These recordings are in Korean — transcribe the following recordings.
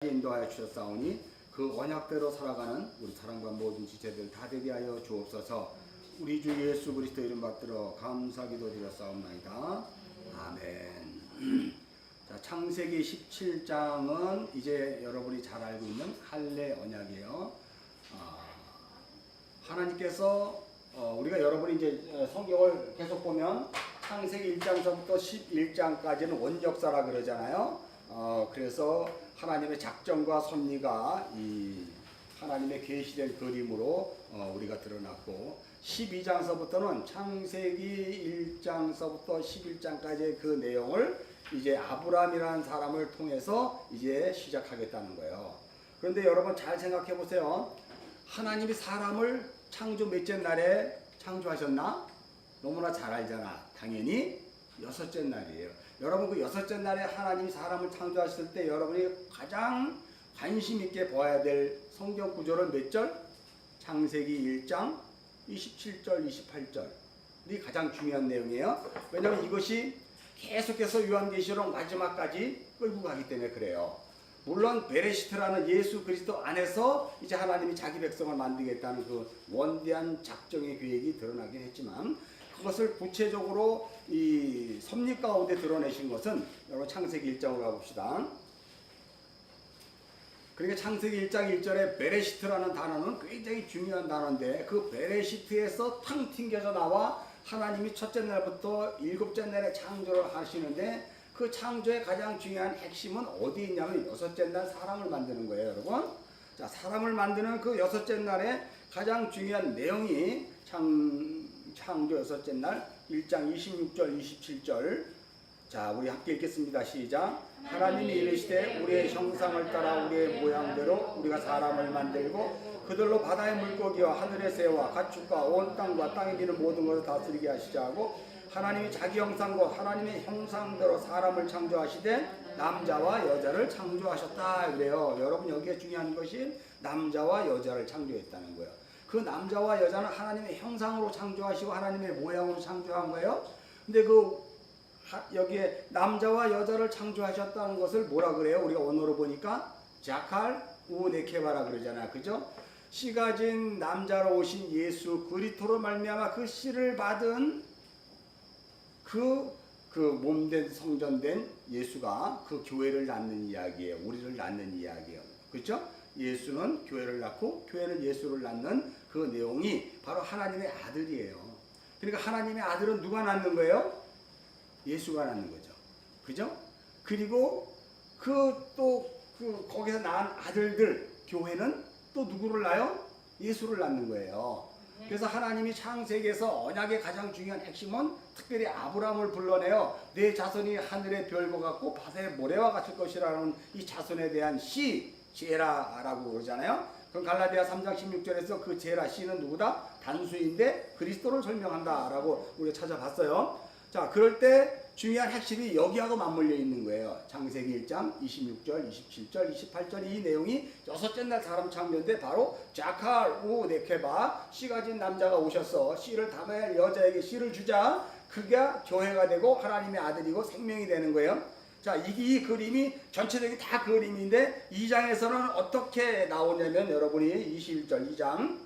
인도하여 주셨사오니 그 언약대로 살아가는 우리 사랑과 모든 지체들 다 되게 하여 주옵소서. 우리 주 예수 그리스도 이름 받들어 감사기도 드렸사옵나이다. 아멘. 자, 창세기 17장은 이제 여러분이 잘 알고 있는 할례 언약이에요. 하나님께서 우리가 여러분이 이제 성경을 계속 보면 창세기 1장서부터 11장까지는 원역사라 그러잖아요. 그래서 하나님의 작정과 섭리가 이 하나님의 계시된 그림으로 우리가 드러났고, 12장서부터는 창세기 1장서부터 11장까지의 그 내용을 이제 아브라함이라는 사람을 통해서 이제 시작하겠다는 거예요. 그런데 여러분 잘 생각해 보세요. 하나님이 사람을 창조 몇째 날에 창조하셨나? 너무나 잘 알잖아. 당연히 여섯째 날이에요. 여러분 그 여섯째 날에 하나님이 사람을 창조하실 때 여러분이 가장 관심 있게 봐야 될 성경 구절은 몇 절? 창세기 1장 27절 28절. 이 가장 중요한 내용이에요. 왜냐하면 이것이 계속해서 요한계시록 마지막까지 끌고 가기 때문에 그래요. 물론 베레시트라는 예수 그리스도 안에서 이제 하나님이 자기 백성을 만들겠다는 그 원대한 작정의 계획이 드러나긴 했지만, 그것을 구체적으로 이 섭리 가운데 드러내신 것은 여러분 창세기 1장으로 가봅시다. 그러니까 창세기 1장 1절에 베레시트라는 단어는 굉장히 중요한 단어인데, 그 베레시트에서 탕 튕겨져 나와 하나님이 첫째 날부터 일곱째 날에 창조를 하시는데, 그 창조의 가장 중요한 핵심은 어디 있냐면 여섯째 날 사람을 만드는 거예요, 여러분. 자, 사람을 만드는 그 여섯째 날에 가장 중요한 내용이 창조 여섯째 날 1장 26절 27절. 자, 우리 함께 읽겠습니다. 시작. 하나님이 이르시되 우리의 형상을 따라 우리의 모양대로 우리가 사람을 만들고 그들로 바다의 물고기와 하늘의 새와 가축과 온 땅과 땅에 기는 모든 것을 다스리게 하시자 하고, 하나님이 자기 형상과 하나님의 형상대로 사람을 창조하시되 남자와 여자를 창조하셨다 그래요. 여러분 여기에 중요한 것이 남자와 여자를 창조했다는 거예요. 그 남자와 여자는 하나님의 형상으로 창조하시고 하나님의 모양으로 창조한 거예요. 근데 여기에 남자와 여자를 창조하셨다는 것을 뭐라 그래요? 우리가 언어로 보니까 자칼 우네케바라 그러잖아요. 그죠? 씨 가진 남자로 오신 예수 그리스도로 말미암아 그 씨를 받은 그 몸된 성전된 예수가 그 교회를 낳는 이야기예요. 우리를 낳는 이야기예요. 그렇죠? 예수는 교회를 낳고 교회는 예수를 낳는 그 내용이 바로 하나님의 아들이에요. 그러니까 하나님의 아들은 누가 낳는 거예요? 예수가 낳는 거죠. 그죠? 그리고 거기서 낳은 아들들, 교회는 또 누구를 낳아요? 예수를 낳는 거예요. 그래서 하나님이 창세기에서 언약의 가장 중요한 핵심은 특별히 아브라함을 불러내어 내 자손이 하늘의 별과 같고 바다의 모래와 같을 것이라는 이 자손에 대한 제라라고 그러잖아요. 그럼 갈라디아 3장 16절에서 그 제라 씨는 누구다? 단수인데 그리스도를 설명한다라고 우리가 찾아봤어요. 자, 그럴 때 중요한 핵심이 여기하고 맞물려 있는 거예요. 창세기 1장 26절, 27절, 28절 이 내용이 여섯째 날 사람 창조인데 바로 자칼 우 네케바, 씨 가진 남자가 오셔서 씨를 담아야 할 여자에게 씨를 주자. 그게 교회가 되고 하나님의 아들이고 생명이 되는 거예요. 자, 이 그림이 전체적인 다 그림인데 2장에서는 어떻게 나오냐면 여러분이 21절 2장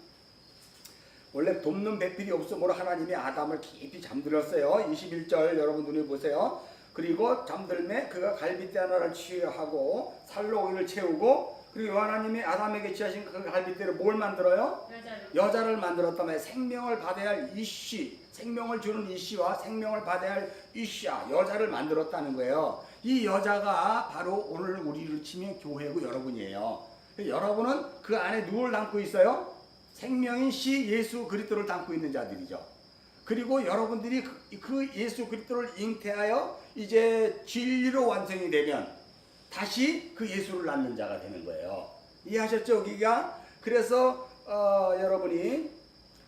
원래 돕는 배필이 없으므로 하나님이 아담을 깊이 잠들었어요. 21절 여러분 눈에 보세요. 그리고 잠들매 그가 갈빗대 하나를 취하고 살로 오이를 채우고, 그리고 하나님이 아담에게 취하신 그 갈빗대로 뭘 만들어요? 여자를 만들었다며 생명을 받아야 할 이씨, 생명을 주는 이씨와 생명을 받아야 할 이씨야, 여자를 만들었다는 거예요. 이 여자가 바로 오늘 우리를 치면 교회고 여러분이에요. 여러분은 그 안에 누굴 담고 있어요? 생명인 씨 예수 그리스도를 담고 있는 자들이죠. 그리고 여러분들이 그 예수 그리스도를 잉태하여 이제 진리로 완성이 되면 다시 그 예수를 낳는 자가 되는 거예요. 이해하셨죠? 여기가. 그래서 여러분이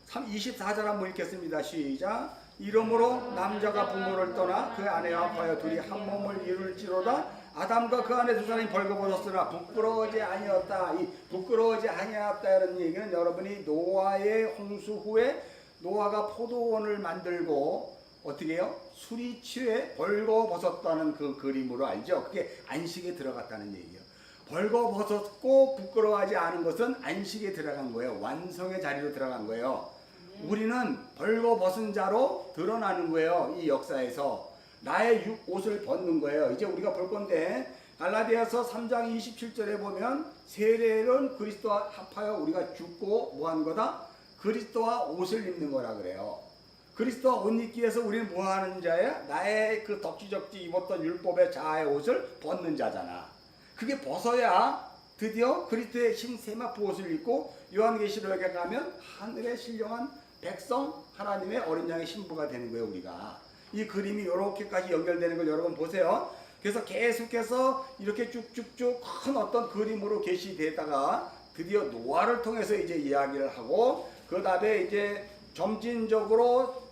24절 한번 읽겠습니다. 시작. 이러므로 남자가 부모를 떠나 그 아내와 하여 둘이 한 몸을 이룰지로다. 아담과 그 안에 두 사람이 벌거벗었으나 부끄러워하지 아니었다. 이 부끄러워하지 아니었다는 얘기는 여러분이 노아의 홍수 후에 노아가 포도원을 만들고 어떻게 해요? 술이 취해 벌거벗었다는 그 그림으로 알죠? 그게 안식에 들어갔다는 얘기예요. 벌거벗었고 부끄러워하지 않은 것은 안식에 들어간 거예요. 완성의 자리로 들어간 거예요. 우리는 벌거벗은 자로 드러나는 거예요. 이 역사에서 나의 옷을 벗는 거예요. 이제 우리가 볼 건데 갈라디아서 3장 27절에 보면 세례는 그리스도와 합하여 우리가 죽고 뭐한 거다? 그리스도와 옷을 입는 거라 그래요. 그리스도와 옷 입기 위해서 우리는 뭐 하는 자야? 나의 그 덕지적지 입었던 율법의 자아의 옷을 벗는 자잖아. 그게 벗어야 드디어 그리스도의 신 세마포 옷을 입고 요한계시록에 가면 하늘에 신령한 백성 하나님의 어린 양의 신부가 되는 거예요. 우리가 이 그림이 이렇게까지 연결되는 걸 여러분 보세요. 그래서 계속해서 이렇게 쭉쭉쭉 큰 어떤 그림으로 계시되다가 드디어 노아를 통해서 이제 이야기를 하고 그 다음에 이제 점진적으로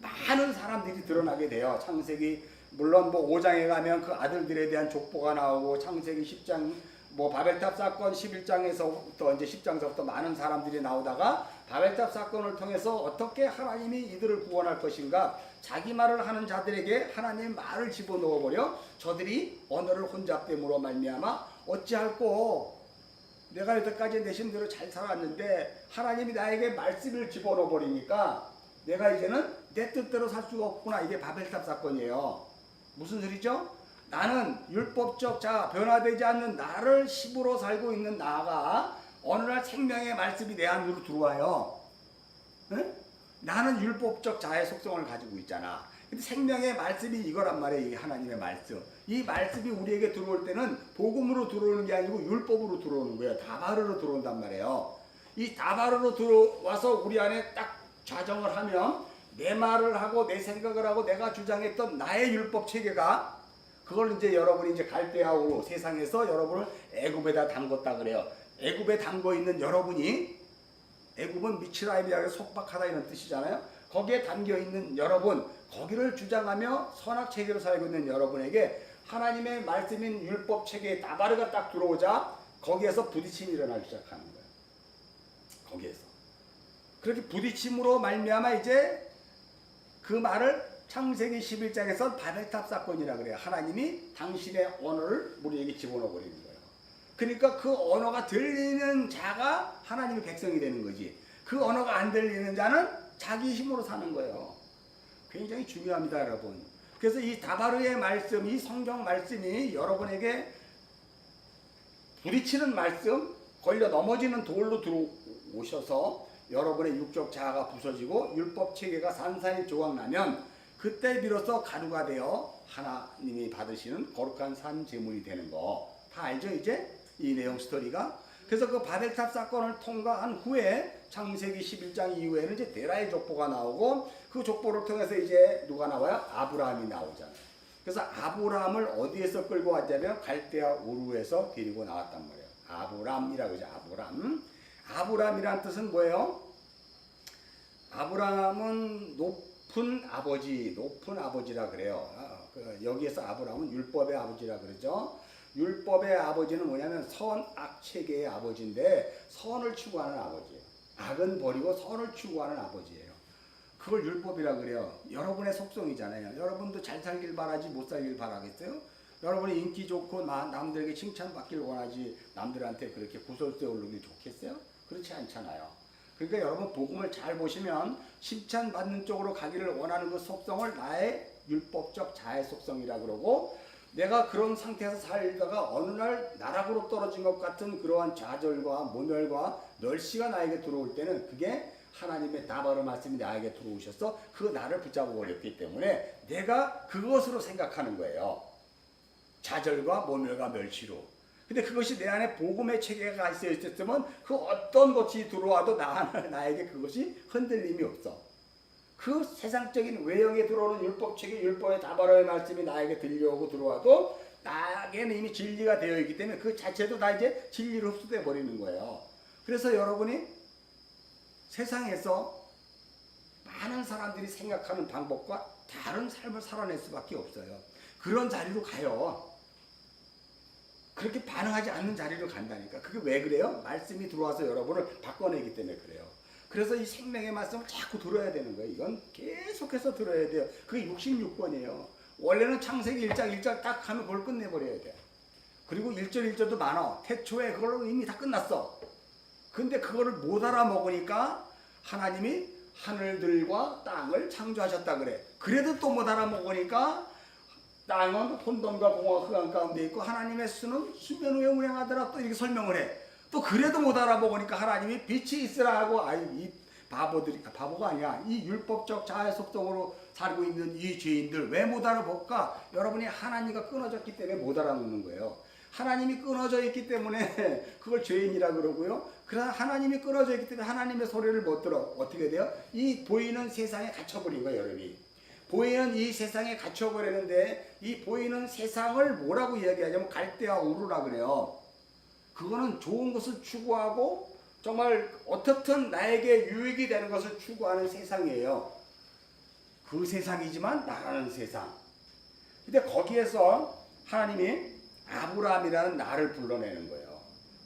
많은 사람들이 드러나게 돼요. 창세기 물론 뭐 5장에 가면 그 아들들에 대한 족보가 나오고 창세기 10장 뭐 바벨탑 사건 11장에서부터 이제 10장서부터 많은 사람들이 나오다가 바벨탑 사건을 통해서 어떻게 하나님이 이들을 구원할 것인가 자기 말을 하는 자들에게 하나님의 말을 집어넣어 버려 저들이 언어를 혼잡됨으로 말미암아 어찌할꼬 내가 여태까지 내 힘대로 잘 살았는데 하나님이 나에게 말씀을 집어넣어 버리니까 내가 이제는 내 뜻대로 살 수가 없구나. 이게 바벨탑 사건이에요. 무슨 소리죠? 나는 율법적 자 변화되지 않는 나를 힘으로 살고 있는 나가 어느 날 생명의 말씀이 내 안으로 들어와요. 네? 나는 율법적 자의 속성을 가지고 있잖아. 근데 생명의 말씀이 이거란 말이에요. 이 하나님의 말씀. 이 말씀이 우리에게 들어올 때는 복음으로 들어오는 게 아니고 율법으로 들어오는 거예요. 다바르로 들어온단 말이에요. 이 다바르로 들어와서 우리 안에 딱 좌정을 하면 내 말을 하고 내 생각을 하고 내가 주장했던 나의 율법 체계가 그걸 이제 여러분이 이제 갈대아우로 세상에서 여러분을 애굽에다 담궜다 그래요. 애굽에 담궈 있는 여러분이 애굽은 미츠라임이라고 속박하다 이런 뜻이잖아요. 거기에 담겨 있는 여러분, 거기를 주장하며 선악 체계로 살고 있는 여러분에게 하나님의 말씀인 율법 체계의 다바르가 딱 들어오자 거기에서 부딪힘이 일어나기 시작하는 거예요. 거기에서 그렇게 부딪힘으로 말미암아 이제 그 말을 창세기 11장에서 바벨탑 사건이라 그래요. 하나님이 당신의 언어를 우리에게 집어넣어 버리는 거예요. 그러니까 그 언어가 들리는 자가 하나님의 백성이 되는 거지. 그 언어가 안 들리는 자는 자기 힘으로 사는 거예요. 굉장히 중요합니다, 여러분. 그래서 이 다바르의 말씀, 이 성경 말씀이 여러분에게 부딪히는 말씀, 걸려 넘어지는 돌로 들어오셔서 여러분의 육적 자아가 부서지고 율법 체계가 산산이 조각나면 그때 비로소 가루가 되어 하나님이 받으시는 거룩한 산 제물이 되는 거 다 알죠 이제? 이 내용 스토리가. 그래서 그 바벨탑 사건을 통과한 후에 창세기 11장 이후에는 이제 데라의 족보가 나오고 그 족보를 통해서 이제 누가 나와요? 아브라함이 나오잖아요. 그래서 아브라함을 어디에서 끌고 왔냐면 갈대아 우르에서 데리고 나왔단 말이에요. 아브람이라고 하죠. 아브람. 아브람이란 뜻은 뭐예요? 아브람은 높은 아버지, 높은 아버지라 그래요. 여기에서 아브람은 율법의 아버지라 그러죠. 율법의 아버지는 뭐냐면 선악 체계의 아버지인데 선을 추구하는 아버지예요. 악은 버리고 선을 추구하는 아버지예요. 그걸 율법이라 그래요. 여러분의 속성이잖아요. 여러분도 잘 살길 바라지 못 살길 바라겠어요? 여러분이 인기 좋고 남들에게 칭찬받길 원하지 남들한테 그렇게 구설수에 오르기 좋겠어요? 그렇지 않잖아요. 그러니까 여러분 복음을 잘 보시면 칭찬받는 쪽으로 가기를 원하는 그 속성을 나의 율법적 자의 속성이라 그러고 내가 그런 상태에서 살다가 어느 날 나락으로 떨어진 것 같은 그러한 좌절과 모멸과 멸시가 나에게 들어올 때는 그게 하나님의 다바르 말씀이 나에게 들어오셔서 그 나를 붙잡아 버렸기 때문에 내가 그것으로 생각하는 거예요. 좌절과 모멸과 멸시로. 근데 그것이 내 안에 복음의 체계가 있었으면 그 어떤 것이 들어와도 나에게 그것이 흔들림이 없어. 그 세상적인 외형에 들어오는 율법 체계, 율법의 다바르의 말씀이 나에게 들려오고 들어와도 나에게는 이미 진리가 되어 있기 때문에 그 자체도 다 이제 진리로 흡수돼 버리는 거예요. 그래서 여러분이 세상에서 많은 사람들이 생각하는 방법과 다른 삶을 살아낼 수밖에 없어요. 그런 자리로 가요. 그렇게 반응하지 않는 자리로 간다니까. 그게 왜 그래요? 말씀이 들어와서 여러분을 바꿔내기 때문에 그래요. 그래서 이 생명의 말씀을 자꾸 들어야 되는 거예요. 이건 계속해서 들어야 돼요. 그게 66번이에요. 원래는 창세기 1장 1절 딱 하면 그걸 끝내버려야 돼요. 그리고 1절 1절도 많아. 태초에 그걸로 이미 다 끝났어. 근데 그거를 못 알아먹으니까 하나님이 하늘들과 땅을 창조하셨다 그래. 그래도 또 못 알아먹으니까 땅은 혼돈과 공허와 흑암 가운데 있고 하나님의 수는 수면 위에 운행하더라 또 이렇게 설명을 해. 또 그래도 못 알아먹으니까 하나님이 빛이 있으라 하고 이 바보들이 바보가 아니야. 이 율법적 자아 속성으로 살고 있는 이 죄인들 왜 못 알아볼까? 여러분이 하나님과 끊어졌기 때문에 못 알아먹는 거예요. 하나님이 끊어져 있기 때문에 그걸 죄인이라 그러고요. 그러나 하나님이 끊어져 있기 때문에 하나님의 소리를 못 들어. 어떻게 돼요? 이 보이는 세상에 갇혀버린 거예요, 여러분이. 보이는 이 세상에 갇혀버리는데 이 보이는 세상을 뭐라고 이야기하냐면 갈대와 우루라 그래요. 그거는 좋은 것을 추구하고 정말 어떻든 나에게 유익이 되는 것을 추구하는 세상이에요. 그 세상이지만 나라는 세상. 근데 거기에서 하나님이 아브라함이라는 나를 불러내는 거예요.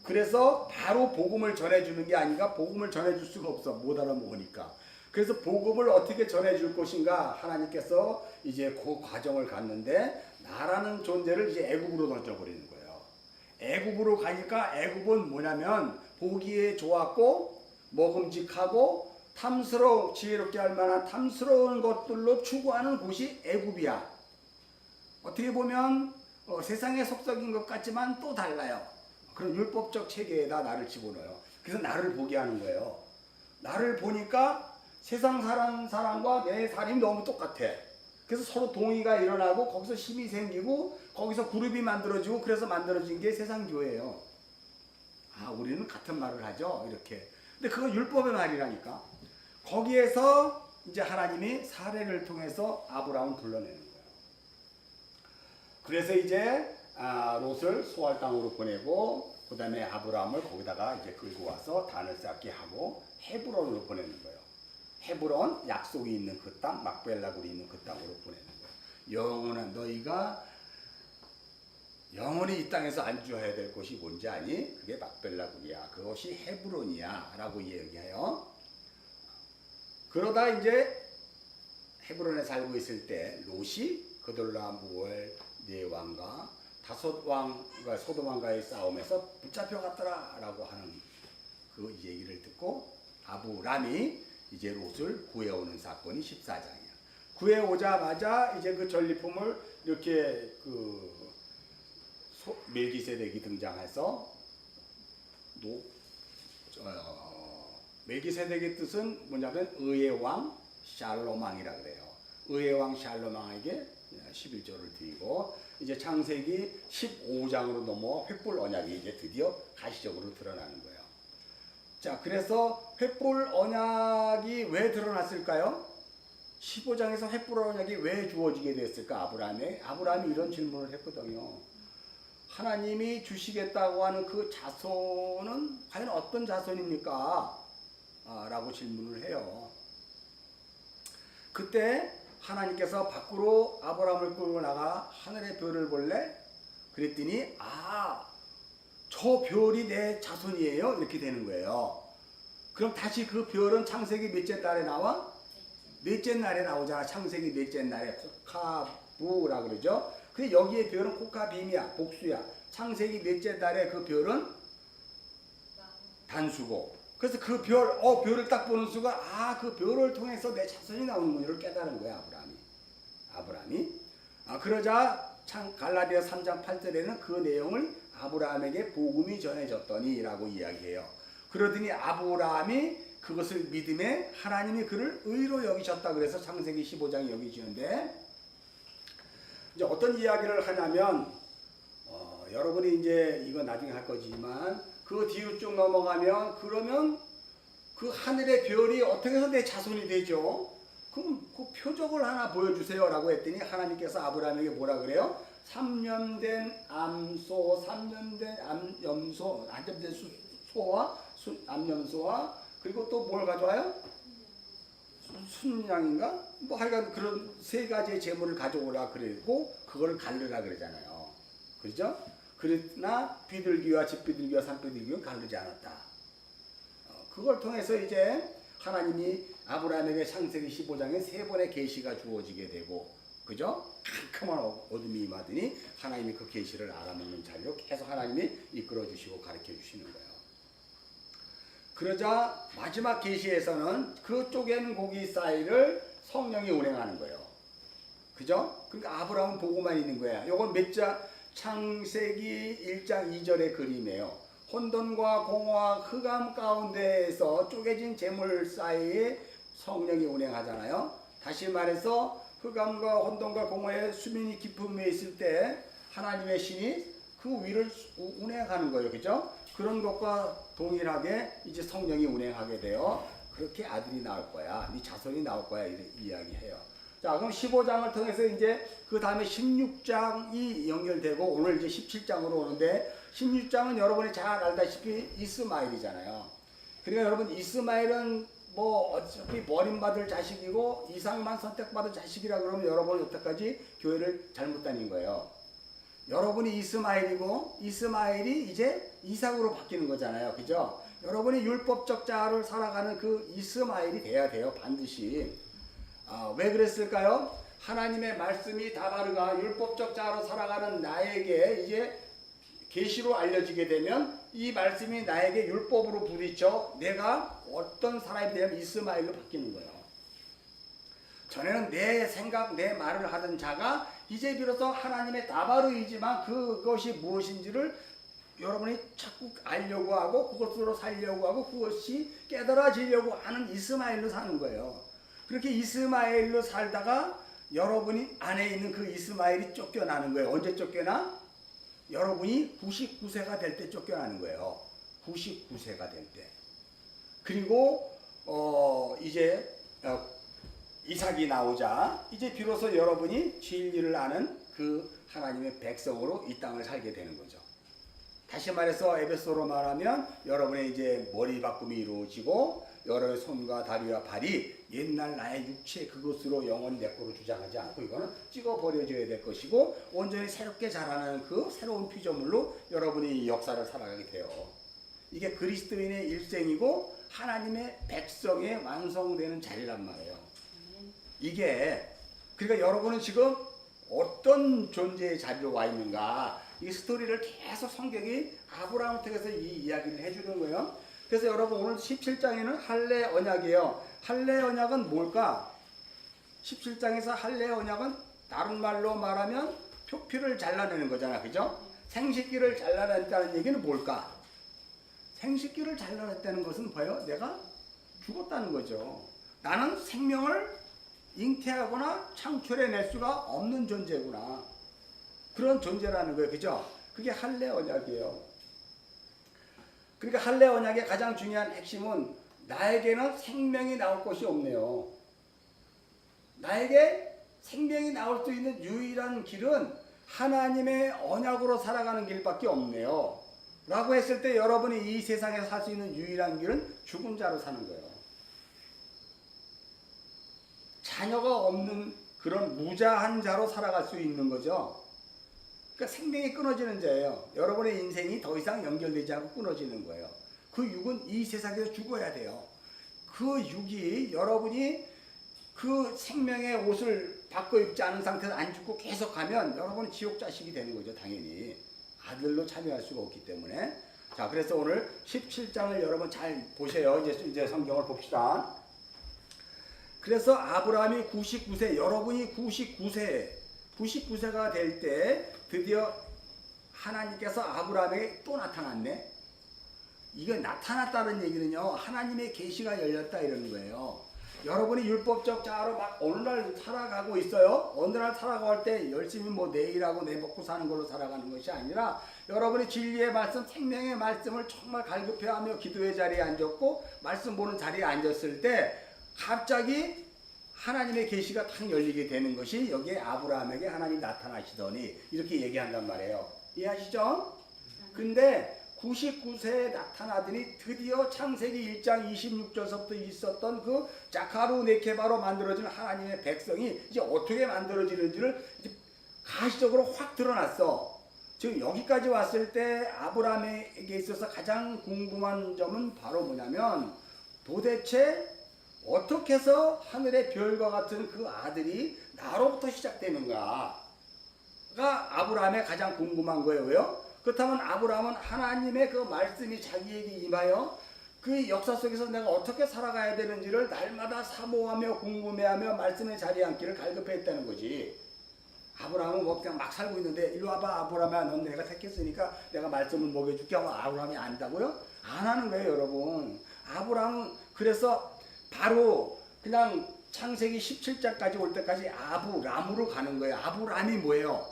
그래서 바로 복음을 전해주는 게 아니라 복음을 전해줄 수가 없어. 못 알아먹으니까. 그래서 복음을 어떻게 전해줄 것인가 하나님께서 이제 그 과정을 갔는데 나라는 존재를 이제 애굽으로 던져버리는 거예요. 애굽으로 가니까 애굽은 뭐냐면 보기에 좋았고 먹음직하고 탐스러워 지혜롭게 할 만한 탐스러운 것들로 추구하는 곳이 애굽이야. 어떻게 보면 세상의 속성인 것 같지만 또 달라요. 그런 율법적 체계에다 나를 집어넣어요. 그래서 나를 보게 하는 거예요. 나를 보니까 세상 사는 사람과 내 삶이 너무 똑같아. 그래서 서로 동의가 일어나고 거기서 힘이 생기고 거기서 그룹이 만들어지고 그래서 만들어진 게 세상교회예요. 아, 우리는 같은 말을 하죠. 이렇게. 근데 그건 율법의 말이라니까. 거기에서 이제 하나님이 사례를 통해서 아브라함을 불러내는 거예요. 그래서 이제 롯을 소알 땅으로 보내고 그 다음에 아브라함을 거기다가 이제 끌고 와서 단을 쌓게 하고 헤브론으로 보내는 거예요. 헤브론 약속이 있는 그 땅, 막벨라굴이 있는 그 땅으로 보내는 거예요. 영원한 너희가 영원히 이 땅에서 안주해야 될 곳이 뭔지 아니? 그게 막벨라굴이야. 그것이 헤브론이야. 라고 얘기해요. 그러다 이제 헤브론에 살고 있을 때 롯이 그돌라무엘 네 왕과 다섯 왕과 소돔 왕과의 싸움에서 붙잡혀갔더라 라고 하는 그 얘기를 듣고 아브람이 이제 롯을 구해오는 사건이 14장이야. 구해오자마자 이제 그 전리품을 이렇게 멜기세덱이 등장해서 멜기세덱의 뜻은 뭐냐면 의의 왕 샬롬 왕이라 그래요. 의의 왕 샬롬 왕에게 11조를 드리고 이제 창세기 15장으로 넘어 횃불 언약이 이제 드디어 가시적으로 드러나는 거예요. 자, 그래서 횃불 언약이 왜 드러났을까요? 15장에서 횃불 언약이 왜 주어지게 됐을까? 아브라함이 이런 질문을 했거든요. 하나님이 주시겠다고 하는 그 자손은 과연 어떤 자손입니까? 라고 질문을 해요. 그때 하나님께서 밖으로 아브라함을 끌고 나가 하늘의 별을 볼래? 그랬더니 저 별이 내 자손이에요? 이렇게 되는 거예요. 그럼 다시 그 별은 창세기 몇째 날에 나와? 넷째 날에 나오잖아. 창세기 넷째 날에 코카부라 그러죠. 근데 여기에 별은 코카빔이야. 복수야. 창세기 넷째 날에 그 별은 단수고. 그래서 그 별을 딱 보는 수가 그 별을 통해서 내 자손이 나오는 거를 깨달은 거야. 아브라함이. 그러자 갈라디아 3장 8절에는 그 내용을 아브라함에게 복음이 전해졌더니 라고 이야기해요. 그러더니 아브라함이 그것을 믿음에 하나님이 그를 의로 여기셨다 그래서 창세기 15장이 여기지는데 이제 어떤 이야기를 하냐면 여러분이 이제 이거 나중에 할 거지만 그 뒤로 쭉 넘어가면 그러면 그 하늘의 별이 어떻게 해서 내 자손이 되죠? 그럼 그 표적을 하나 보여주세요 라고 했더니 하나님께서 아브라함에게 뭐라 그래요? 3년 된 암소, 3년 된 암염소, 한점 된 소와 암염소와 그리고 또 뭘 가져와요? 순양인가? 뭐 하여간 그런 세 가지의 제물을 가져오라 그러고 그걸 가르라 그러잖아요. 그렇죠? 그러나 비둘기와 집비둘기와 산비둘기는 가르지 않았다. 그걸 통해서 이제 하나님이 아브라함에게 창세기 15장에 세 번의 계시가 주어지게 되고 그죠? 캄캄한 어둠이 임하더니 하나님이 그 계시를 알아먹는 자리로 계속 하나님이 이끌어 주시고 가르쳐 주시는 거예요. 그러자 마지막 계시에서는 그 쪼갠 고기 사이를 성령이 운행하는 거예요. 그죠? 그러니까 아브라함은 보고만 있는 거야. 요건 몇 자? 창세기 1장 2절의 그림이에요. 혼돈과 공허와 흑암 가운데에서 쪼개진 재물 사이에 성령이 운행하잖아요. 다시 말해서 흑암과 혼돈과 공허의 수면이 깊음에 있을 때 하나님의 신이 그 위를 운행하는 거예요. 그죠? 그런 것과 동일하게 이제 성령이 운행하게 돼요. 그렇게 아들이 나올 거야. 네 자손이 나올 거야. 이렇게 이야기해요. 자, 그럼 15장을 통해서 이제 그 다음에 16장이 연결되고 오늘 이제 17장으로 오는데 16장은 여러분이 잘 알다시피 이스마엘이잖아요. 그러니까 여러분 이스마엘은 뭐 어차피 버림받을 자식이고 이삭만 선택받을 자식이라 그러면 여러분은 여태까지 교회를 잘못 다닌 거예요. 여러분이 이스마엘이고 이스마엘이 이제 이삭으로 바뀌는 거잖아요. 그죠? 여러분이 율법적 자를 살아가는 그 이스마엘이 돼야 돼요. 반드시. 왜 그랬을까요? 하나님의 말씀이 다바르가 율법적 자로 살아가는 나에게 이제 계시로 알려지게 되면 이 말씀이 나에게 율법으로 부딪혀 내가 어떤 사람이 되면 이스마엘로 바뀌는 거예요. 전에는 내 생각, 내 말을 하던 자가 이제 비로소 하나님의 다바르이지만 그것이 무엇인지를 여러분이 자꾸 알려고 하고 그것으로 살려고 하고 그것이 깨달아지려고 하는 이스마엘로 사는 거예요. 그렇게 이스마엘로 살다가 여러분이 안에 있는 그 이스마엘이 쫓겨나는 거예요. 언제 쫓겨나? 여러분이 99세가 될 때 쫓겨나는 거예요. 99세가 될 때. 그리고 이제 이삭이 나오자 이제 비로소 여러분이 진리를 아는 그 하나님의 백성으로 이 땅을 살게 되는 거죠. 다시 말해서 에베소로 말하면 여러분의 이제 머리 바꿈이 이루어지고 여러분의 손과 다리와 발이 옛날 나의 육체 그것으로 영원히 내 거로 주장하지 않고 이거는 찍어 버려져야 될 것이고 온전히 새롭게 자라는 그 새로운 피조물로 여러분이 역사를 살아가게 돼요. 이게 그리스도인의 일생이고 하나님의 백성의 완성되는 자리란 말이에요. 이게 그러니까 여러분은 지금 어떤 존재의 자리로 와 있는가 이 스토리를 계속 성경이 아브라함을 통해서 이 이야기를 해주는 거예요. 그래서 여러분 오늘 17장에는 할례 언약이에요. 할례 언약은 뭘까? 17장에서 할례 언약은 다른 말로 말하면 표피를 잘라내는 거잖아. 그죠? 생식기를 잘라냈다는 얘기는 뭘까? 생식기를 잘라냈다는 것은 뭐예요? 내가 죽었다는 거죠. 나는 생명을 잉태하거나 창출해낼 수가 없는 존재구나. 그런 존재라는 거예요. 그죠? 그게 할례 언약이에요. 그러니까 할례 언약의 가장 중요한 핵심은 나에게는 생명이 나올 것이 없네요. 나에게 생명이 나올 수 있는 유일한 길은 하나님의 언약으로 살아가는 길밖에 없네요. 라고 했을 때 여러분이 이 세상에서 살 수 있는 유일한 길은 죽은 자로 사는 거예요. 자녀가 없는 그런 무자한 자로 살아갈 수 있는 거죠. 그러니까 생명이 끊어지는 자예요. 여러분의 인생이 더 이상 연결되지 않고 끊어지는 거예요. 그 육은 이 세상에서 죽어야 돼요. 그 육이 여러분이 그 생명의 옷을 바꿔 입지 않은 상태에서 안 죽고 계속 가면 여러분은 지옥 자식이 되는 거죠. 당연히. 아들로 참여할 수가 없기 때문에. 자, 그래서 오늘 17장을 여러분 잘 보세요. 이제 성경을 봅시다. 그래서 아브라함이 99세, 여러분이 99세가 될 때 드디어 하나님께서 아브라함에게 또 나타났네. 이거 나타났다는 얘기는요, 하나님의 계시가 열렸다 이러는 거예요. 여러분이 율법적 자로 막 오늘날 살아가고 있어요. 오늘날 살아갈 때 열심히 뭐 내일하고 내 먹고 사는 걸로 살아가는 것이 아니라 여러분이 진리의 말씀, 생명의 말씀을 정말 갈급해하며 기도의 자리에 앉았고 말씀 보는 자리에 앉았을 때 갑자기 하나님의 계시가 탁 열리게 되는 것이 여기에 아브라함에게 하나님 나타나시더니 이렇게 얘기한단 말이에요. 이해하시죠? 근데 99세에 나타나더니 드디어 창세기 1장 26절서부터 있었던 그 자카루 네케바로 만들어진 하나님의 백성이 이제 어떻게 만들어지는지를 이제 가시적으로 확 드러났어. 지금 여기까지 왔을 때 아브라함에게 있어서 가장 궁금한 점은 바로 뭐냐면 도대체 어떻게 해서 하늘의 별과 같은 그 아들이 나로부터 시작되는가가 아브라함의 가장 궁금한 거예요. 왜요? 그렇다면 아브라함은 하나님의 그 말씀이 자기에게 임하여 그 역사 속에서 내가 어떻게 살아가야 되는지를 날마다 사모하며 궁금해하며 말씀에 자리에 앉기를 갈급했다는 거지. 아브라함은 뭐 그냥 막 살고 있는데 일로 와봐 아브라함아 넌 내가 택했으니까 내가 말씀을 먹여줄게 하고 아브라함이 안다고요? 안 하는 거예요 여러분. 아브라함은 그래서 바로 그냥 창세기 17장까지 올 때까지 아브람으로 가는 거예요. 아브람이 뭐예요?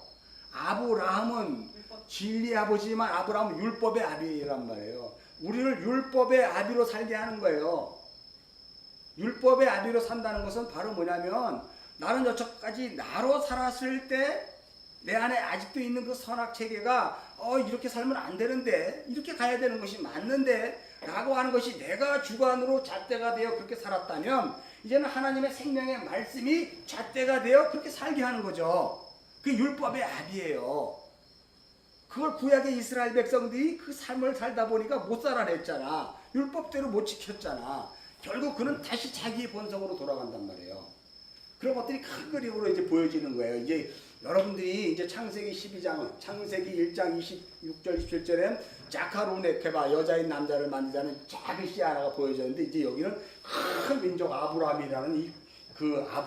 아브라함은 진리의 아버지지만 아브라함은 율법의 아비란 말이에요. 우리를 율법의 아비로 살게 하는 거예요. 율법의 아비로 산다는 것은 바로 뭐냐면 나는 여태까지 나로 살았을 때 내 안에 아직도 있는 그 선악 체계가 이렇게 살면 안 되는데 이렇게 가야 되는 것이 맞는데 라고 하는 것이 내가 주관으로 잣대가 되어 그렇게 살았다면 이제는 하나님의 생명의 말씀이 잣대가 되어 그렇게 살게 하는 거죠. 그게 율법의 아비예요. 그걸 구약의 이스라엘 백성들이 그 삶을 살다 보니까 못 살아냈잖아. 율법대로 못 지켰잖아. 결국 그는 다시 자기의 본성으로 돌아간단 말이에요. 그런 것들이 큰 그림으로 이제 보여지는 거예요. 이제 여러분들이 이제 창세기 12장, 창세기 1장 26절 27절에 자카루네케바 여자인 남자를 만들자는 작은 씨 하나가 보여졌는데 이제 여기는 큰 민족 아브라함이라는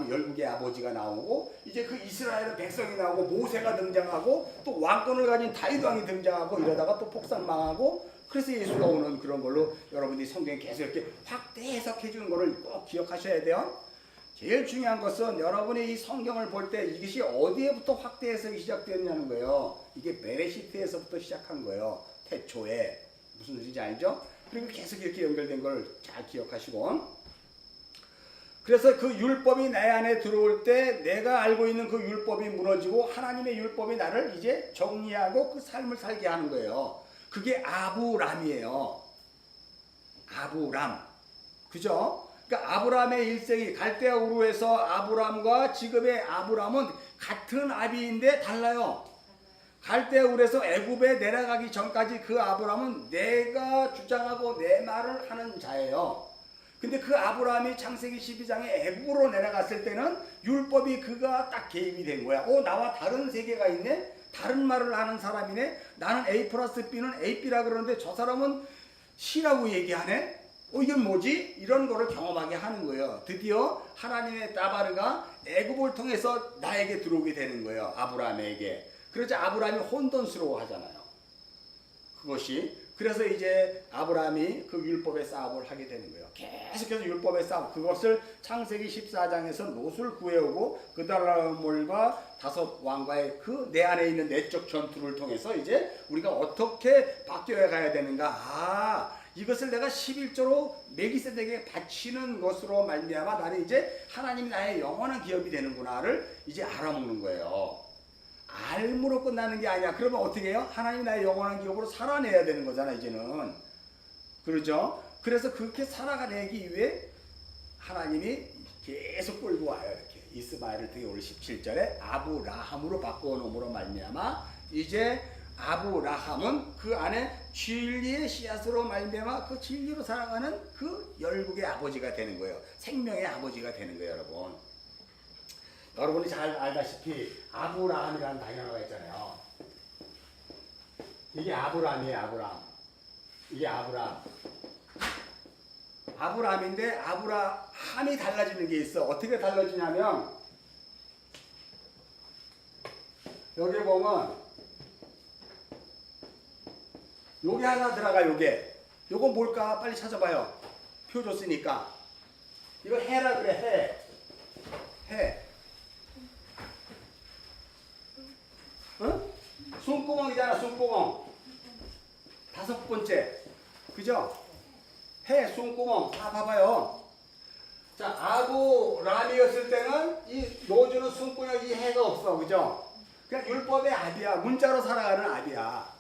열국의 아버지가 나오고 이제 그 이스라엘 백성이 나오고 모세가 등장하고 또 왕권을 가진 다윗 왕이 등장하고 이러다가 또 폭삭망하고 그래서 예수가 오는 그런 걸로 여러분들이 성경에 계속 이렇게 확대 해석해 주는 거를 꼭 기억하셔야 돼요. 제일 중요한 것은 여러분이 이 성경을 볼 때 이것이 어디에부터 확대 해석이 시작되느냐는 거예요. 이게 베레시트에서부터 시작한 거예요. 태초에. 무슨 뜻인지 알죠? 그리고 계속 이렇게 연결된 걸 잘 기억하시고 그래서 그 율법이 내 안에 들어올 때 내가 알고 있는 그 율법이 무너지고 하나님의 율법이 나를 이제 정리하고 그 삶을 살게 하는 거예요. 그게 아브람이에요. 아브람. 그죠? 그러니까 아브람의 일생이 갈대아 우르에서 아브람과 지금의 아브람은 같은 아비인데 달라요. 갈대아 우르에서 애굽에 내려가기 전까지 그 아브람은 내가 주장하고 내 말을 하는 자예요. 근데 그 아브라함이 창세기 12장에 애굽으로 내려갔을 때는 율법이 그가 딱 개입이 된 거야. 나와 다른 세계가 있네? 다른 말을 하는 사람이네? 나는 A 플러스 B는 AB라 그러는데 저 사람은 C라고 얘기하네? 이게 뭐지? 이런 거를 경험하게 하는 거예요. 드디어 하나님의 따바르가 애굽을 통해서 나에게 들어오게 되는 거예요. 아브라함에게. 그러자 아브라함이 혼돈스러워 하잖아요. 그것이. 그래서 이제 아브라함이 그 율법의 싸움을 하게 되는 거예요. 계속해서 율법의 싸움. 그것을 창세기 14장에서 롯을 구해오고 그달라몰과 다섯 왕과의 그 내 안에 있는 내적 전투를 통해서 이제 우리가 어떻게 바뀌어 가야 되는가. 이것을 내가 11조로 멜기세덱에게 바치는 것으로 말미암아 나는 이제 하나님이 나의 영원한 기업이 되는구나를 이제 알아먹는 거예요. 알므로 끝나는 게 아니야. 그러면 어떻게 해요? 하나님이 나의 영원한 기업으로 살아내야 되는 거잖아 이제는. 그렇죠? 그래서 그렇게 살아가기 위해 하나님이 계속 끌고 와요. 이렇게 이스마엘을 통해 오늘 17절에 아브라함으로 바꾸어놓음으로 말미암아 이제 아브라함은 그 안에 진리의 씨앗으로 말미암아 그 진리로 살아가는 그 열국의 아버지가 되는 거예요. 생명의 아버지가 되는 거예요, 여러분. 여러분이 잘 알다시피 아브라함이라는 단어가 있잖아요. 이게 아브라함이에요, 아브라함. 이게 아브라함. 아브라함인데 아브라함이 달라지는 게 있어. 어떻게 달라지냐면 여기 보면 요게 하나 들어가. 요거 뭘까? 빨리 찾아봐요. 표 줬으니까. 이거 해라 그래. 해. 응? 숨구멍이잖아. 숨구멍. 다섯 번째. 그죠? 해, 숨구멍. 다 봐봐요. 자, 아브람이었을 때는 이 노주는 숨구멍 이 해가 없어. 그죠? 그냥 율법의 아비야. 문자로 살아가는 아비야.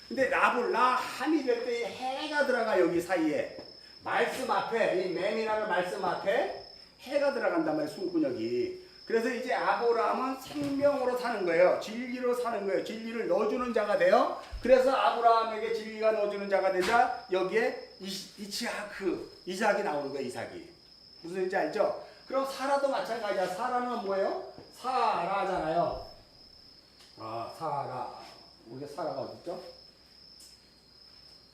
근데 라함이 될 때 해가 들어가. 여기 사이에 말씀 앞에, 이 맹이라는 말씀 앞에 해가 들어간단 말이에요. 숨구멍이. 그래서 이제 아브라함은 생명으로 사는 거예요. 진리로 사는 거예요. 진리를 넣어주는 자가 돼요. 그래서 아브라함에게 진리가 넣어주는 자가 되자 여기에 이삭이 나오는 거예요. 이삭이. 무슨 뜻인지 알죠? 그럼 사라도 마찬가지야. 사라는 뭐예요? 사라잖아요. 사라. 우리가 사라가 어딨죠?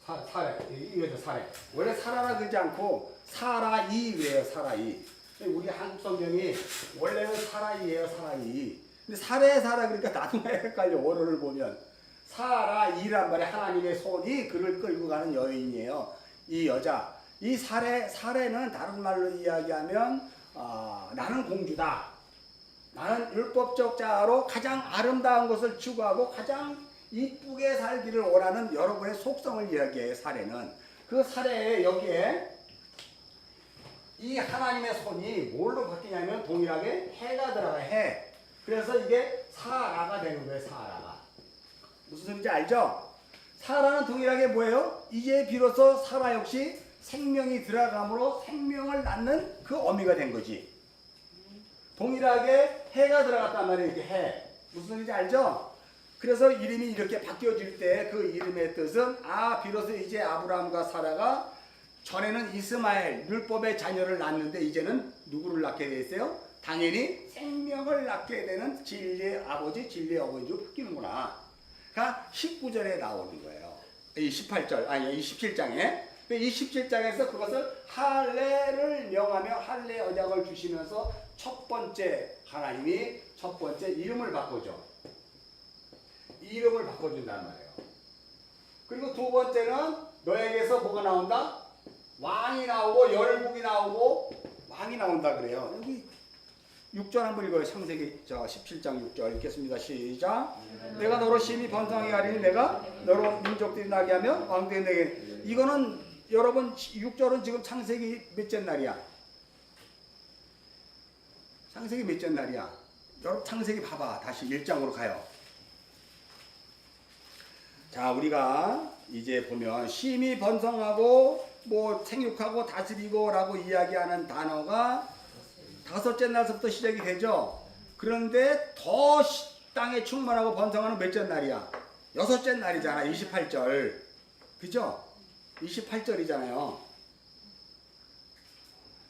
사례. 이거죠, 사례. 원래 사라라 그러지 않고 사라이 그래요, 사라이. 우리 한국 성경이 원래는 사라이예요, 사라이. 근데 사라 그러니까 나도 헷갈려, 원어를 보면. 사라이란 말에 하나님의 손이 그를 끌고 가는 여인이에요. 이 여자. 이 사례는 다른 말로 이야기하면 나는 공주다. 나는 율법적 자로 가장 아름다운 것을 추구하고 가장 이쁘게 살기를 원하는 여러분의 속성을 이야기해요. 사례는. 그 사례에 여기에 이 하나님의 손이 뭘로 바뀌냐면 동일하게 해가 들어가요. 해. 그래서 이게 사라가 되는 거예요. 사라가. 무슨 소리인지 알죠? 사라는 동일하게 뭐예요? 이제 비로소 사라 역시 생명이 들어감으로 생명을 낳는 그 어미가 된 거지. 동일하게 해가 들어갔단 말이에요. 이렇게 해. 무슨 소리인지 알죠? 그래서 이름이 이렇게 바뀌어질 때 그 이름의 뜻은 비로소 이제 아브라함과 사라가 전에는 이스마엘 율법의 자녀를 낳는데 이제는 누구를 낳게 됐어요? 당연히 생명을 낳게 되는 진리의 아버지, 진리의 어머니로 바뀌는구나. 그러니까 19절에 나오는 거예요. 이 18절, 이 17장에. 이 17장에서 그것을 할례를 명하며 할례 언약을 주시면서 첫 번째 하나님이 첫 번째 이름을 바꿔줘. 이름을 바꿔준단 말이에요. 그리고 두 번째는 너에게서 뭐가 나온다? 왕이 나오고 열국이 나오고 왕이 나온다 그래요. 여기 6절 한번 읽어요. 창세기 17장 6절 읽겠습니다. 시작. 내가 너로 심히 번성하게 하리니 내가 너로 민족들이 나게 하며 왕들이 내게. 이거는 여러분 6절은 지금 창세기 몇째 날이야? 창세기 몇째 날이야? 여러분 창세기 봐봐. 다시 1장으로 가요. 자, 우리가 이제 보면 심히 번성하고 뭐 생육하고 다스리고 라고 이야기하는 단어가 다섯째 날서부터 시작이 되죠. 그런데 더 땅에 충만하고 번성하는 몇째 날이야? 여섯째 날이잖아. 28절. 그죠? 28절이잖아요.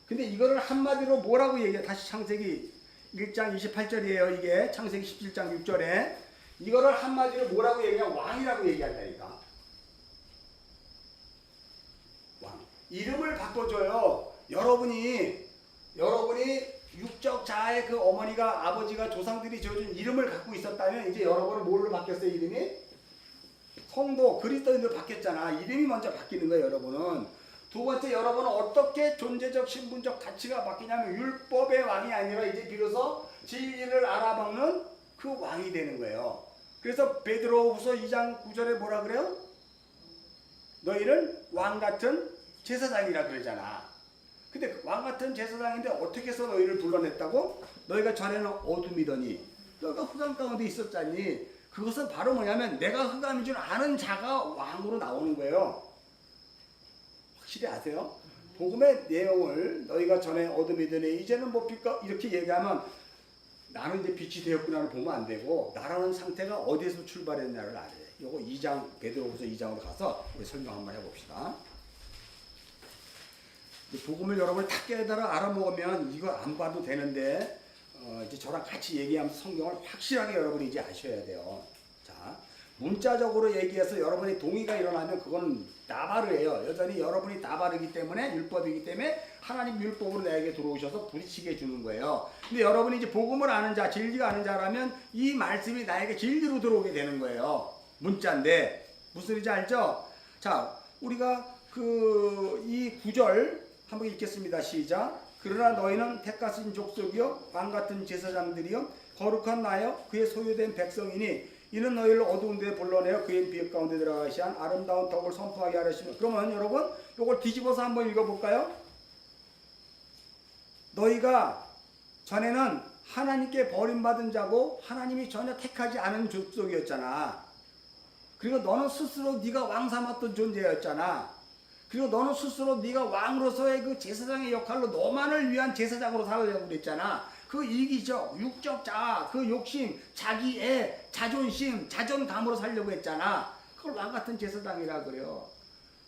근데 이거를 한마디로 뭐라고 얘기해? 다시 창세기 1장 28절이에요. 이게 창세기 17장 6절에 이거를 한마디로 뭐라고 얘기하면 왕이라고 얘기한다니까. 왕. 이름을 바꿔줘요. 여러분이 육적 자의 그 어머니가 아버지가 조상들이 지어준 이름을 갖고 있었다면 이제 여러분은 뭘로 바뀌었어요? 이름이? 성도 그리스도인으로 바뀌었잖아. 이름이 먼저 바뀌는 거예요. 여러분은. 두 번째, 여러분은 어떻게 존재적 신분적 가치가 바뀌냐면 율법의 왕이 아니라 이제 비로소 진리를 알아먹는 그 왕이 되는 거예요. 그래서 베드로후서 2장 9절에 뭐라 그래요? 너희는 왕같은 제사장이라 그러잖아. 근데 왕같은 제사장인데 어떻게 해서 너희를 불러냈다고? 너희가 전에는 어둠이더니 너희가 흑암 가운데 있었잖니. 그것은 바로 뭐냐면 내가 흑암인 줄 아는 자가 왕으로 나오는 거예요. 확실히 아세요? 복음의 내용을 너희가 전에 어둠이더니 이제는 뭐 빛과 이렇게 얘기하면 나는 이제 빛이 되었구나를 보면 안 되고 나라는 상태가 어디에서 출발했냐를 알아야 돼. 요거 2장 베드로후서 2장으로 가서 우리 설명 한번 해봅시다. 복음을 여러분이 다 깨달아 알아먹으면 이거 안 봐도 되는데 이제 저랑 같이 얘기하면서 성경을 확실하게 여러분이 이제 아셔야 돼요. 자, 문자적으로 얘기해서 여러분이 동의가 일어나면 그건 나바르예요. 여전히 여러분이 나바르기 때문에 율법이기 때문에 하나님 율법으로 나에게 들어오셔서 부딪히게 주는 거예요. 근데 여러분이 이제 복음을 아는 자, 진리가 아는 자라면 이 말씀이 나에게 진리로 들어오게 되는 거예요. 문자인데 무슨 소리인지 알죠? 자, 우리가 이 9절 한번 읽겠습니다. 시작. 그러나 너희는 택하신 족속이요 왕같은 제사장들이요 거룩한 나여 그의 소유된 백성이니 이는 너희를 어두운 데에 불러내어 그의 빛 가운데 들어가시 한 아름다운 덕을 선포하게 하시며. 그러면 여러분 이걸 뒤집어서 한번 읽어볼까요? 너희가 전에는 하나님께 버림받은 자고 하나님이 전혀 택하지 않은 족속이었잖아. 그리고 너는 스스로 네가 왕 삼았던 존재였잖아. 그리고 너는 스스로 네가 왕으로서의 그 제사장의 역할로 너만을 위한 제사장으로 살아가려고 그랬잖아. 그 이기적, 육적 자아, 그 욕심, 자기의 자존심, 자존감으로 살려고 했잖아. 그걸 왕같은 제사장이라 그래요.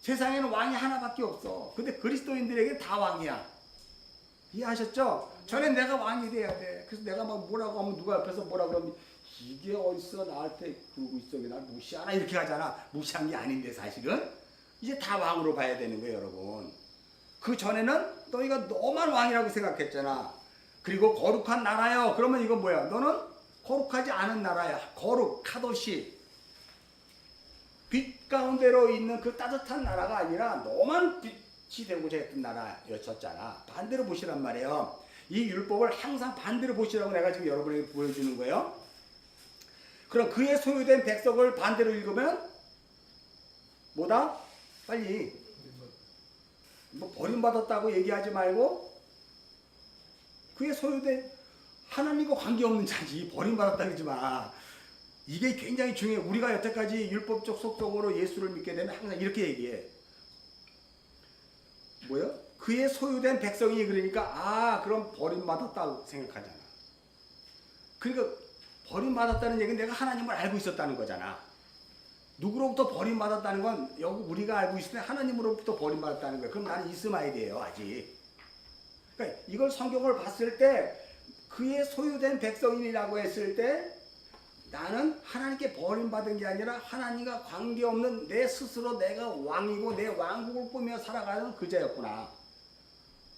세상에는 왕이 하나밖에 없어. 근데 그리스도인들에게 다 왕이야. 이해하셨죠? 전에 내가 왕이 돼야 돼. 그래서 내가 막 뭐라고 하면 누가 옆에서 뭐라 그러면 이게 어디서 나한테 그러고 있어. 날 무시하나 이렇게 하잖아. 무시한 게 아닌데 사실은 이제 다 왕으로 봐야 되는 거예요, 여러분. 그 전에는 너희가 너만 왕이라고 생각했잖아. 그리고 거룩한 나라요. 그러면 이건 뭐야? 너는 거룩하지 않은 나라야. 거룩, 카도시. 빛 가운데로 있는 그 따뜻한 나라가 아니라 너만 빛이 되고자 했던 나라였었잖아. 반대로 보시란 말이에요. 이 율법을 항상 반대로 보시라고 내가 지금 여러분에게 보여주는 거예요. 그럼 그의 소유된 백성을 반대로 읽으면 뭐다? 빨리 뭐 버림받았다고 얘기하지 말고 그의 소유된 하나님과 관계없는 자지 버림받았다 그러지 마. 이게 굉장히 중요해. 우리가 여태까지 율법적 속성으로 예수를 믿게 되면 항상 이렇게 얘기해. 뭐요? 그의 소유된 백성이 그러니까 그럼 버림받았다고 생각하잖아. 그러니까 버림받았다는 얘기는 내가 하나님을 알고 있었다는 거잖아. 누구로부터 버림받았다는 건 여기 우리가 알고 있을 때 하나님으로부터 버림받았다는 거야. 그럼 나는 이스마엘이에요 아직. 그러니까 이걸 성경을 봤을 때 그의 소유된 백성이라고 했을 때 나는 하나님께 버림받은 게 아니라 하나님과 관계없는 내 스스로 내가 왕이고 내 왕국을 꾸며 살아가는 그자였구나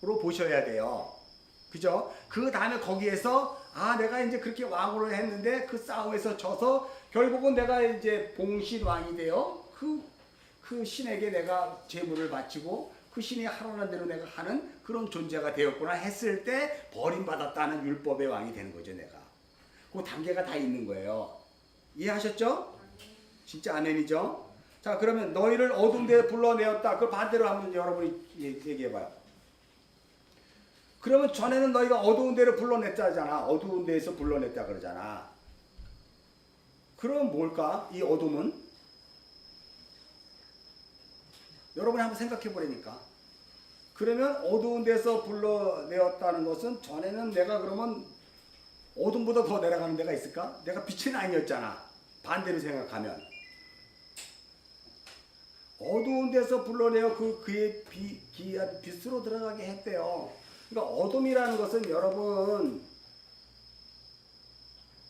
로 보셔야 돼요. 그죠? 그 다음에 거기에서 내가 이제 그렇게 왕으로 했는데 그 싸움에서 져서 결국은 내가 이제 봉신 왕이 되어 그 신에게 내가 제물을 바치고 그 신이 하라는 대로 내가 하는 그런 존재가 되었구나 했을 때 버림받았다는 율법의 왕이 되는 거죠. 내가 그 단계가 다 있는 거예요. 이해하셨죠? 진짜 아멘이죠? 자, 그러면 너희를 어두운 데에 불러내었다. 그 반대로 한번 여러분이 얘기해봐요. 그러면 전에는 너희가 어두운 데로 불러냈다잖아. 어두운 데에서 불러냈다 그러잖아. 그럼 뭘까? 이 어둠은? 여러분이 한번 생각해 보라니까. 그러면 어두운 데서 불러내었다는 것은 전에는 내가 그러면 어둠보다 더 내려가는 데가 있을까? 내가 빛은 아니었잖아. 반대로 생각하면. 어두운 데서 불러내어 그의 기이한 빛으로 들어가게 했대요. 그러니까 어둠이라는 것은 여러분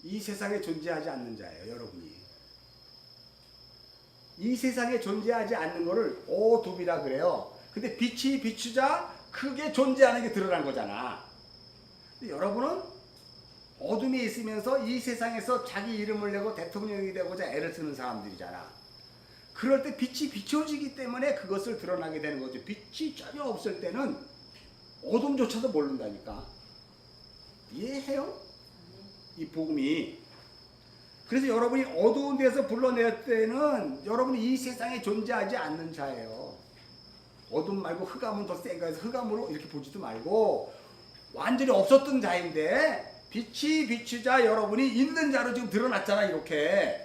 이 세상에 존재하지 않는 자예요. 여러분이. 이 세상에 존재하지 않는 거를 어둠이라 그래요. 근데 빛이 비추자 크게 존재하는 게 드러난 거잖아. 근데 여러분은 어둠이 있으면서 이 세상에서 자기 이름을 내고 대통령이 되고자 애를 쓰는 사람들이잖아. 그럴 때 빛이 비춰지기 때문에 그것을 드러나게 되는 거죠. 빛이 전혀 없을 때는 어둠조차도 모른다니까. 이해해요? 이 복음이. 그래서 여러분이 어두운 데서 불러낼 때는 여러분이 이 세상에 존재하지 않는 자예요. 어둠 말고 흑암은 더 센가 해서 흑암으로 이렇게 보지도 말고 완전히 없었던 자인데 빛이 비추자 여러분이 있는 자로 지금 드러났잖아. 이렇게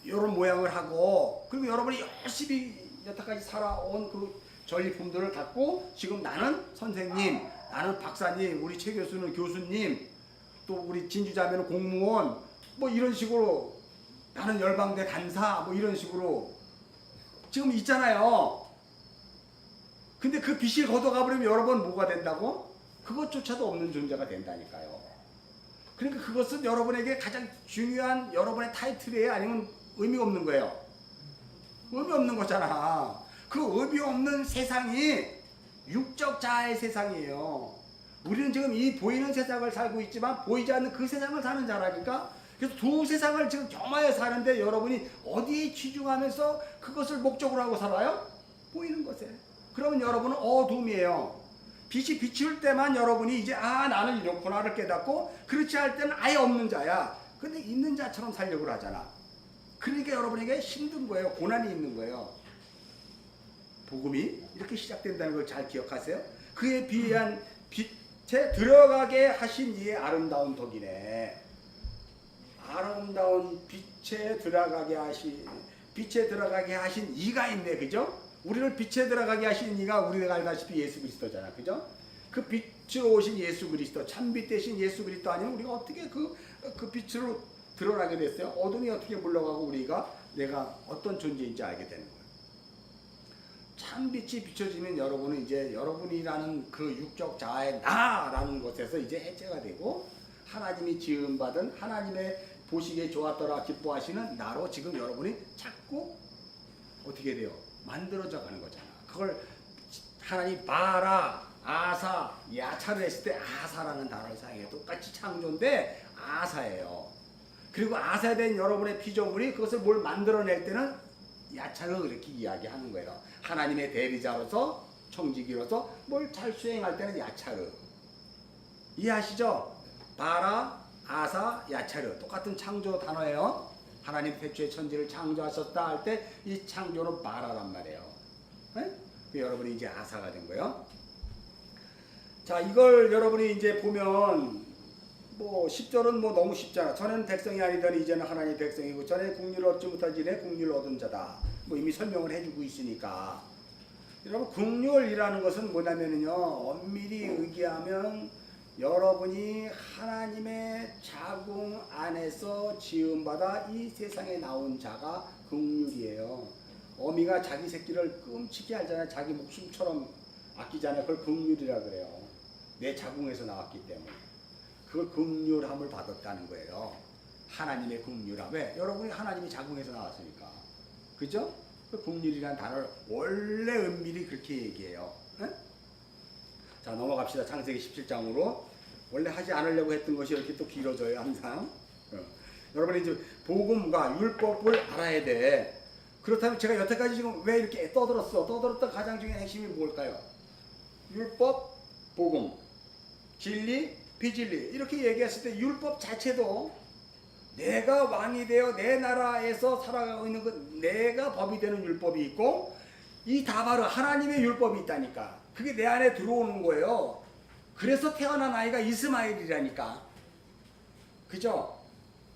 이런 모양을 하고 그리고 여러분이 열심히 여태까지 살아온 그 전리품들을 갖고 지금 나는 선생님, 나는 박사님, 우리 최 교수는 교수님, 또 우리 진주자매는 공무원 뭐 이런 식으로 나는 열방대 간사 뭐 이런 식으로 지금 있잖아요. 근데 그 빛을 걷어가버리면 여러분 뭐가 된다고? 그것조차도 없는 존재가 된다니까요. 그러니까 그것은 여러분에게 가장 중요한 여러분의 타이틀이에요? 아니면 의미가 없는 거예요? 의미 없는 거잖아. 그 의미 없는 세상이 육적 자아의 세상이에요. 우리는 지금 이 보이는 세상을 살고 있지만 보이지 않는 그 세상을 사는 자라니까. 그래서 두 세상을 지금 겸하여 사는데 여러분이 어디에 치중하면서 그것을 목적으로 하고 살아요? 보이는 것에. 그러면 여러분은 어둠이에요. 빛이 비출 때만 여러분이 이제 나는 이렇구나를 깨닫고 그렇지 않을 때는 아예 없는 자야. 근데 있는 자처럼 살려고 하잖아. 그러니까 여러분에게 힘든 거예요. 고난이 있는 거예요. 복음이 이렇게 시작된다는 걸 잘 기억하세요. 그에 비한 빛에 들어가게 하신 이의 아름다운 덕이네. 아름다운 빛에 들어가게 하신 이가 있네. 그죠? 우리를 빛에 들어가게 하신 이가 우리가 알다시피 예수 그리스도잖아. 그죠? 그 빛으로 오신 예수 그리스도, 참빛 대신 예수 그리스도 아니면 우리가 어떻게 그 빛으로 드러나게 됐어요? 어둠이 어떻게 물러가고 우리가 내가 어떤 존재인지 알게 되는 거예요. 참빛이 비춰지면 여러분은 이제 여러분이라는 그 육적 자아의 나라는 것에서 이제 해체가 되고 하나님이 지음받은 하나님의 보시기에 좋았더라 기뻐하시는 나로 지금 여러분이 자꾸 어떻게 돼요? 만들어져 가는 거잖아. 그걸 하나님 바라, 아사, 야차를 했을 때 아사라는 단어를 사용해요. 똑같이 창조인데 아사예요. 그리고 아사된 여러분의 피조물이 그것을 뭘 만들어낼 때는 야차로 이렇게 이야기하는 거예요. 하나님의 대리자로서 청지기로서 뭘 잘 수행할 때는 야차르. 이해하시죠? 바라, 아사, 야차르 똑같은 창조 단어예요. 하나님 태초에 천지를 창조하셨다 할 때 이 창조는 바라란 말이에요. 네? 여러분이 이제 아사가 된 거예요. 자, 이걸 여러분이 이제 보면 뭐 10절은 뭐 너무 쉽잖아. 전에는 백성이 아니더니 이제는 하나님의 백성이고 전에 국률을 얻지 못한 지에 국률을 얻은 자다. 뭐 이미 설명을 해주고 있으니까. 여러분 국률이라는 것은 뭐냐면요, 엄밀히 의기하면 여러분이 하나님의 자궁 안에서 지음받아 이 세상에 나온 자가 국률이에요. 어미가 자기 새끼를 끔찍히 알잖아요. 자기 목숨처럼 아끼잖아요. 그걸 국률이라 그래요. 내 자궁에서 나왔기 때문에. 그걸 긍휼함을 받았다는 거예요. 하나님의 긍휼함. 왜? 여러분이 하나님이 자궁에서 나왔으니까. 그죠? 그 긍휼이라는 단어를 원래 은밀히 그렇게 얘기해요. 네? 자, 넘어갑시다. 창세기 17장으로. 원래 하지 않으려고 했던 것이 이렇게 또 길어져요, 항상. 여러분이 이제 복음과 율법을 알아야 돼. 그렇다면 제가 여태까지 지금 왜 이렇게 떠들었던 가장 중요한 핵심이 뭘까요? 율법, 복음, 진리, 비진리 이렇게 얘기했을 때 율법 자체도 내가 왕이 되어 내 나라에서 살아가고 있는 그 내가 법이 되는 율법이 있고 이 다 바로 하나님의 율법이 있다니까. 그게 내 안에 들어오는 거예요. 그래서 태어난 아이가 이스마엘이라니까. 그죠?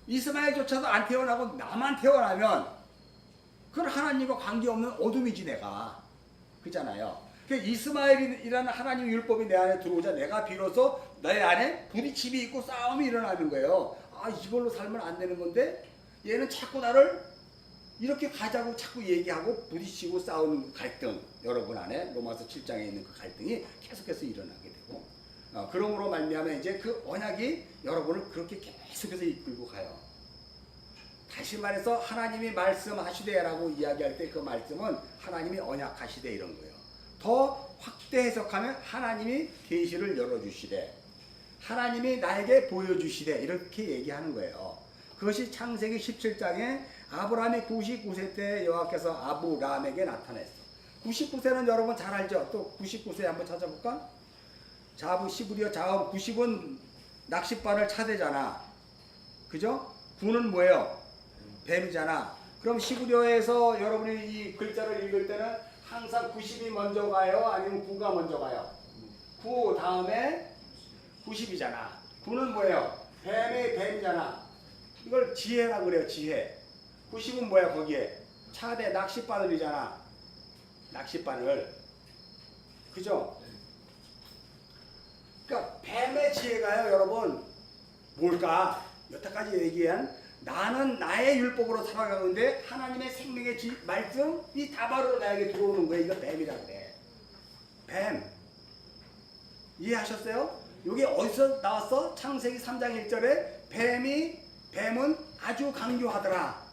이스마엘조차도 안 태어나고 나만 태어나면 그건 하나님과 관계없는 어둠이지 내가. 그잖아요. 이스마엘이라는 하나님의 율법이 내 안에 들어오자 내가 비로소 내 안에 부딪힘이 있고 싸움이 일어나는 거예요. 아, 이걸로 살면 안 되는 건데 얘는 자꾸 나를 이렇게 가자고 자꾸 얘기하고 부딪히고 싸우는 갈등, 여러분 안에 로마서 7장에 있는 그 갈등이 계속해서 일어나게 되고 그러므로 말미암아 이제 그 언약이 여러분을 그렇게 계속해서 이끌고 가요. 다시 말해서 하나님이 말씀하시되라고 이야기할 때 그 말씀은 하나님이 언약하시되 이런 거예요. 더 확대 해석하면 하나님이 계시를 열어주시되 하나님이 나에게 보여주시되 이렇게 얘기하는 거예요. 그것이 창세기 17장에 아브라함이 99세 때 여호와께서 아브라함에게 나타났어. 99세는 여러분 잘 알죠? 또 99세 한번 찾아볼까? 자부 10이요. 자음 90은 낚싯바늘 차대잖아. 그죠? 9는 뭐예요? 뱀이잖아. 그럼 10우려에서 여러분이 이 글자를 읽을 때는 항상 90이 먼저 가요? 아니면 9가 먼저 가요? 9 다음에 90이잖아. 9는 뭐예요? 뱀이잖아. 이걸 지혜라고 그래요. 지혜. 90은 뭐야 거기에? 차대 낚싯바늘이잖아. 낚싯바늘. 그죠? 그러니까 뱀의 지혜가요 여러분 뭘까? 여태까지 얘기한 나는 나의 율법으로 살아가는데 하나님의 생명의 말씀이 다바로 나에게 들어오는 거예요. 이거 뱀이라고 그래. 뱀. 이해하셨어요? 이게 어디서 나왔어? 창세기 3장 1절에 뱀은 아주 강교하더라.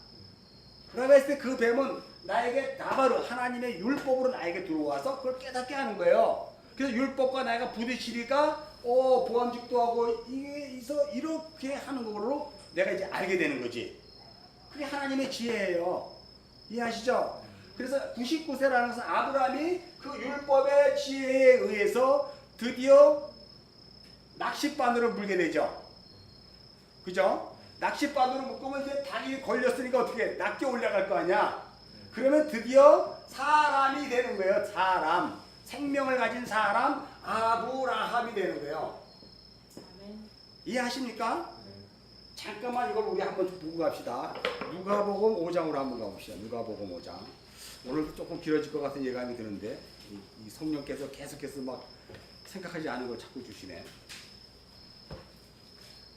그러고 했을 때 그 뱀은 나에게 다바로 하나님의 율법으로 나에게 들어와서 그걸 깨닫게 하는 거예요. 그래서 율법과 나이가 부딪히니까 보암직도 하고 이렇게 하는 거로 내가 이제 알게 되는 거지. 그게 하나님의 지혜예요. 이해하시죠? 그래서 99세라는 것은 아브라함이 그 율법의 지혜에 의해서 드디어 낚싯바늘을 물게 되죠. 그죠? 낚싯바늘을 묶으면 이제 닭이 걸렸으니까 어떻게 낚여 올라갈 거 아니야. 그러면 드디어 사람이 되는 거예요. 사람. 생명을 가진 사람 아브라함이 되는 거예요. 이해하십니까? 잠깐만 이걸 우리 한번 보고 갑시다. 누가복음 5장으로 한번 가봅시다. 누가복음 5장. 오늘도 조금 길어질 것 같은 예감이 드는데 이 성령께서 계속해서 막 생각하지 않은 걸 자꾸 주시네.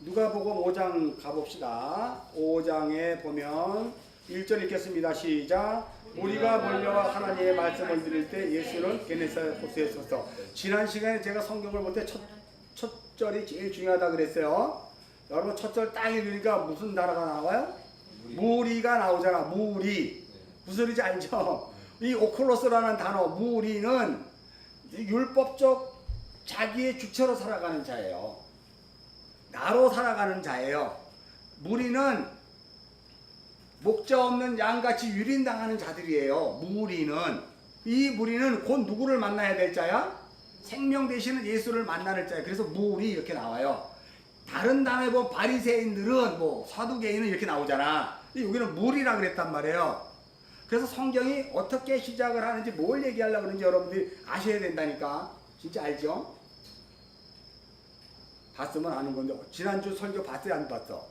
누가복음 5장 가봅시다. 5장에 보면 1절 읽겠습니다. 시작. 우리가 몰려와 하나님의 말씀을 드릴 때 예수는 게네사렛 호수에 서서. 지난 시간에 제가 성경을 볼 때 첫 절이 제일 중요하다 그랬어요. 여러분 첫 절 딱 읽으니까 무슨 단어가 나와요? 무리가 나오잖아. 무리. 무슨 소리인지 알죠? 이 오클로스라는 단어 무리는 율법적 자기의 주체로 살아가는 자예요. 나로 살아가는 자예요. 무리는 목자 없는 양같이 유린당하는 자들이에요. 이 무리는 곧 누구를 만나야 될 자야? 생명 되시는 예수를 만나는 자예요. 그래서 무리 이렇게 나와요. 다른 단어에 보면 바리새인들은 뭐 사두개인은 이렇게 나오잖아. 여기는 무리라 그랬단 말이에요. 그래서 성경이 어떻게 시작을 하는지 뭘 얘기하려고 그러는지 여러분들이 아셔야 된다니까. 진짜 알죠? 봤으면 아는 건데 지난주 설교 봤어요? 안 봤어?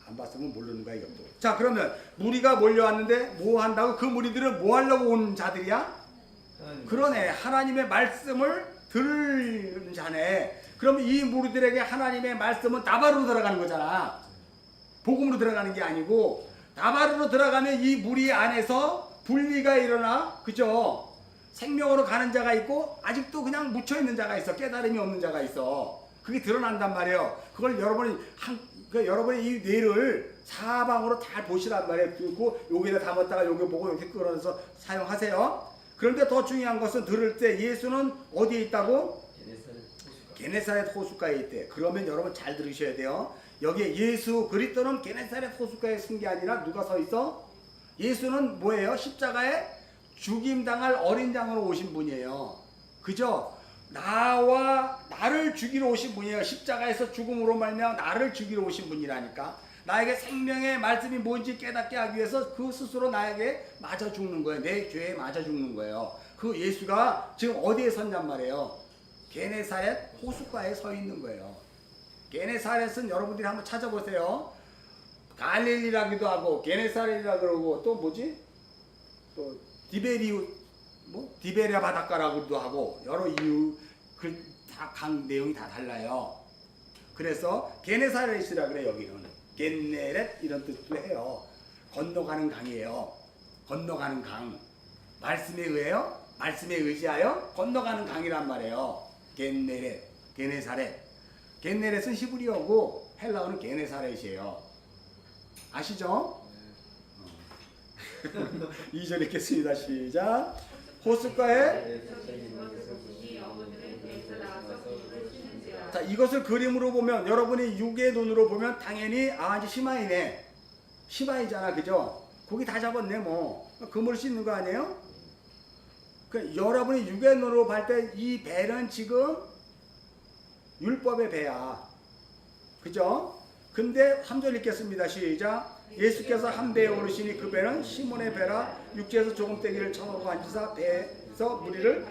안 봤으면 모르는 거야 이것도. 자 그러면 무리가 몰려왔는데 뭐 한다고? 그 무리들은 뭐 하려고 온 자들이야? 그러네. 하나님의 말씀을 들은 자네. 그러면 이 무리들에게 하나님의 말씀은 다바르로 들어가는 거잖아. 복음으로 들어가는 게 아니고 다바르로 들어가면 이 무리 안에서 분리가 일어나. 그죠? 생명으로 가는 자가 있고 아직도 그냥 묻혀있는 자가 있어. 깨달음이 없는 자가 있어. 그게 드러난단 말이에요. 그걸 여러분이 이 뇌를 사방으로 잘 보시란 말이에요. 그리고 여기다 담았다가 여기 보고 이렇게 끌어서 사용하세요. 그런데 더 중요한 것은 들을 때 예수는 어디에 있다고? 게네사렛 호숫가에 있대. 그러면 여러분 잘 들으셔야 돼요. 여기에 예수 그리스도는 게네사렛 호숫가에 쓴 게 아니라 누가 서 있어? 예수는 뭐예요? 십자가에 죽임당할 어린 양으로 오신 분이에요. 그죠? 나를 죽이러 오신 분이에요. 십자가에서 죽음으로 말미암아 나를 죽이러 오신 분이라니까. 나에게 생명의 말씀이 뭔지 깨닫게 하기 위해서 그 스스로 나에게 맞아 죽는 거예요. 내 죄에 맞아 죽는 거예요. 그 예수가 지금 어디에 섰냔 말이에요. 게네사렛 호숫가에 서 있는 거예요. 게네사렛은 여러분들이 한번 찾아보세요. 갈릴리라기도 하고 게네사렛이라 그러고 또 뭐지? 또 디베리아 바닷가라고도 하고 여러 이유 강 내용이 다 달라요. 그래서 게네사렛이라 그래. 여기는 겟네렛 이런 뜻도 해요. 건너가는 강이에요. 건너가는 강. 말씀에 의지하여 건너가는 강이란 말이에요. 겟네렛, 게네사렛. 겟네렛은 히브리어고 헬라어는 게네사렛이에요. 아시죠? 2절 읽겠습니다. 시작. 호숫가에. 자, 이것을 그림으로 보면 여러분이 육의 눈으로 보면 당연히 이제 시마이네. 시마이잖아. 그죠? 고기 다 잡았네 뭐. 그물 씻는 거 아니에요? 여러분이 육의 눈으로 볼 때 이 배는 지금 율법의 배야. 그죠? 근데 3절 읽겠습니다. 시작. 예수께서 한 배에 오르시니 그 배는 시몬의 배라. 육지에서 조금 떼기를 쳐놓고 앉으사 배에서 무리를.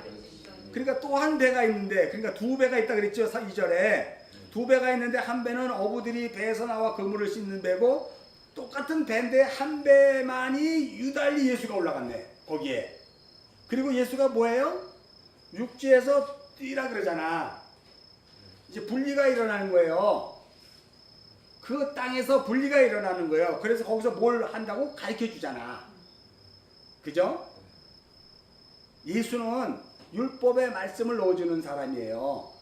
그러니까 또 한 배가 있는데, 그러니까 두 배가 있다 그랬죠. 2절에 두 배가 있는데 한 배는 어부들이 배에서 나와 그물을 씻는 배고, 똑같은 배인데 한 배만이 유달리 예수가 올라갔네 거기에. 그리고 예수가 뭐예요? 육지에서 뛰라 그러잖아. 이제 분리가 일어나는 거예요. 그 땅에서 분리가 일어나는 거예요. 그래서 거기서 뭘 한다고 가르쳐 주잖아. 그죠? 예수는 율법의 말씀을 넣어주는 사람이에요.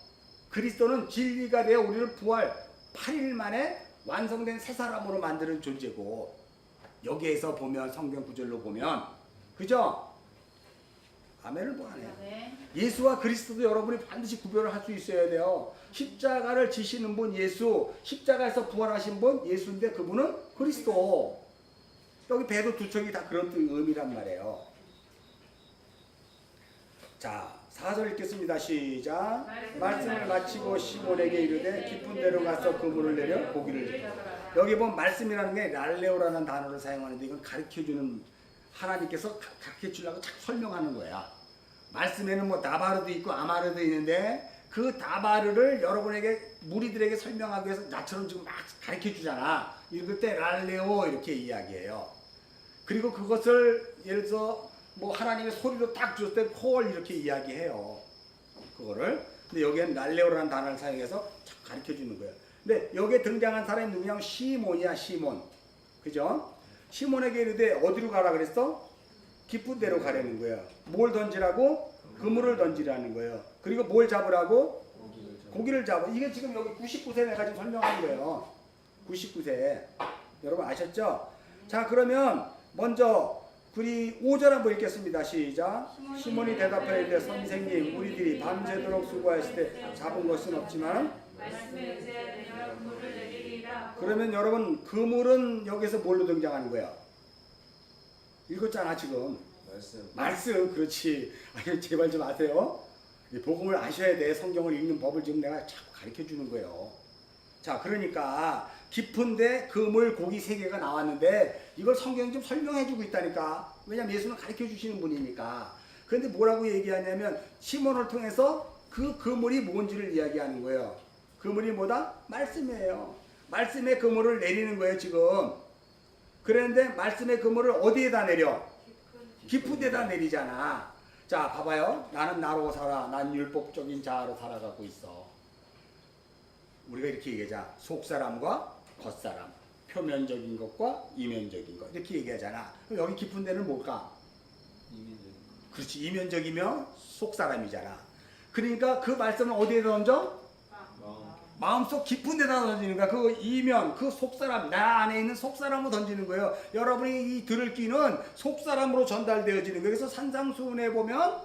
그리스도는 진리가 되어 우리를 부활 8일 만에 완성된 새 사람으로 만드는 존재고, 여기에서 보면 성경 구절로 보면, 그죠? 아멘을 뭐하네. 예수와 그리스도도 여러분이 반드시 구별을 할 수 있어야 돼요. 십자가를 지시는 분 예수, 십자가에서 부활하신 분 예수인데 그분은 그리스도. 여기 배도 두 척이 다 그런 의미란 말이에요. 자, 4절 읽겠습니다. 시작. 말씀을 마치고 시몬에게 이르되 깊은 데로 가서 그물을 내려 고기를 잡으라. 여기 보면 말씀이라는 게 랄레오라는 단어를 사용하는데, 이건 가르쳐주는, 하나님께서 가르쳐주려고 자꾸 설명하는 거야. 말씀에는 뭐 다바르도 있고 아마르도 있는데, 그 다바르를 여러분에게, 무리들에게 설명하기 위해서 나처럼 지금 막 가르쳐주잖아. 읽을 때 랄레오 이렇게 이야기해요. 그리고 그것을 예를 들어서 뭐 하나님의 소리로 딱 줬을 때 콜 이렇게 이야기해요. 그거를. 근데 여기엔 랄레오라는 단어를 사용해서 자꾸 가르쳐주는 거예요. 근데 여기에 등장한 사람이 누구냐면 시몬이야. 시몬. 그죠? 시몬에게 이르되 어디로 가라 그랬어? 깊은 데로 가라는 거예요. 뭘 던지라고? 그물을 던지라는 거예요. 그리고 뭘 잡으라고? 고기를 잡아. 이게 지금 여기 99세 내가 지금 설명한 거예요. 99세. 여러분 아셨죠? 자, 그러면 먼저 우리 5절 한번 읽겠습니다. 시작. 시몬이 대답하여 이르되 선생님, 우리들이 밤새도록 수고하실 때 잡은 것은 없지만. 그러면 여러분 그물은 여기서 뭘로 등장하는 거예요? 읽었잖아 지금. 말씀. 그렇지. 아니 제발 좀 아세요. 이 복음을 아셔야 돼. 성경을 읽는 법을 지금 내가 자꾸 가르쳐 주는 거예요. 자, 그러니까 깊은데 그물 고기 3개가 나왔는데 이걸 성경이 좀 설명해 주고 있다니까. 왜냐면 예수는 가르쳐 주시는 분이니까. 그런데 뭐라고 얘기하냐면 시몬을 통해서 그 그물이 뭔지를 이야기하는 거예요. 그물이 뭐다? 말씀이에요. 말씀의 그물을 내리는 거예요 지금. 그런데 말씀의 그물을 어디에다 내려? 깊은 데다 내리잖아. 자, 봐봐요. 나는 나로 살아. 난 율법적인 자아로 살아가고 있어. 우리가 이렇게 얘기하자. 속사람과 겉사람. 표면적인 것과 이면적인 것. 이렇게 얘기하잖아. 그럼 여기 깊은 데는 뭘까? 이면적인 그렇지. 이면적이면 속사람이잖아. 그러니까 그 말씀을 어디에 던져? 마음속 깊은 데다 던지는 거야. 그 이면, 그 속사람, 나 안에 있는 속사람으로 던지는 거예요. 여러분이 이 들을 끼는 속사람으로 전달되어지는 거예요. 그래서 산상수훈에 보면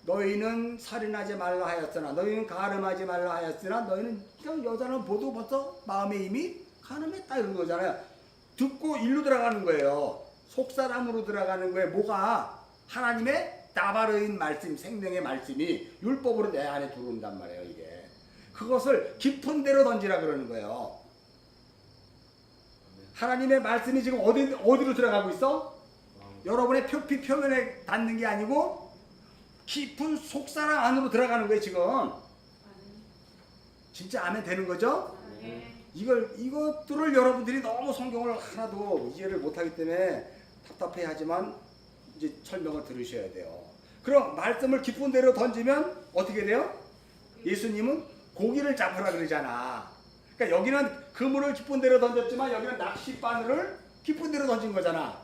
너희는 살인하지 말라 하였으나, 너희는 가늠하지 말라 하였으나, 너희는 그냥 여자는 보도 벌써 마음에 이미 가늠했다 이런 거잖아요. 듣고 일로 들어가는 거예요. 속사람으로 들어가는 거예요. 뭐가? 하나님의 나바르인 말씀, 생명의 말씀이 율법으로 내 안에 들어온단 말이에요. 이게. 그것을 깊은 데로 던지라 그러는 거예요. 하나님의 말씀이 지금 어디로 들어가고 있어? 여러분의 표면에 닿는 게 아니고 깊은 속사람 안으로 들어가는 거예요 지금. 진짜 아멘 되는 거죠? 이것들을 여러분들이 너무 성경을 하나도 이해를 못하기 때문에 답답해 하지만 이제 설명을 들으셔야 돼요. 그럼 말씀을 깊은 데로 던지면 어떻게 돼요? 예수님은 고기를 잡으라 그러잖아. 그러니까 여기는 그물을 깊은 데로 던졌지만 여기는 낚싯바늘을 깊은 데로 던진 거잖아.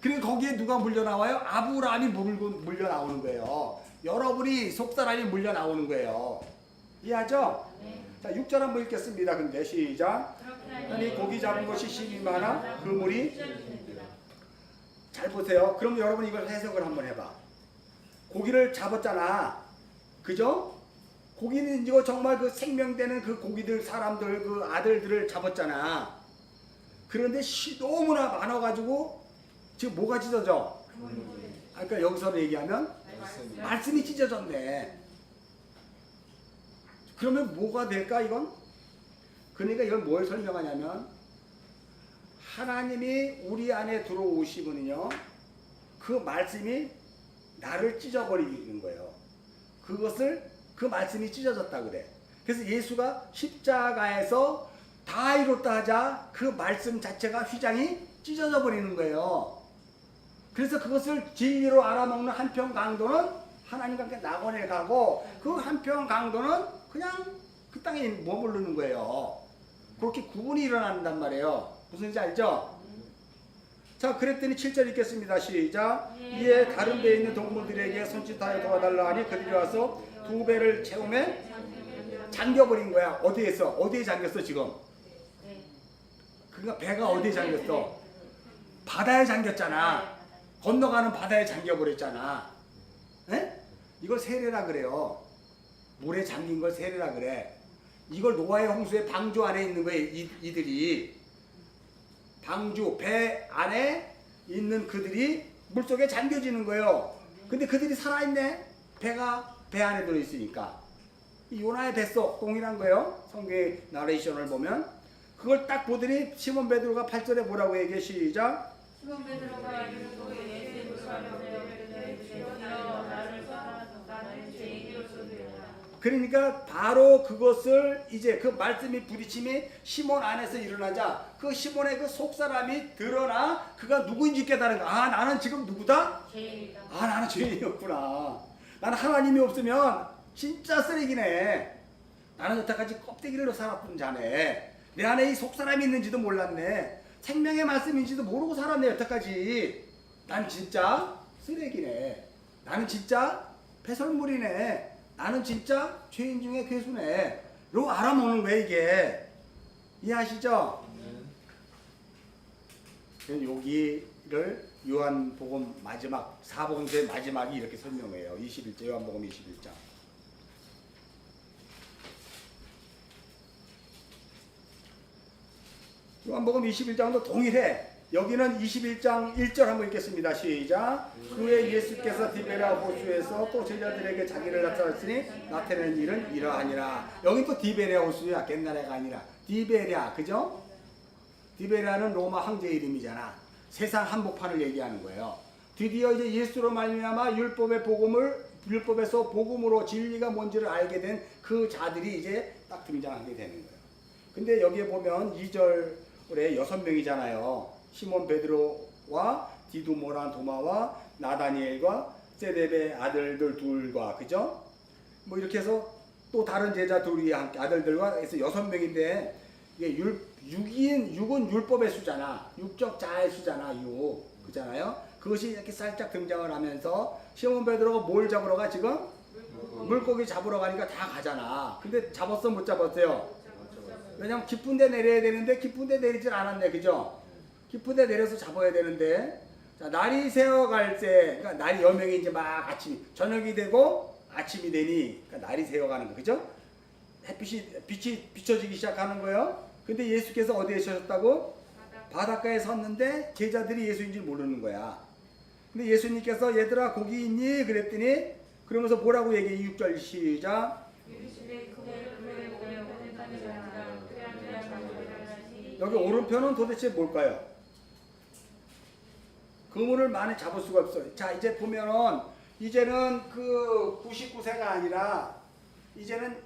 그리고 거기에 누가 물려 나와요? 아브라함이 물려 나오는 거예요. 여러분이 속사람이 물려 나오는 거예요. 이해하죠? 네. 자, 6절 한번 읽겠습니다. 근데 시작. 아니 고기 잡은 것이 심이 많아 그물이. 잘 보세요. 그럼 여러분 이걸 해석을 한번 해봐. 고기를 잡았잖아. 그죠? 고기는 이거 정말 그 생명되는 그 고기들, 사람들, 그 아들들을 잡았잖아. 그런데 너무나 많아가지고 지금 뭐가 찢어져? 그러니까 여기서 얘기하면 말씀이 찢어졌네. 그러면 뭐가 될까 이건? 그러니까 이걸 뭘 설명하냐면 하나님이 우리 안에 들어오시면요 그 말씀이 나를 찢어버리는 거예요. 그것을 그 말씀이 찢어졌다 그래. 그래서 예수가 십자가에서 다 이뤘다 하자 그 말씀 자체가 휘장이 찢어져 버리는 거예요. 그래서 그것을 진리로 알아먹는 한편 강도는 하나님과 함께 낙원에 가고 그 한편 강도는 그냥 그 땅에 머무르는 거예요. 그렇게 구분이 일어난단 말이에요. 무슨지 알죠? 자, 그랬더니 7절 읽겠습니다. 시작. 이에 다른 데에 있는 동물들에게 손짓하여 도와달라 하니 그들이 와서 2배를 채우면 잠겨버린 거야. 어디에 잠겼어 지금? 그러니까 배가 어디에 잠겼어? 바다에 잠겼잖아. 건너가는 바다에 잠겨버렸잖아. 에? 이걸 세례라 그래요. 물에 잠긴 걸 세례라 그래. 이걸 노아의 홍수의 방주 안에 있는 거예요. 이들이 방주 배 안에 있는 그들이 물속에 잠겨지는 거예요. 근데 그들이 살아있네. 배가 배 안에 들어있으니까. 요나의 뱃속 동일한 거예요. 성경의 나레이션을 보면 그걸 딱 보더니 시몬 베드로가 8절에 뭐라고 얘기해? 시작. 시몬 베드로가 이르고 예수의 물가로 그러니까 바로 그것을 이제 그 말씀이 부딪힘이 시몬 안에서 일어나자 그 시몬의 그 속사람이 드러나 그가 누구인지 깨달은 거야. 아, 나는 지금 누구다? 죄인이다. 아, 나는 죄인이었구나. 나는 하나님이 없으면 진짜 쓰레기네. 나는 여태까지 껍데기로 살았던 자네. 내 안에 이 속사람이 있는지도 몰랐네. 생명의 말씀인지도 모르고 살았네 여태까지. 난 진짜 쓰레기네. 나는 진짜 배설물이네. 나는 진짜 죄인 중에 괴수네. 라고 알아먹는 거예요, 이게. 이해하시죠? 여기를 요한복음 마지막, 사복음서의 마지막이 이렇게 설명해요. 21장, 요한복음 21장. 요한복음 21장도 동일해. 여기는 21장 1절 한번 읽겠습니다. 시작. 그의 예수께서 디베랴 호수에서 또 제자들에게 자기를 나타냈으니 나타내는 일은 이러하니라. 여기 또 디베랴 호수야. 옛날에가 아니라 디베랴, 그죠? 디베랴는 로마 황제 이름이잖아. 세상 한복판을 얘기하는 거예요. 드디어 이제 예수로 말미암아 율법에서 복음으로 진리가 뭔지를 알게 된 그 자들이 이제 딱 등장하게 되는 거예요. 근데 여기에 보면 2절에 6명이잖아요. 시몬 베드로와 디두모란 도마와 나다니엘과 세뎁의 아들들 둘과, 그죠? 뭐 이렇게 해서 또 다른 제자 둘이 함께 아들들과 해서 6명인데 이게 6은 율법의 수잖아. 육적 자의 수잖아. 그잖아요. 그것이 이렇게 살짝 등장을 하면서 시몬 베드로가 뭘 잡으러 가 지금? 물고기 잡으러 가니까 다 가잖아. 근데 잡았어 못 잡았어요? 왜냐면 깊은 데 내려야 되는데 깊은 데 내리질 않았네. 그죠? 깊은 데 내려서 잡아야 되는데, 자, 날이 새어갈 때, 그러니까 날이 여명이 이제 막 아침, 저녁이 되고 아침이 되니, 그러니까 날이 새어가는 거, 그죠? 빛이 비춰지기 시작하는 거예요. 근데 예수께서 어디에 서셨다고? 바닷가에 섰는데 제자들이 예수인 줄 모르는 거야. 근데 예수님께서 얘들아 고기 있니? 그랬더니, 그러면서 뭐라고 얘기해? 6절 시작. 여기 오른편은 도대체 뭘까요? 그물을 많이 잡을 수가 없어요. 자, 이제 보면은 이제는 그 99세가 아니라 이제는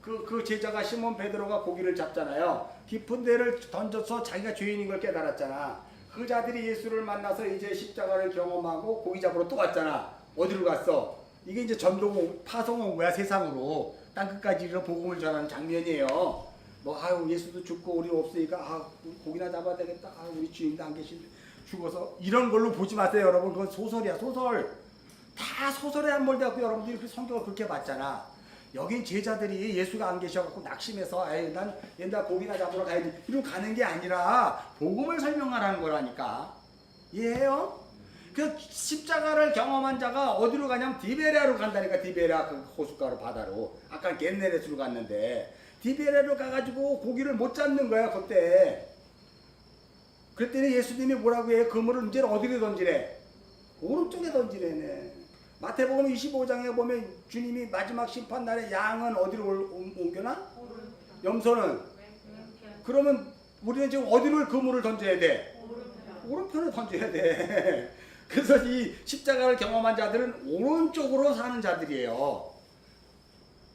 그 제자가 시몬 베드로가 고기를 잡잖아요. 깊은 데를 던져서 자기가 죄인인 걸 깨달았잖아. 그 자들이 예수를 만나서 이제 십자가를 경험하고 고기 잡으러 또 왔잖아. 어디로 갔어? 이게 이제 전도 파송 온 거야, 세상으로. 땅끝까지 이런 복음을 전하는 장면이에요. 뭐 아유 예수도 죽고 우리 없으니까 고기나 잡아야 되겠다. 우리 주인도 안 계신데 죽어서 이런 걸로 보지 마세요, 여러분. 그건 소설이야, 소설. 다 소설에 함몰되었고 여러분들이 그 성경을 그렇게 봤잖아. 여긴 제자들이 예수가 안 계셔갖고 낙심해서 에이 난 옛날 고기나 잡으러 가야지 이러고 가는 게 아니라 복음을 설명하라는 거라니까. 이해해요? 그 십자가를 경험한 자가 어디로 가냐면 디베랴로 간다니까. 디베랴 그 호숫가로 바다로. 아까 겟네레스로 갔는데 디베랴로 가가지고 고기를 못 잡는 거야 그때. 그랬더니 예수님이 뭐라고 해? 그물을 이제 어디로 던지래? 오른쪽에 던지래네. 마태복음 25장에 보면 주님이 마지막 심판날에 양은 어디로 옮겨나? 염소는? 그러면 우리는 지금 어디로 그물을 던져야 돼? 오른편에 던져야 돼. 그래서 이 십자가를 경험한 자들은 오른쪽으로 사는 자들이에요.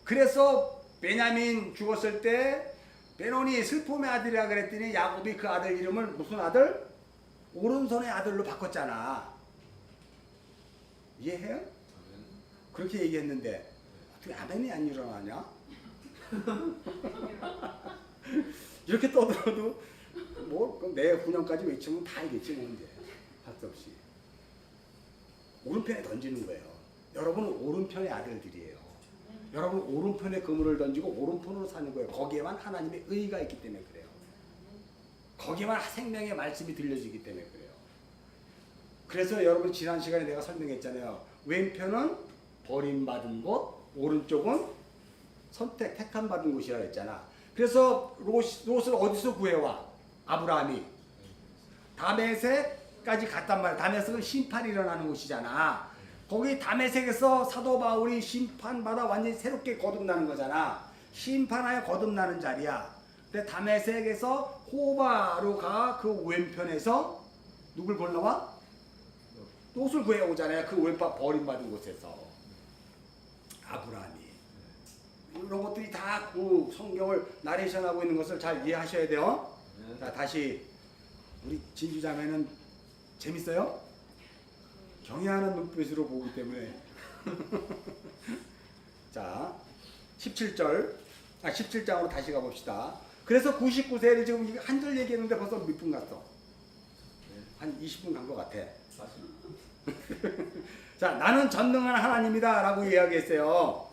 그래서 베냐민 죽었을 때 베논이 슬픔의 아들이라 그랬더니 야곱이 그 아들 이름을 무슨 아들? 오른손의 아들로 바꿨잖아. 이해해요? 그렇게 얘기했는데 어떻게 아멘이 안 일어나냐? 이렇게 떠들어도 뭐 내 훈련까지 외치면 다 알겠지 뭐 이제 할 수 없이 오른편에 던지는 거예요. 여러분은 오른편의 아들들이에요. 여러분 오른편에 그물을 던지고 오른편으로 사는 거예요. 거기에만 하나님의 의가 있기 때문에 그래요. 거기에만 생명의 말씀이 들려지기 때문에 그래요. 그래서 여러분 지난 시간에 내가 설명했잖아요. 왼편은 버림받은 곳, 오른쪽은 택함 받은 곳이라 했잖아. 그래서 롯을 어디서 구해와? 아브라함이 다메섹까지 갔단 말이야. 다메섹은 심판이 일어나는 곳이잖아. 거기 다메섹에서 사도 바울이 심판받아 완전히 새롭게 거듭나는 거잖아. 심판하여 거듭나는 자리야. 근데 다메섹에서 호바로 가. 그 왼편에서 누굴 골라와? 롯을 구해오잖아요. 그 왼편 버림받은 곳에서 아브라함이. 이런 것들이 다 그 성경을 나레이션하고 있는 것을 잘 이해하셔야 돼요. 자, 다시 우리 진주자매는 재밌어요? 경외하는 눈빛으로 보기 때문에. 자, 17장으로 다시 가봅시다. 그래서 99세를 지금 한 절 얘기했는데 벌써 몇 분 갔어? 한 20분 간 것 같아. 자, 나는 전능한 하나님이다 라고 이야기했어요.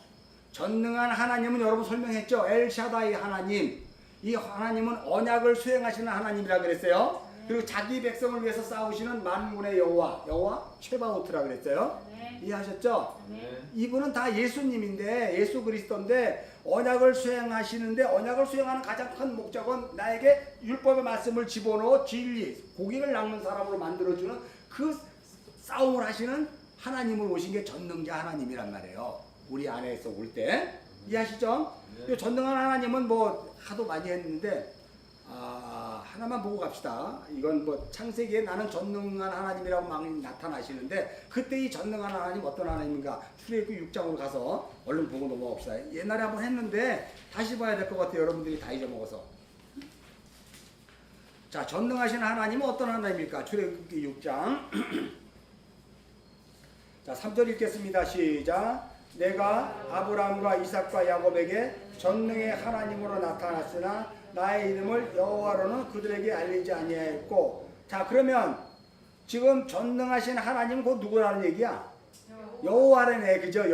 전능한 하나님은 여러분 설명했죠. 엘샤다이 하나님. 이 하나님은 언약을 수행하시는 하나님이라 그랬어요. 그리고 자기 백성을 위해서 싸우시는 만군의 여호와 최바오트라 그랬어요. 네. 이해하셨죠? 네. 이분은 다 예수님인데, 예수 그리스도인데 언약을 수행하시는데, 언약을 수행하는 가장 큰 목적은 나에게 율법의 말씀을 집어넣어 진리, 고객을 낚는 사람으로 만들어주는 그 싸움을 하시는 하나님을 오신 게 전능자 하나님이란 말이에요. 우리 안에서 올 때. 이해하시죠? 네. 전능한 하나님은 뭐 하도 많이 했는데, 하나만 보고 갑시다. 이건 뭐 창세기에 나는 전능한 하나님이라고 막 나타나시는데, 그때 이 전능한 하나님 어떤 하나님인가? 출애굽기 6장으로 가서 얼른 보고 넘어갑시다. 옛날에 한번 했는데 다시 봐야 될 것 같아요. 여러분들이 다 잊어먹어서. 자, 전능하신 하나님은 어떤 하나님입니까? 출애굽기 6장. 자, 3절 읽겠습니다. 시작. 내가 아브라함과 이삭과 야곱에게 전능의 하나님으로 나타났으나 나의 이름을 여호와로는 그들에게 알리지 아니하였고. 자, 그러면 지금 전능하신 하나님은 곧 누구라는 얘기야? 여호와라네. 그죠?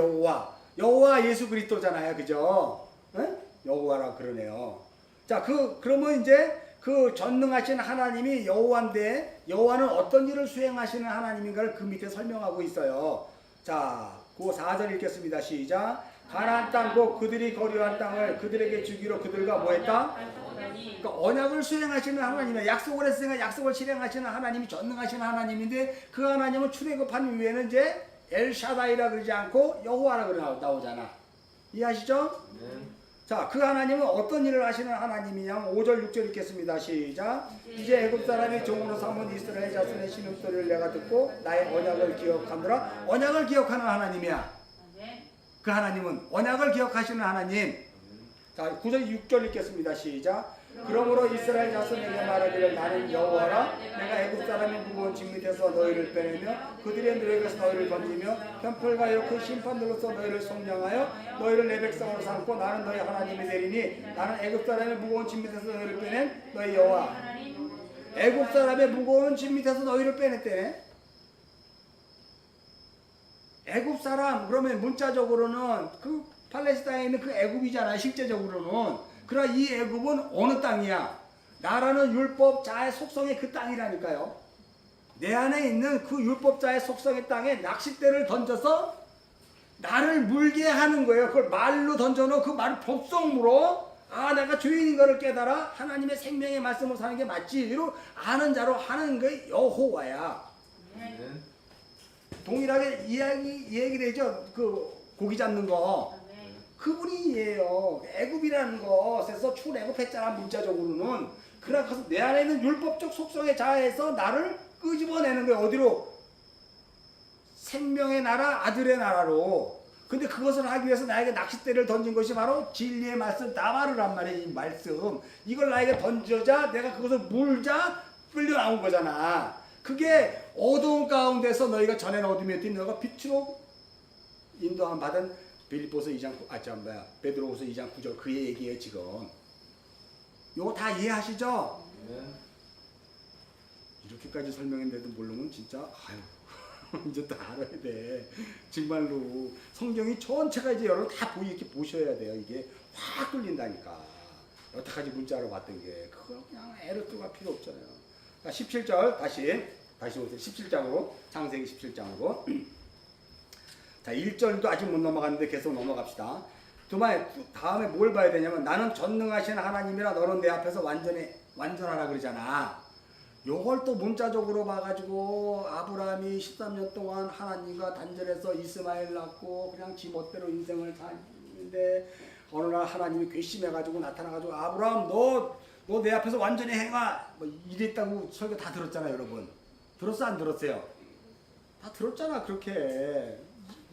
여호와 예수 그리스도잖아요. 그죠? 에? 여호와라 그러네요. 자, 그러면 이제 그 전능하신 하나님이 여호와인데, 여호와는 어떤 일을 수행하시는 하나님인가를 그 밑에 설명하고 있어요. 자, 그 4절 읽겠습니다. 시작. 가나안 땅 곧 그들이 거류한 땅을 그들에게 주기로 그들과 뭐했다? 그러니까 언약을 수행하시는 하나님이야. 약속을 했으니까 약속을 실행하시는 하나님이 전능하신 하나님인데, 그 하나님은 출애굽한 이후에는 이제 엘샤다이라 그러지 않고 여호와라 그래 나오잖아. 이해하시죠? 네. 자, 그 하나님은 어떤 일을 하시는 하나님이냐? 5절 6절 읽겠습니다. 시작. 이제 애굽 사람이 종으로 삼은 이스라엘 자손의 신음소리를 내가 듣고 나의 언약을 기억하노라. 언약을 기억하는 하나님이야. 그 하나님은 언약을 기억하시는 하나님. 자, 9절 6절 읽겠습니다. 시작. 그러므로 이스라엘 자손에게 말하기를 나는 여호와라. 내가 애굽 사람의 무거운 짐 밑에서 너희를 빼내며 그들의 노역에서 너희를 건지며 편풀과 큰 심판들로서 너희를 속량하여 너희를 내 백성으로 삼고 나는 너희 하나님이 되리니 나는 애굽 사람의 무거운 짐 밑에서 너희를 빼낸 너희 여호와. 애굽 사람의 무거운 짐 밑에서 너희를 빼냈대. 애굽 사람 그러면 문자적으로는 그 팔레스타인에 있는 그 애굽이잖아요. 실제적으로는. 그러나 이 애굽은 어느 땅이야? 나라는 율법자의 속성의 그 땅이라니까요. 내 안에 있는 그 율법자의 속성의 땅에 낚싯대를 던져서 나를 물게 하는 거예요. 그걸 말로 던져놓고 그 말을 법성물어 내가 죄인인 것을 깨달아 하나님의 생명의 말씀으로 사는 게 맞지. 이로 아는 자로 하는 게 여호와야. 네. 동일하게 이야기되죠. 그 고기 잡는 거. 그분이에요. 애굽이라는 것에서 출애굽했잖아. 문자적으로는. 그래서 내 안에 있는 율법적 속성에 자해서 나를 끄집어내는 거예요. 어디로? 생명의 나라, 아들의 나라로. 근데 그것을 하기 위해서 나에게 낚싯대를 던진 것이 바로 진리의 말씀, 나바르란 말이에요. 이 말씀. 이걸 나에게 던져자 내가 그것을 물자 끌려 나온 거잖아. 그게 어두운 가운데서 너희가 전에는 어둠이었더니 너희가 빛으로 인도함 받은 빌립보서 2장 베드로후서 2장 9절 그 얘기예요. 지금 요거 다 이해하시죠? 네. 이렇게까지 설명했는데도 모르면 진짜 이제 다 알아야 돼. 정말로 성경이 전체가 이제 여러분 다 이렇게 보셔야 돼요. 이게 확 뚫린다니까. 여태까지 문자로 봤던 게 그거 그냥 애를 뜨가 필요 없잖아요. 17절 다시 오세요. 17장으로 창세기 17장으로 자, 1절도 아직 못 넘어갔는데 계속 넘어갑시다. 다음에 뭘 봐야 되냐면 나는 전능하신 하나님이라 너는 내 앞에서 완전하라 그러잖아. 요걸 또 문자적으로 봐가지고 아브라함이 13년 동안 하나님과 단절해서 이스마엘 낳고 그냥 지 멋대로 인생을 사는데 어느 날 하나님이 괘씸해가지고 나타나가지고 아브라함 너 내 앞에서 완전히 행하 뭐 이랬다고 설교 다 들었잖아요. 여러분 들었어 안 들었어요? 다 들었잖아. 그렇게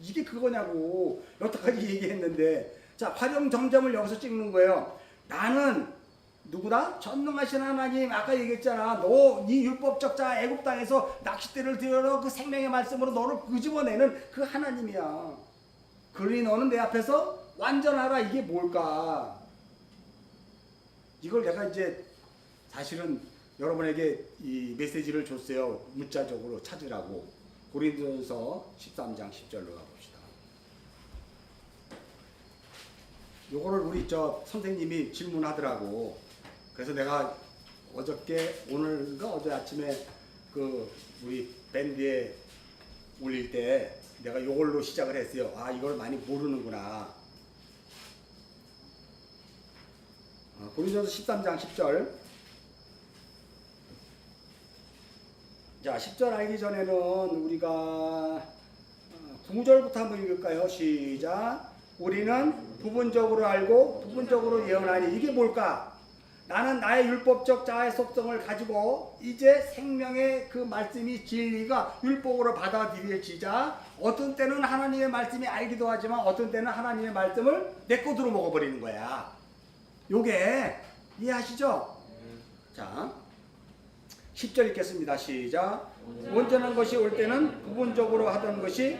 이게 그거냐고 여태까지 얘기했는데. 자, 활용 정점을 여기서 찍는 거예요. 나는 누구다? 전능하신 하나님. 아까 얘기했잖아. 너 이 율법적 자 애굽 땅에서 낚싯대를 들여 그 생명의 말씀으로 너를 끄집어내는 그 하나님이야. 그러니 너는 내 앞에서 완전하라. 이게 뭘까? 이걸 내가 이제 사실은 여러분에게 이 메시지를 줬어요. 문자적으로 찾으라고. 고린도전서 13장 10절로 가봅시다. 요거를 우리 선생님이 질문하더라고. 그래서 내가 어저께 오늘인가 어제 아침에 그 우리 밴드에 올릴 때 내가 요걸로 시작을 했어요. 아, 이걸 많이 모르는구나. 고린도전서 13장 10절. 자, 10절 알기 전에는 우리가 9절부터 한번 읽을까요? 시작. 우리는 부분적으로 알고 부분적으로 예언하니. 이게 뭘까? 나는 나의 율법적 자아의 속성을 가지고 이제 생명의 그 말씀이 진리가 율법으로 받아들여지자 어떤 때는 하나님의 말씀이 알기도 하지만 어떤 때는 하나님의 말씀을 내 것으로 먹어버리는 거야. 요게 이해하시죠? 자, 10절 읽겠습니다. 시작. 온전한 것이 올 때는 부분적으로 하던 것이,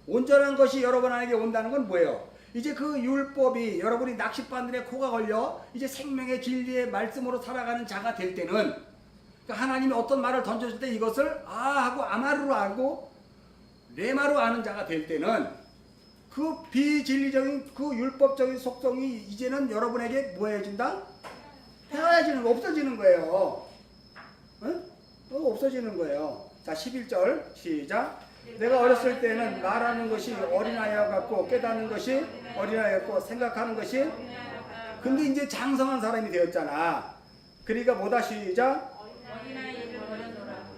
온전한 것이 여러분에게 온다는 건 뭐예요? 이제 그 율법이 여러분이 낚싯바늘에 코가 걸려 이제 생명의 진리의 말씀으로 살아가는 자가 될 때는, 그러니까 하나님이 어떤 말을 던졌을 때 이것을 아 하고 아마르로 알고 레마로 아는 자가 될 때는 그 비진리적인 그 율법적인 속성이 이제는 여러분에게 뭐해진다? 헤어지는 거, 없어지는 거예요. 응? 없어지는 거예요. 자, 11절 시작. 내가 어렸을 때는 말하는 것이 어린아이와 같고 깨닫는 것이 어린아이 같고 생각하는 것이, 근데 이제 장성한 사람이 되었잖아. 그러니까 뭐다? 시작.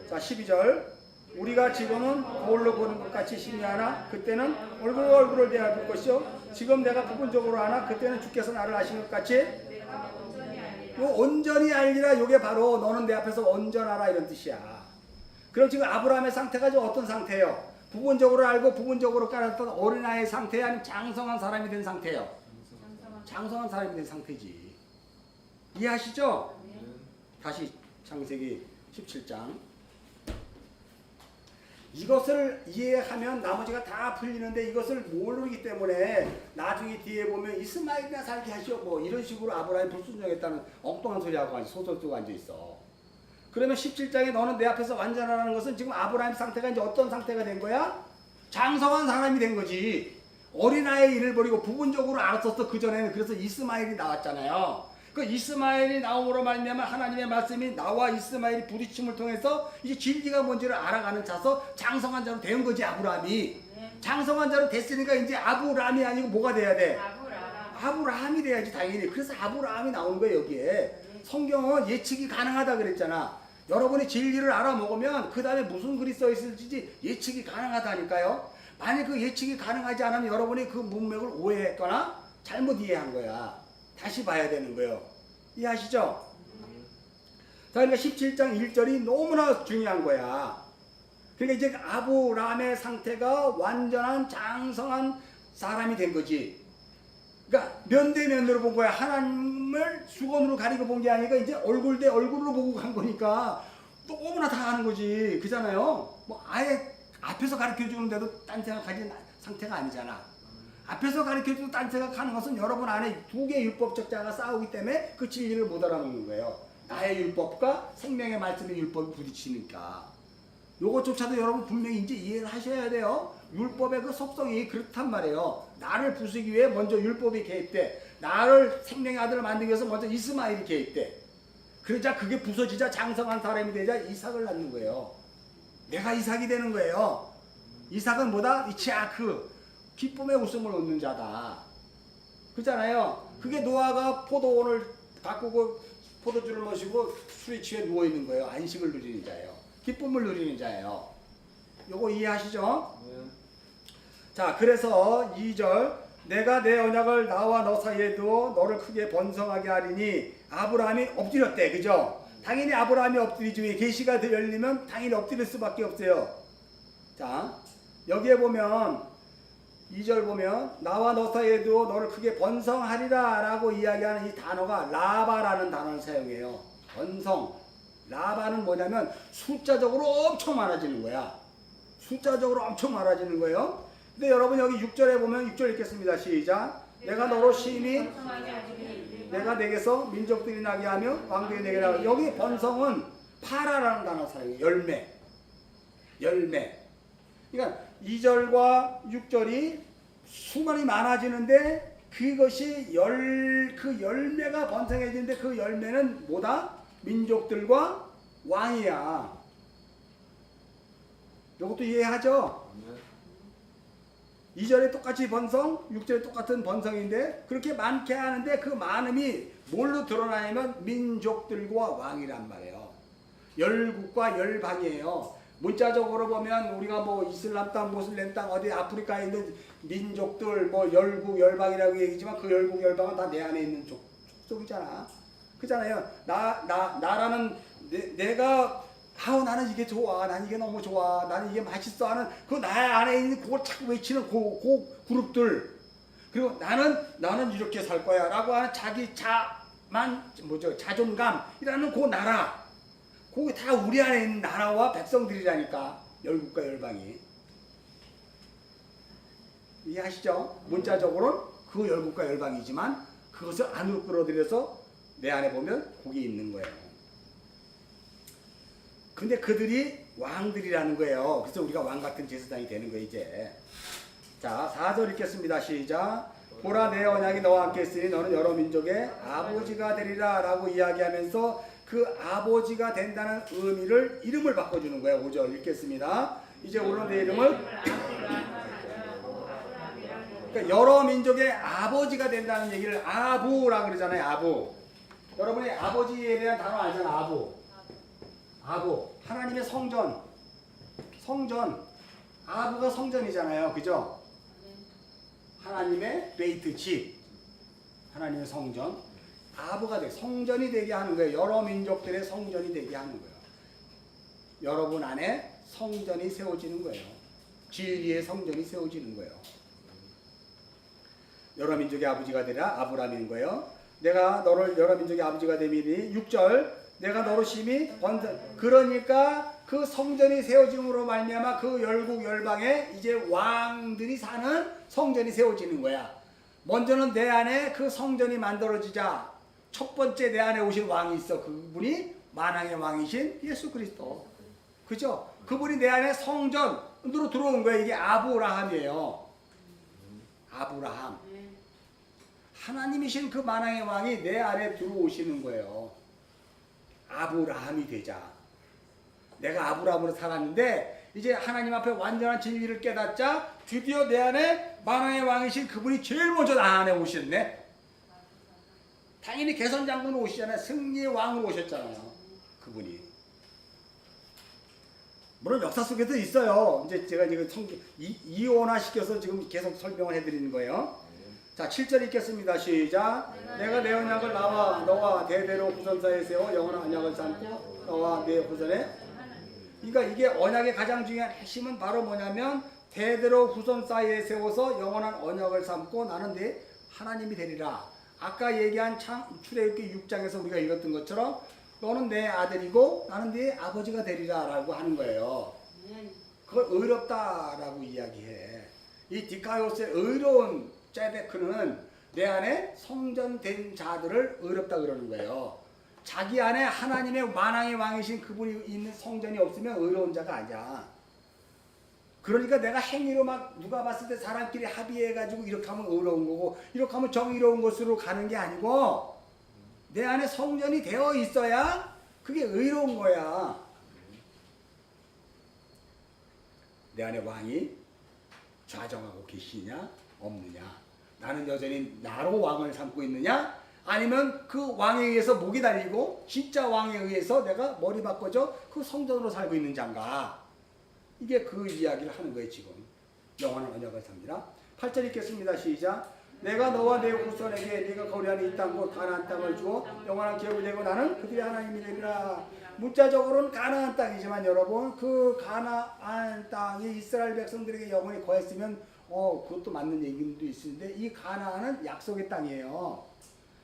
자, 12절. 우리가 지금은 거울로 보는 것 같이 심리하나 그때는 얼굴과 얼굴을 대하여 볼 것이요 지금 내가 부분적으로 아나 그때는 주께서 나를 아신 것 같이 요 온전히 알리라. 요게 바로 너는 내 앞에서 온전하라 이런 뜻이야. 그럼 지금 아브라함의 상태가 지금 어떤 상태예요? 부분적으로 알고 부분적으로 깔았던 어린아이의 상태, 아니면 장성한 사람이 된 상태예요? 장성한 사람이 된 상태지. 이해하시죠? 다시 창세기 17장. 이것을 이해하면 나머지가 다 풀리는데 이것을 모르기 때문에 나중에 뒤에 보면 이스마엘이나 살게 하시오 뭐 이런 식으로 아브라함이 불순종했다는 엉뚱한 소리하고 소설 쓰고 앉아있어. 그러면 17장에 너는 내 앞에서 완전하라는 것은 지금 아브라함 상태가 이제 어떤 상태가 된 거야? 장성한 사람이 된 거지. 어린아이의 일을 버리고 부분적으로 알았었어. 그전에는. 그래서 이스마엘이 나왔잖아요. 그 이스마엘이 나옴으로 말미암아 하나님의 말씀이 나와 이스마엘이 부딪힘을 통해서 이제 진리가 뭔지를 알아가는 자서 장성한 자로 된 거지. 아브라함이. 장성한 자로 됐으니까 이제 아브라함이 아니고 뭐가 돼야 돼? 아브라함이 돼야지 당연히. 그래서 아브라함이 나온 거예요. 여기에. 성경은 예측이 가능하다 그랬잖아. 여러분이 진리를 알아먹으면 그 다음에 무슨 글이 써 있을지 예측이 가능하다니까요. 만약 그 예측이 가능하지 않으면 여러분이 그 문맥을 오해했거나 잘못 이해한 거야. 다시 봐야 되는 거예요. 이해하시죠? 자, 그러니까 17장 1절이 너무나 중요한 거야. 그러니까 이제 아브라함의 상태가 완전한 장성한 사람이 된 거지. 그러니까 면대면으로 본 거야. 하나님을 수건으로 가리고 본 게 아니라 이제 얼굴 대 얼굴로 보고 간 거니까 너무나 다 아는 거지. 그잖아요. 뭐 아예 앞에서 가르쳐 주는데도 딴 생각하지 상태가 아니잖아. 앞에서 가르쳐 주고 딴 생각하는 것은 여러분 안에 두 개의 율법적 자가 싸우기 때문에 그 진리를 못 알아먹는 거예요. 나의 율법과 생명의 말씀의 율법이 부딪히니까. 요것조차도 여러분 분명히 이제 이해를 하셔야 돼요. 율법의 그 속성이 그렇단 말이에요. 나를 부수기 위해 먼저 율법이 개입돼. 나를 생명의 아들을 만들기 위해서 먼저 이스마엘이 개입돼. 그러자 그게 부서지자 장성한 사람이 되자 이삭을 낳는 거예요. 내가 이삭이 되는 거예요. 이삭은 뭐다? 이츠하크. 기쁨의 웃음을 얻는 자다. 그렇잖아요. 그게 노아가 포도원을 바꾸고 포도주를 마시고 술에 취해 누워있는 거예요. 안식을 누리는 자예요. 기쁨을 누리는 자예요. 요거 이해하시죠? 자, 그래서 2절 내가 내 언약을 나와 너 사이에 두어 너를 크게 번성하게 하리니 아브라함이 엎드렸대. 그죠? 당연히 아브라함이 엎드리지. 왜 계시가 열리면 당연히 엎드릴 수밖에 없어요. 자, 여기에 보면 2절 보면 나와 너 사이에 두어 너를 크게 번성하리라 라고 이야기하는 이 단어가 라바라는 단어를 사용해요. 번성. 라바는 뭐냐면 숫자적으로 엄청 많아지는 거야. 숫자적으로 엄청 많아지는 거예요. 근데 여러분 여기 6절에 보면 6절 읽겠습니다. 시작. 내가 너로 심히 내가 내게서 민족들이 나게 하며 왕들이 내게 나게. 여기 번성은 파라라는 단어 사용해요. 열매. 열매. 그러니까 2절과 6절이 수많이 많아지는데 그것이 그 열매가 번성해지는데 그 열매는 뭐다? 민족들과 왕이야. 이것도 이해하죠? 2절에 똑같이 번성, 6절에 똑같은 번성인데 그렇게 많게 하는데 그 많음이 뭘로 드러나냐면 민족들과 왕이란 말이에요. 열국과 열방이에요. 문자적으로 보면 우리가 뭐 이슬람 땅, 모슬렘 땅, 어디 아프리카에 있는 민족들, 뭐 열국, 열방이라고 얘기지만 그 열국, 열방은 다 내 안에 있는 족속이잖아. 그잖아요. 나라는 내가 나는 이게 좋아, 난 이게 너무 좋아, 나는 이게 맛있어 하는 그 나 안에 있는 그걸 자꾸 외치는 그 그룹들. 그리고 나는 이렇게 살 거야라고 하는 자기 자존감이라는 그 나라. 그게 다 우리 안에 있는 나라와 백성들이라니까. 열국과 열방이. 이해하시죠? 문자적으로는 그 열국과 열방이지만 그것을 안으로 끌어들여서 내 안에 보면 거기 있는 거예요. 근데 그들이 왕들이라는 거예요. 그래서 우리가 왕 같은 제사장이 되는 거예요, 이제. 자, 4절 읽겠습니다. 시작. 보라, 내 언약이 너와 함께 있으니 너는 여러 민족의 아버지가 되리라 라고 이야기하면서 그 아버지가 된다는 의미를 이름을 바꿔주는 거예요. 5절 읽겠습니다. 이제 오늘 내 이름을 그러니까 여러 민족의 아버지가 된다는 얘기를 아부라 그러잖아요. 아부. 여러분이 아버지에 대한 단어 알잖아. 아부. 하나님의 성전. 아부가 성전이잖아요. 그죠? 하나님의 베이트 집. 하나님의 성전. 아부가 돼. 성전이 되게 하는 거예요. 여러 민족들의 성전이 되게 하는 거예요. 여러분 안에 성전이 세워지는 거예요. 진리의 성전이 세워지는 거예요. 여러 민족의 아버지가 되라. 아브라함인 거예요. 내가 너를 여러 민족의 아버지가 되미니 6절 내가 너로 심히 번성. 그러니까 그 성전이 세워짐으로 말미암아 그 열국 열방에 이제 왕들이 사는 성전이 세워지는 거야. 먼저는 내 안에 그 성전이 만들어지자 첫 번째 내 안에 오신 왕이 있어. 그분이 만왕의 왕이신 예수 그리스도. 그죠? 그분이 내 안에 성전으로 들어온 거야. 이게 아브라함이에요. 아브라함. 하나님이신 그 만왕의 왕이 내 안에 들어오시는 거예요. 아브라함이 되자. 내가 아브라함으로 살았는데 이제 하나님 앞에 완전한 진리를 깨닫자 드디어 내 안에 만왕의 왕이신 그분이 제일 먼저 나 안에 오셨네. 당연히 개선장군으로 오시잖아요. 승리의 왕으로 오셨잖아요. 그분이. 물론 역사 속에도 있어요. 이제 제가 지금 이원화 시켜서 지금 계속 설명을 해드리는 거예요. 자, 7절 읽겠습니다. 시작. 내가 내 언약을 너와 대대로 후손사에 세워 영원한 언약을 삼고 너와 내 후손에. 그러니까 이게 언약의 가장 중요한 핵심은 바로 뭐냐면 대대로 후손 사이에 세워서 영원한 언약을 삼고 나는 네 하나님이 되리라. 아까 얘기한 출애굽기 6장에서 우리가 읽었던 것처럼 너는 내 아들이고 나는 네 아버지가 되리라 라고 하는 거예요. 그걸 의롭다라고 이야기해. 이 디카이오스의 의로운 째데크는 내 안에 성전된 자들을 의롭다 그러는 거예요. 자기 안에 하나님의 만왕의 왕이신 그분이 있는 성전이 없으면 의로운 자가 아니야. 그러니까 내가 행위로 막 누가 봤을 때 사람끼리 합의해가지고 이렇게 하면 의로운 거고 이렇게 하면 정의로운 것으로 가는 게 아니고 내 안에 성전이 되어 있어야 그게 의로운 거야. 내 안에 왕이 좌정하고 계시냐 없느냐. 나는 여전히 나로 왕을 삼고 있느냐 아니면 그 왕에 의해서 목이 달리고 진짜 왕에 의해서 내가 머리 바꿔져 그 성전으로 살고 있는 자인가. 이게 그 이야기를 하는 거예요. 지금 영원한 언약을 삼니라. 8절 읽겠습니다. 시작. 내가 너와 내 후손에게 네가 거류하는 이 땅 곧 가나안 땅을 주어 영원한 기업이 되고 나는 그들의 하나님이 되리라. 문자적으로는 가나안 땅이지만 여러분 그 가나안 땅이 이스라엘 백성들에게 영원히 거했으면 그것도 맞는 얘기도 있는데 이 가나안은 약속의 땅이에요.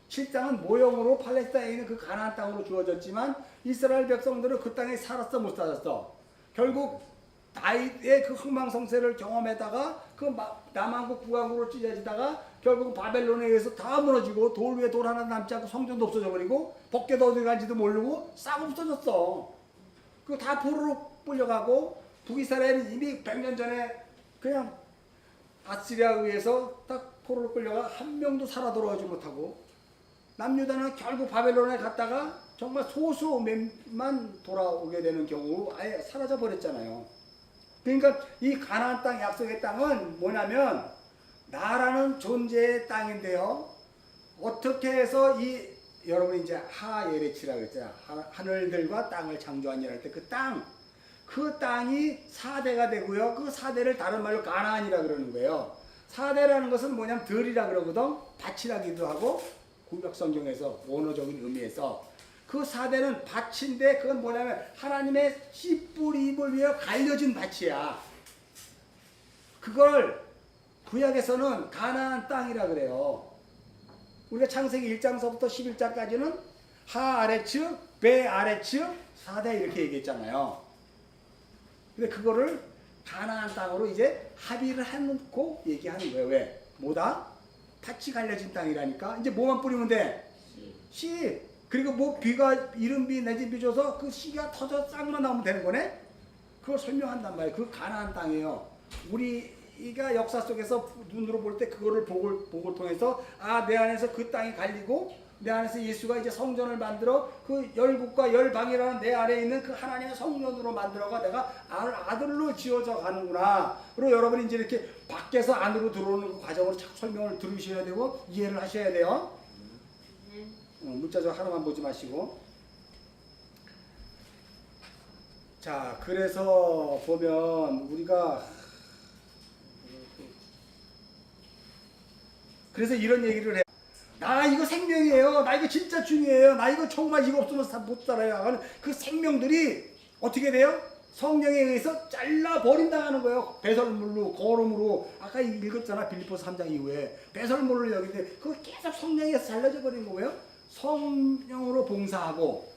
실상은 모형으로 팔레스타인에 있는 그 가나안 땅으로 주어졌지만 이스라엘 백성들은 그 땅에 살았어 못 살았어. 결국 다윗의 그 흥망성쇠를 경험했다가 그 남한국 북한국으로 찢어지다가 결국 바벨론에 의해서 다 무너지고 돌 위에 돌 하나 남지 않고 성전도 없어져 버리고 법궤도 어디 간지도 모르고 싹 없어졌어. 그거 다 포로로 끌려가고 북이스라엘은 이미 100년 전에 그냥 아시리아에 의해서 딱 포로로 끌려가 한 명도 살아 돌아오지 못하고, 남유다는 결국 바벨론에 갔다가 정말 소수 몇만 돌아오게 되는 경우 아예 사라져 버렸잖아요. 그러니까 이 가나안 땅, 약속의 땅은 뭐냐면 나라는 존재의 땅인데요. 어떻게 해서 이 여러분 이제 하예레치라고 했잖아요. 하늘들과 땅을 창조한 이랄 때 그 땅이 4대가 되고요. 그 4대를 다른 말로 가나안이라 그러는 거예요. 4대라는 것은 뭐냐면 들이라 그러거든. 밭이라기도 하고, 구약 성경에서 원어적인 의미에서 그 4대는 밭인데, 그건 뭐냐면 하나님의 씨 뿌리 잎을 위해 갈려진 밭이야. 그걸 구약에서는 가나안 땅이라 그래요. 우리가 창세기 1장서부터 11장까지는 하아레츠, 베아레츠, 4대 이렇게 얘기했잖아요. 근데 그거를 가나안 땅으로 이제 합의를 해놓고 얘기하는 거예요. 왜? 뭐다? 밭이 갈려진 땅이라니까. 이제 뭐만 뿌리면 돼? 씨. 그리고 뭐 비가 이른비 내진비 줘서 그 씨가 터져 싹만 나오면 되는 거네? 그걸 설명한단 말이에요. 그 가나안 땅이에요. 우리가 역사 속에서 눈으로 볼 때 그거를 복을 통해서 내 안에서 그 땅이 갈리고 내 안에서 예수가 이제 성전을 만들어 그 열국과 열방이라는 내 안에 있는 그 하나님의 성전으로 만들어가 내가 아들로 지어져 가는구나. 그리고 여러분이 이제 이렇게 밖에서 안으로 들어오는 그 과정으로 착 설명을 들으셔야 되고 이해를 하셔야 돼요. 문자적 하나만 보지 마시고. 자, 그래서 보면 우리가 그래서 이런 얘기를 해. 나 이거 생명이에요. 나 이거 진짜 중요해요. 나 이거 정말 이거 없으면 못 살아요. 그 생명들이 어떻게 돼요? 성령에 의해서 잘라 버린다는 거예요. 배설물로, 거름으로. 아까 읽었잖아. 빌립보서 3장 이후에 배설물을 여기는데 그거 계속 성령에서 잘라져 버린 거예요. 성령으로 봉사하고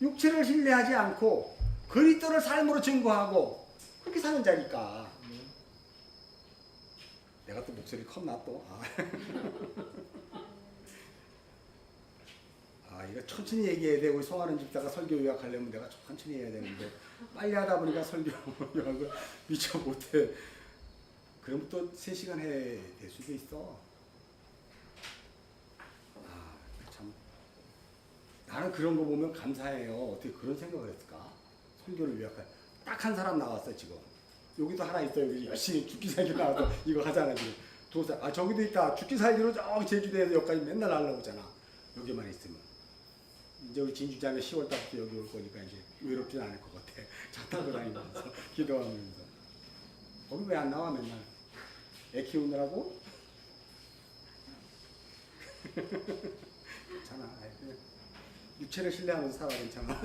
육체를 신뢰하지 않고 그리스도를 삶으로 증거하고 그렇게 사는 자니까. 내가 또 목소리 컸나 또. 이거 천천히 얘기해야 돼. 우리 송하는 집사가 설교 요약하려면 내가 천천히 해야 되는데 빨리 하다 보니까 설교 요약을 미처 못해. 그럼 또 3시간 해야 될 수도 있어. 참 나는 그런 거 보면 감사해요. 어떻게 그런 생각을 했을까? 설교를 요약할 딱 한 사람 나왔어 지금. 여기도 하나 있어. 여기 열심히 죽기 살기 나와서 이거 하잖아 지금. 저기도 있다. 죽기 살기로 저기 제주도에서 여기까지 맨날 날라오잖아. 여기만 있으면. 이제 우리 진주자매 10월 달부터 여기 올 거니까 이제 외롭진 않을 것 같아. 차 타고 다니면서 기도하면서. 거기 왜 안 나와 맨날? 애 키우느라고? 괜찮아. 육체를 신뢰하면서 살아. 괜찮아.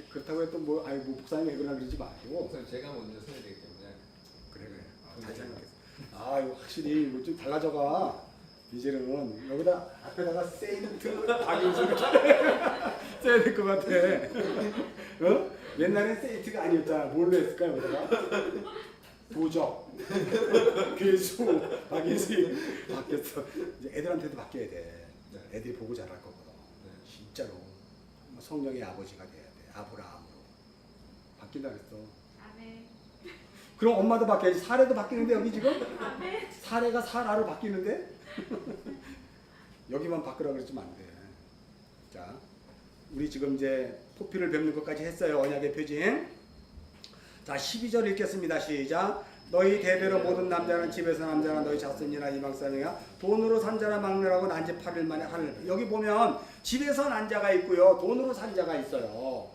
그렇다고 해도 뭐 목사님 왜 그러나 그러지 말고. 목사님 제가 먼저 서야 되기 때문에. 그래. 잘 생각했어. 이거 확실히 이거 좀 달라져가. 이제는 여기다 앞에다가 세인트 박인수 써야 될 것 같아. 옛날엔 세인트가 아니었잖아. 뭘로 했을까 여기다가? 도적, 괴수, 박인수 바뀌었어. 이제 애들한테도 바뀌어야 돼. 애들이 보고 자랄 거거든. 진짜로 성령의 아버지가 돼야 돼. 아브라함으로 바뀐다 그랬어. 아멘. 그럼 엄마도 바뀌어야지. 사례도 바뀌는데 여기 지금? 사례가 사라로 바뀌는데? 여기만 바꾸라고 그러지면 안 돼. 자, 우리 지금 이제 포피를 뵙는 것까지 했어요. 언약의 표징. 자, 12절 읽겠습니다. 시작. 너희 대대로 모든 남자는 집에서 남자나 너희 자손이나 이방사람이야 돈으로 산 자나 막내라고 난지 8일 만에 하늘. 여기 보면 집에서 난 자가 있고요. 돈으로 산 자가 있어요.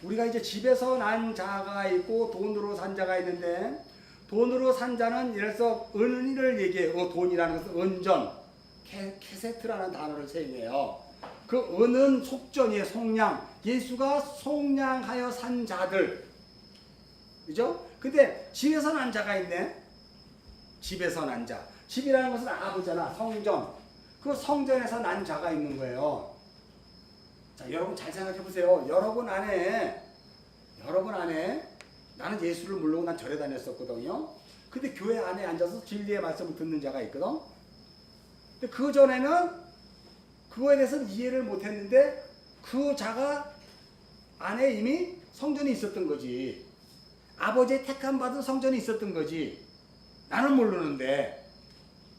우리가 이제 집에서 난 자가 있고 돈으로 산 자가 있는데, 돈으로 산 자는 예를 들어서 은을 얘기해요. 돈이라는 것은 은전, 케세트라는 단어를 사용해요. 그 은은 속전이에요. 속량. 예수가 속량하여 산 자들. 그죠? 근데 집에서 난 자가 있네. 집에서 난 자. 집이라는 것은 아부잖아. 성전. 그 성전에서 난 자가 있는 거예요. 자, 여러분 잘 생각해 보세요. 여러분 안에 나는 예수를 물르고 난 절에 다녔었거든요. 근데 교회 안에 앉아서 진리의 말씀을 듣는 자가 있거든. 근데 그 전에는 그거에 대해서 이해를 못했는데 그 자가 안에 이미 성전이 있었던 거지. 아버지의 택함 받은 성전이 있었던 거지. 나는 모르는데.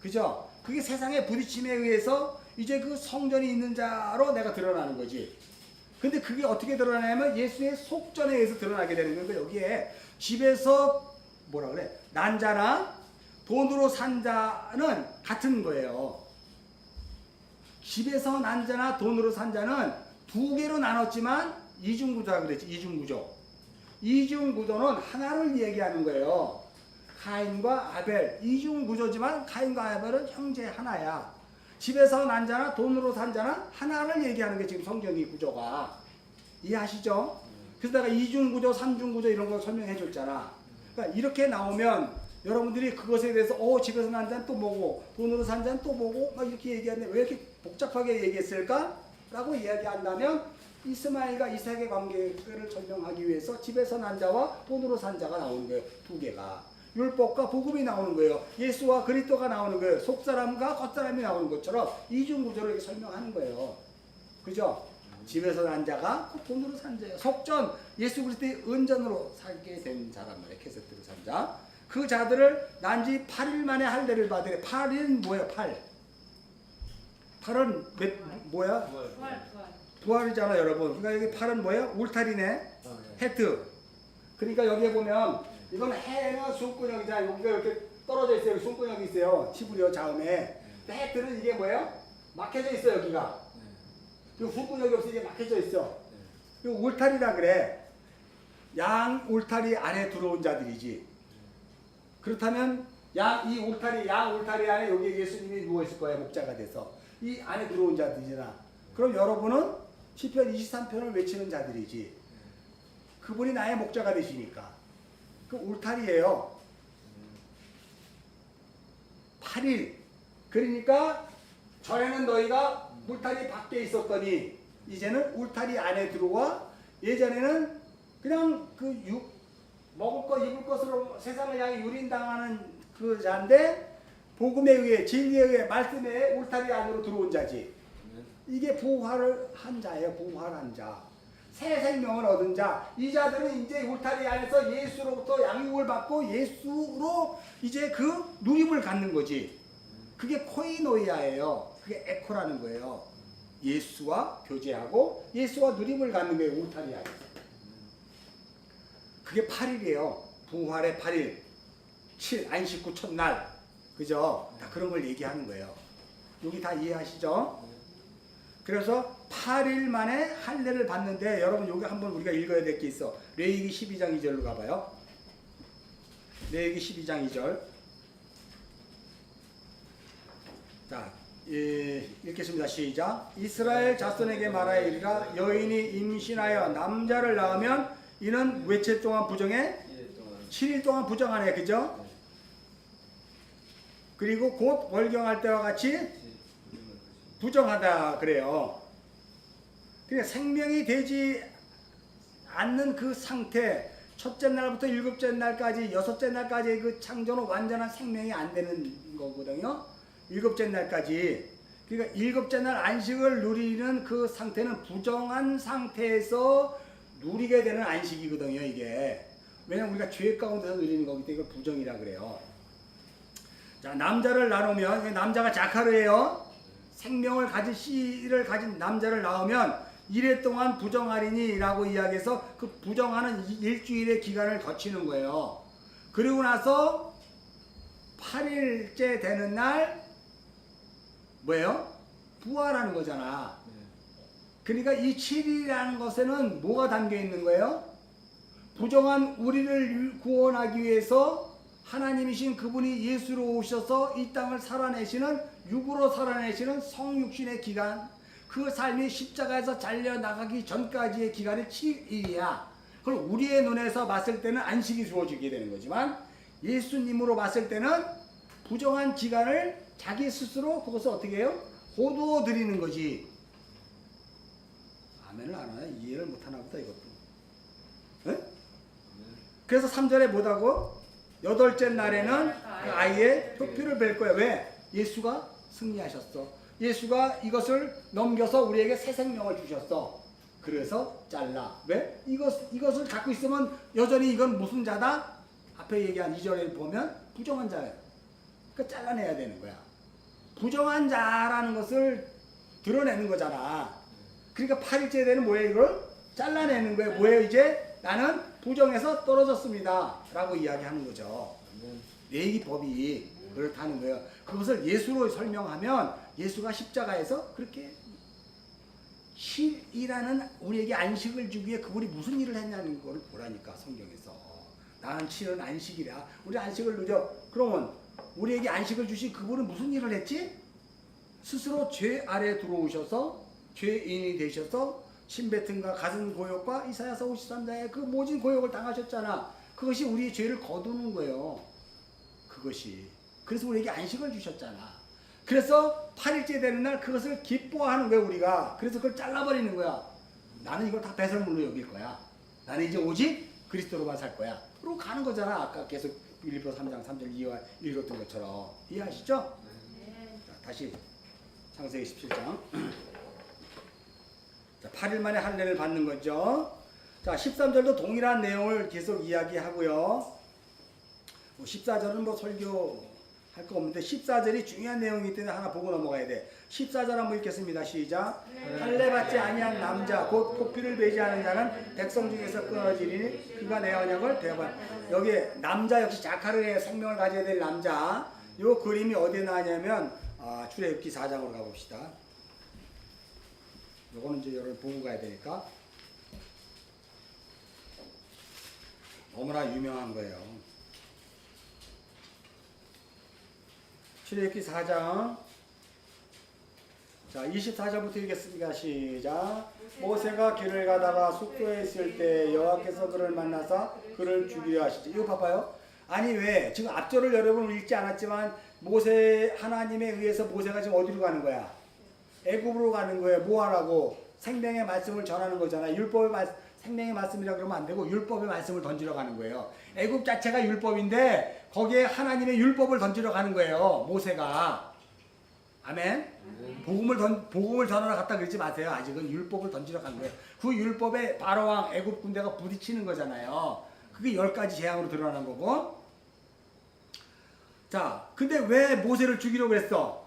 그죠? 그게 세상의 부딪힘에 의해서 이제 그 성전이 있는 자로 내가 드러나는 거지. 근데 그게 어떻게 드러나냐면 예수의 속전에 의해서 드러나게 되는 거니까 여기에 집에서 뭐라 그래? 난 자나 돈으로 산 자는 같은 거예요. 집에서 난 자나 돈으로 산 자는 두 개로 나눴지만 이중구조라 그랬지. 이중구조. 이중구조는 하나를 얘기하는 거예요. 가인과 아벨. 이중구조지만 가인과 아벨은 형제 하나야. 집에서 난 자나 돈으로 산 자나 하나를 얘기하는 게 지금 성경의 구조가. 이해하시죠? 그래서 내가 이중구조, 삼중구조 이런 거 설명해 줬잖아. 그러니까 이렇게 나오면 여러분들이 그것에 대해서 집에서 난 자는 또 뭐고 돈으로 산 자는 또 뭐고 막 이렇게 얘기하는데 왜 이렇게 복잡하게 얘기했을까? 라고 이야기한다면 이스마엘과 이삭의 관계를 설명하기 위해서 집에서 난 자와 돈으로 산 자가 나오는 거예요. 두 개가. 율법과 복음이 나오는 거예요. 예수와 그리스도가 나오는 거예요. 속사람과 겉사람이 나오는 것처럼 이중구조를 이렇게 설명하는 거예요. 그죠? 집에서 난 자가 돈으로 산 자예요. 속전, 예수 그리스도의 은전으로 살게 된 자란 말이에요. 캐세트로 산 자. 그 자들을 난 지 8일 만에 할례를 받으래. 8일은 뭐예요? 8. 8은 뭐야? 부활이잖아 여러분. 그러니까 여기 8은 뭐야? 울타리네. 헤트. 그러니까 여기에 보면 이건 해는 숨구녕이잖아. 여기가 이렇게 떨어져 있어요. 여기 숨구녕이 있어요. 치부려 자음에. 헤트는 이게 뭐예요? 막혀져 있어 여기가. 이 숨구녕이 없어. 이게 막혀져 있어. 이 울타리라 그래. 양 울타리 안에 들어온 자들이지. 그렇다면 양 울타리 안에 여기 예수님이 누워 있을 거예요. 목자가 돼서. 이 안에 들어온 자들이잖아. 그럼 여러분은 시편 23편을 외치는 자들이지. 그분이 나의 목자가 되시니까. 그 울타리예요. 8일. 그러니까 전에는 너희가 울타리 밖에 있었더니 이제는 울타리 안에 들어와. 예전에는 그냥 먹을 것 입을 것으로 세상을 향해 유린당하는 그 자인데 복음에 의해 진리에 의해 말씀에 의해 울타리 안으로 들어온 자지. 이게 부활을 한 자예요. 부활한 자. 새 생명을 얻은 자. 이 자들은 이제 울타리 안에서 예수로부터 양육을 받고 예수로 이제 그 누림을 갖는 거지. 그게 코이노이아예요. 그게 에코라는 거예요. 예수와 교제하고 예수와 누림을 갖는 거예요. 울타리 안에서. 그게 8일이에요. 부활의 8일. 7 안식 후 첫날. 그죠? 다 그런 걸 얘기하는 거예요. 여기 다 이해하시죠? 그래서 8일 만에 할례를 받는데 여러분 여기 한번 우리가 읽어야 될 게 있어. 레위기 12장 2절로 가봐요. 레위기 12장 2절. 자, 읽겠습니다. 시작. 이스라엘 자손에게 말하여 이르라. 여인이 임신하여 남자를 낳으면 이는 며칠 동안 부정해? 7일 동안 부정하네. 그죠? 그리고 곧 월경할 때와 같이 부정하다 그래요. 그러니까 생명이 되지 않는 그 상태, 첫째 날부터 일곱째 날까지, 여섯째 날까지 그 창조는 완전한 생명이 안 되는 거거든요. 일곱째 날까지. 그러니까 일곱째 날 안식을 누리는 그 상태는 부정한 상태에서 누리게 되는 안식이거든요, 이게. 왜냐면 우리가 죄 가운데서 누리는 거기 때문에 이걸 부정이라 그래요. 자, 남자를 나누면, 남자가 자카르예요. 생명을 가진 씨를 가진 남자를 낳으면 이래 동안 부정하리니라고 이야기해서 그 부정하는 일주일의 기간을 거치는 거예요. 그리고 나서 8일째 되는 날 뭐예요? 부활하는 거잖아. 그러니까 이 7일이라는 것에는 뭐가 담겨 있는 거예요? 부정한 우리를 구원하기 위해서 하나님이신 그분이 예수로 오셔서 이 땅을 살아내시는, 육으로 살아내시는 성육신의 기간, 그 삶이 십자가에서 잘려나가기 전까지의 기간이 7일이야. 그걸 우리의 눈에서 봤을 때는 안식이 주어지게 되는 거지만 예수님으로 봤을 때는 부정한 기간을 자기 스스로 그것을 어떻게 해요? 호도어 드리는 거지. 아멘을 안 하나? 이해를 못 하나 보다 이것도. 네? 그래서 3절에 뭐다고? 여덟째 날에는 그 아이의 표피를 뵐 거야. 왜? 예수가 승리하셨어. 예수가 이것을 넘겨서 우리에게 새 생명을 주셨어. 그래서 잘라. 왜? 이것을 갖고 있으면 여전히 이건 무슨 자다? 앞에 얘기한 2절에 보면 부정한 자예요. 그러니까 잘라내야 되는 거야. 부정한 자라는 것을 드러내는 거잖아. 그러니까 8일째 되는 뭐예요? 이걸 잘라내는 거예요. 뭐예요? 이제 나는 부정에서 떨어졌습니다 라고 이야기하는 거죠. 내기법이 그렇다는 거예요. 그것을 예수로 설명하면 예수가 십자가에서 그렇게 칠이라는 우리에게 안식을 주기 위해 그분이 무슨 일을 했냐는 걸 보라니까 성경에서. 나는 칠은 안식이라. 우리 안식을 누려. 그러면 우리에게 안식을 주신 그분은 무슨 일을 했지? 스스로 죄 아래 들어오셔서 죄인이 되셔서 침뱉음과 가슴 고역과 이사야서 53장의 그 모진 고역을 당하셨잖아. 그것이 우리의 죄를 거두는 거예요. 그것이. 그래서 우리에게 안식을 주셨잖아. 그래서 8일째 되는 날 그것을 기뻐하는 거야 우리가. 그래서 그걸 잘라버리는 거야. 나는 이걸 다 배설물로 여길 거야. 나는 이제 오직 그리스도로만 살 거야. 그러고 가는 거잖아. 아까 계속 빌립보 3장 3절 읽었던 것처럼. 이해하시죠? 자, 다시 창세기 17장. 자, 8일 만에 할례를 받는 거죠. 자, 13절도 동일한 내용을 계속 이야기하고요. 14절은 뭐 설교 할 거 없는데 14절이 중요한 내용이기 때문에 하나 보고 넘어가야 돼. 14절 한번 읽겠습니다. 시작. 할례 받지 아니한 남자 곧 포피를 베지 않은 자는 백성 중에서 끊어지리니 그가 내 언약을 대하고. 여기에 남자 역시 자카르의 생명을 가져야 될 남자. 요 그림이 어디에 나왔냐면 출애굽기 4장으로 가봅시다. 요거는 이제 여러분 보고 가야 되니까. 너무나 유명한 거예요. 출애굽기 4장. 자, 24절부터 읽겠습니다. 시작. 모세가 길을 가다가 숙소에 있을 때 여호와께서 그를 만나사 그를 죽이려 하시죠. 이거 봐봐요. 아니 왜? 지금 앞절을 여러분 읽지 않았지만 모세 하나님에 의해서 모세가 지금 어디로 가는 거야? 애굽으로 가는 거예요. 뭐 하라고? 생명의 말씀을 전하는 거잖아. 생명의 말씀이라 그러면 안 되고 율법의 말씀을 던지러 가는 거예요. 애굽 자체가 율법인데 거기에 하나님의 율법을 던지러 가는 거예요. 모세가. 아멘. 복음을 전하러 갔다 그러지 마세요. 아직은 율법을 던지러 간 거예요. 그 율법에 바로왕 애굽 군대가 부딪히는 거잖아요. 그게 10가지 재앙으로 드러난 거고. 자, 근데 왜 모세를 죽이려고 그랬어?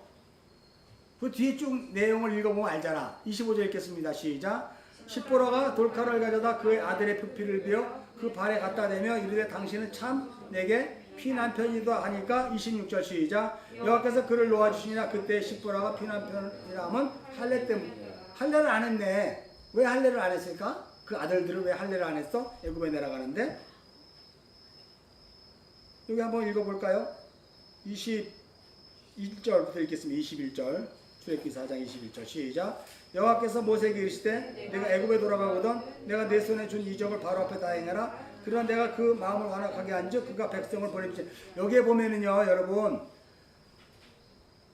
그 뒤에 쭉 내용을 읽어보면 알잖아. 25절 읽겠습니다. 시작. 십보라가 돌칼을 가져다 그의 아들의 표피를 베어 그 발에 갖다 대며 이르되 당신은 참 내게 피난 편이다 하니까 26절 시작. 여호와께서 그를 놓아주시니라. 그때 십보라가 피난 편이라 하면 할례 때문에. 할례를 안 했네. 왜 할례를 안 했을까? 그 아들들은 왜 할례를 안 했어? 애굽에 내려가는데. 여기 한번 읽어볼까요? 21절부터 읽겠습니다. 21절. 출애굽기 4장 21절 시작. 여호와께서 모세에게 이르시되 내가 애굽에 돌아가거든 내가 내 손에 준 이적을 바로 앞에 다 행하라. 그러나 내가 그 마음을 완악하게 한즉 그가 백성을 보내주지. 여기에 보면은요 여러분,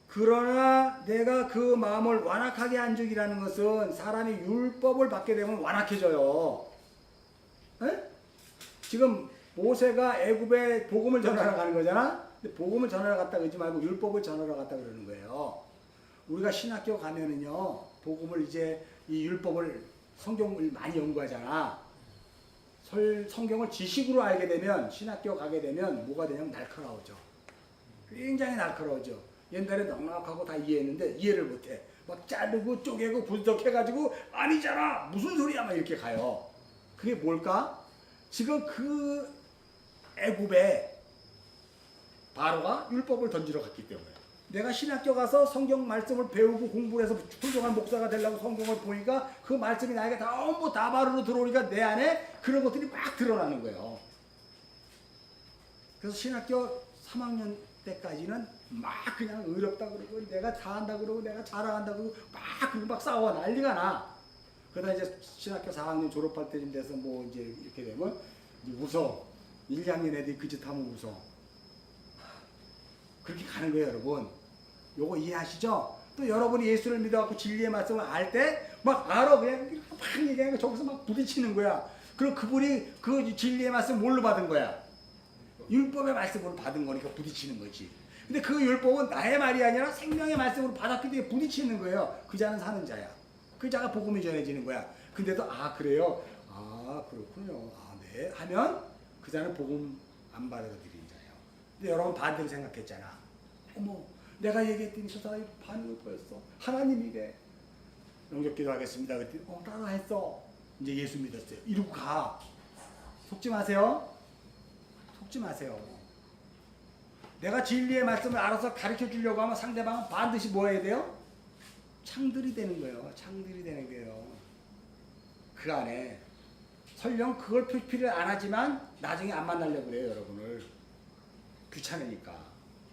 그러나 내가 그 마음을 완악하게 한즉이라는 것은 사람이 율법을 받게 되면 완악해져요. 에? 지금 모세가 애굽에 복음을 전하러 가는 거잖아. 근데 복음을 전하러 갔다 그러지 말고 율법을 전하러 갔다 그러는 거예요. 우리가 신학교 가면은요 복음을 이제 이 율법을 성경을 많이 연구하잖아. 성경을 지식으로 알게 되면 신학교 가게 되면 뭐가 되냐면 날카로워져. 굉장히 날카로워져. 옛날에 넉넉하고 다 이해했는데 이해를 못해. 막 자르고 쪼개고 분석해가지고 아니잖아 무슨 소리야 막 이렇게 가요. 그게 뭘까? 지금 그 애굽에 바로가 율법을 던지러 갔기 때문에. 내가 신학교 가서 성경 말씀을 배우고 공부를 해서 훌륭한 목사가 되려고 성경을 보니까 그 말씀이 나에게 전부 다바로로 들어오니까 내 안에 그런 것들이 막 드러나는 거예요. 그래서 신학교 3학년 때까지는 막 그냥 의롭다 그러고 내가 다 한다 그러고 내가 자랑한다 그러고 막 싸워 난리가 나. 그러다 이제 신학교 4학년 졸업할 때쯤 돼서 뭐 이제 이렇게 되면 이제 웃어. 1, 2학년 애들이 그 짓 하면 웃어. 그렇게 가는 거예요, 여러분. 요거 이해하시죠? 또 여러분이 예수를 믿어갖고 진리의 말씀을 알 때 막 알아. 그냥 막 얘기하니까 저기서 막 부딪히는 거야. 그럼 그분이 그 진리의 말씀 뭘로 받은 거야? 율법의 말씀으로 받은 거니까 부딪히는 거지. 근데 그 율법은 나의 말이 아니라 생명의 말씀으로 받았기 때문에 부딪히는 거예요. 그 자는 사는 자야. 그 자가 복음이 전해지는 거야. 근데도 아 그래요? 아 그렇군요. 아 네. 하면 그 자는 복음 안 받아들인 자예요. 근데 여러분 반대로 생각했잖아. 어머 내가 얘기했더니 저 사람이 반응을 보였어. 하나님이래. 영접기도 하겠습니다. 그랬더니 나도 했어. 이제 예수 믿었어요. 이러고 가. 속지 마세요. 속지 마세요. 내가 진리의 말씀을 알아서 가르쳐 주려고 하면 상대방은 반드시 뭐 해야 돼요? 창들이 되는 거예요. 창들이 되는 거예요. 그 안에 설령 그걸 표피를 안 하지만 나중에 안 만나려고 그래요. 여러분을. 귀찮으니까.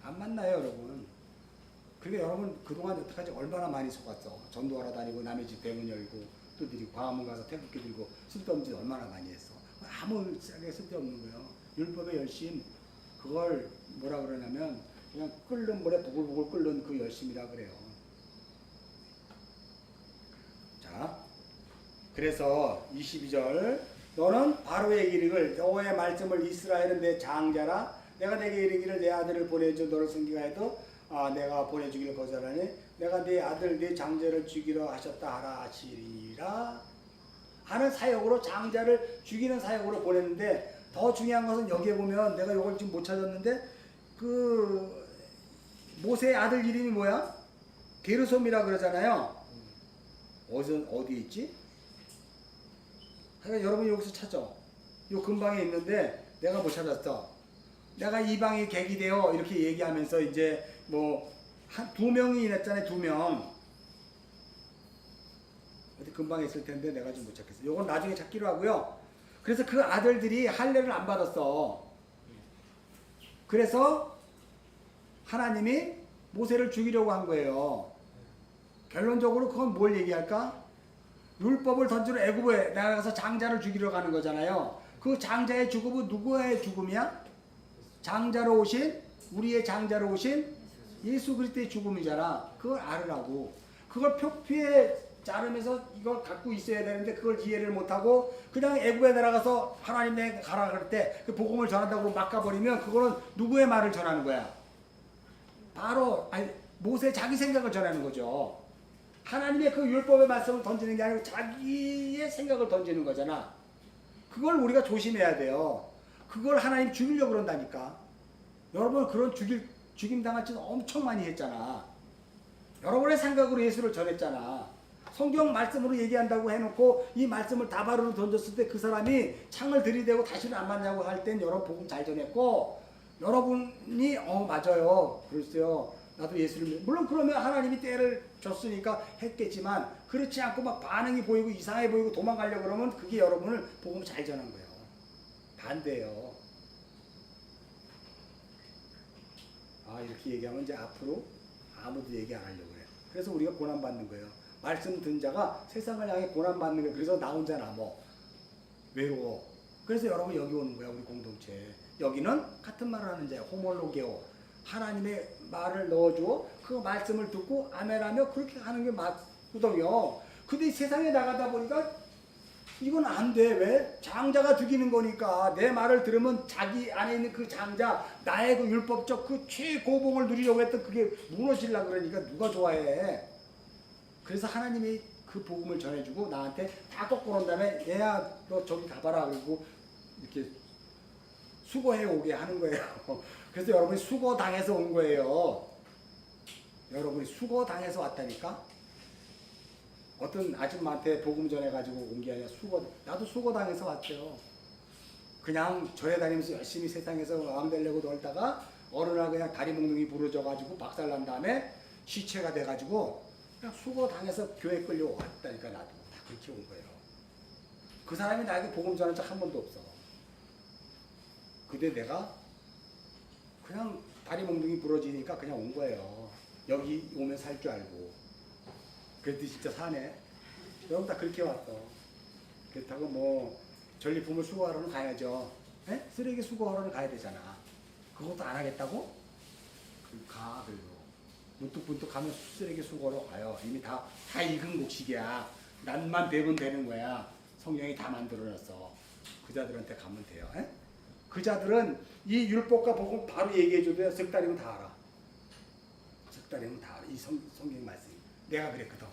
안 만나요. 여러분. 그러니까 여러분 그동안 여태까지 얼마나 많이 속았어. 전도하러 다니고 남의 집 대문 열고 또 들이고 광화문 가서 태극기 들고 쓸데없는 짓 얼마나 많이 했어. 아무 쓸데없는 거예요. 율법의 열심 그걸 뭐라 그러냐면 그냥 끓는 물에 보글보글 끓는 그 열심이라 그래요. 자, 그래서 22절 너는 바로의 이르기를 여호와의 말씀을 이스라엘은 내 장자라 내가 내게 이르기를 내 아들을 보내줘 너를 섬기가해도 내가 보내주기를 거절하니 내가 네 아들 네 장자를 죽이려 하셨다 하라 하시리라 하는 사역으로 장자를 죽이는 사역으로 보냈는데 더 중요한 것은 여기에 보면 내가 이걸 지금 못 찾았는데 그 모세의 아들 이름이 뭐야? 게르솜이라 그러잖아요. 어디 있지? 하여간 여러분이 여기서 찾아. 요 근방에 있는데 내가 못 찾았어. 내가 이방이 객이 되어 이렇게 얘기하면서 이제 뭐 한 두 명이 있었잖아요. 2명. 어디 근방에 있을 텐데 내가 좀 못 찾겠어. 요건 나중에 찾기로 하고요. 그래서 그 아들들이 할례를 안 받았어. 그래서 하나님이 모세를 죽이려고 한 거예요. 결론적으로 그건 뭘 얘기할까? 율법을 던지러 애굽에 나가서 장자를 죽이러 가는 거잖아요. 그 장자의 죽음은 누구의 죽음이야? 장자로 오신 우리의 장자로 오신 예수 그리스도의 죽음이잖아. 그걸 알으라고. 그걸 표피에 자르면서 이걸 갖고 있어야 되는데 그걸 이해를 못하고 그냥 애굽에 들어가서 하나님 내가 가라 그럴 때 그 복음을 전한다고 막 가버리면 그거는 누구의 말을 전하는 거야? 바로 모세 자기 생각을 전하는 거죠. 하나님의 그 율법의 말씀을 던지는 게 아니고 자기의 생각을 던지는 거잖아. 그걸 우리가 조심해야 돼요. 그걸 하나님 죽이려고 그런다니까. 여러분 그런 죽임당할 짓 엄청 많이 했잖아. 여러분의 생각으로 예수를 전했잖아. 성경 말씀으로 얘기한다고 해놓고 이 말씀을 다바로로 던졌을 때 그 사람이 창을 들이대고 다시는 안 만나고 할 땐 여러분 복음 잘 전했고 여러분이 맞아요. 그랬어요. 나도 예수를 물론 그러면 하나님이 때를 줬으니까 했겠지만 그렇지 않고 막 반응이 보이고 이상해 보이고 도망가려고 그러면 그게 여러분을 복음 잘 전한 거예요. 반대예요. 이렇게 얘기하면 이제 앞으로 아무도 얘기 안 하려고 그래요. 그래서 우리가 고난받는 거예요. 말씀 듣는 자가 세상을 향해 고난받는 거예요. 그래서 나 혼자 남어. 외로워. 그래서 여러분 여기 오는 거야. 우리 공동체. 여기는 같은 말을 하는 자예요. 호몰로게오. 하나님의 말을 넣어주어 그 말씀을 듣고 아멘하며 그렇게 하는 게 맞거든요. 근데 세상에 나가다 보니까 이건 안 돼. 왜? 장자가 죽이는 거니까 내 말을 들으면 자기 안에 있는 그 장자 나의 그 율법적 그 최고봉을 누리려고 했던 그게 무너지려고 그러니까 누가 좋아해. 그래서 하나님이 그 복음을 전해주고 나한테 다 거꾸로 온 다음에 얘야 너 저기 가봐라 그리고 이렇게 수고해 오게 하는 거예요. 그래서 여러분이 수고당해서 온 거예요. 여러분이 수고당해서 왔다니까. 어떤 아줌마한테 복음 전해가지고 온 게 아니라 나도 수고당해서 왔죠. 그냥 절에 다니면서 열심히 세상에서 왕 되려고 놀다가 어느 날 그냥 다리 몽둥이 부러져가지고 박살난 다음에 시체가 돼가지고 그냥 수고당해서 교회 끌려왔다니까. 나도 다 그렇게 온 거예요. 그 사람이 나에게 복음 전한 적 한 번도 없어. 근데 내가 그냥 다리 몽둥이 부러지니까 그냥 온 거예요. 여기 오면 살 줄 알고. 그랬더니 진짜 사네. 여러분 다 그렇게 왔어. 그렇다고 뭐 전리품을 수거하러는 가야죠. 에? 쓰레기 수거하러는 가야 되잖아. 그것도 안 하겠다고? 가. 그리고 문득문득 가면 쓰레기 수거하러 가요. 이미 다 익은 곡식이야. 난만 되면 되는 거야. 성경이 다 만들어놨어. 그 자들한테 가면 돼요. 에? 그 자들은 이 율법과 복음 바로 얘기해줘도 석 달이면 다 알아. 석 달이면 다 알아. 이 성경 말씀이. 내가 그랬거든.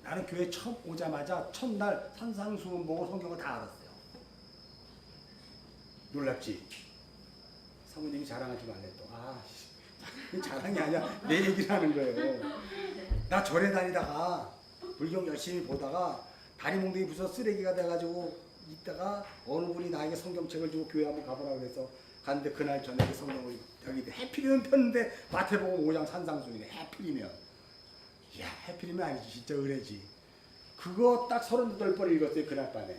나는 교회 처음 오자마자 첫날 산상수훈 보고 성경을 다 알았어요. 놀랍지? 사모님이 자랑하지 말래 또. 자랑이 아니야. 내 얘기를 하는 거예요. 나 절에 다니다가 불경 열심히 보다가 다리 몽둥이 부서 쓰레기가 돼가지고 있다가 어느 분이 나에게 성경책을 주고 교회 한번 가보라고 그래서 갔는데 그날 저녁에 성경을 여기 해필이면 폈는데 마태복음 5장 산상수훈이네. 해필이면. 이야, 해필이면 아니지. 진짜 의뢰지. 그거 딱 38번을 읽었어요. 그날 밤에.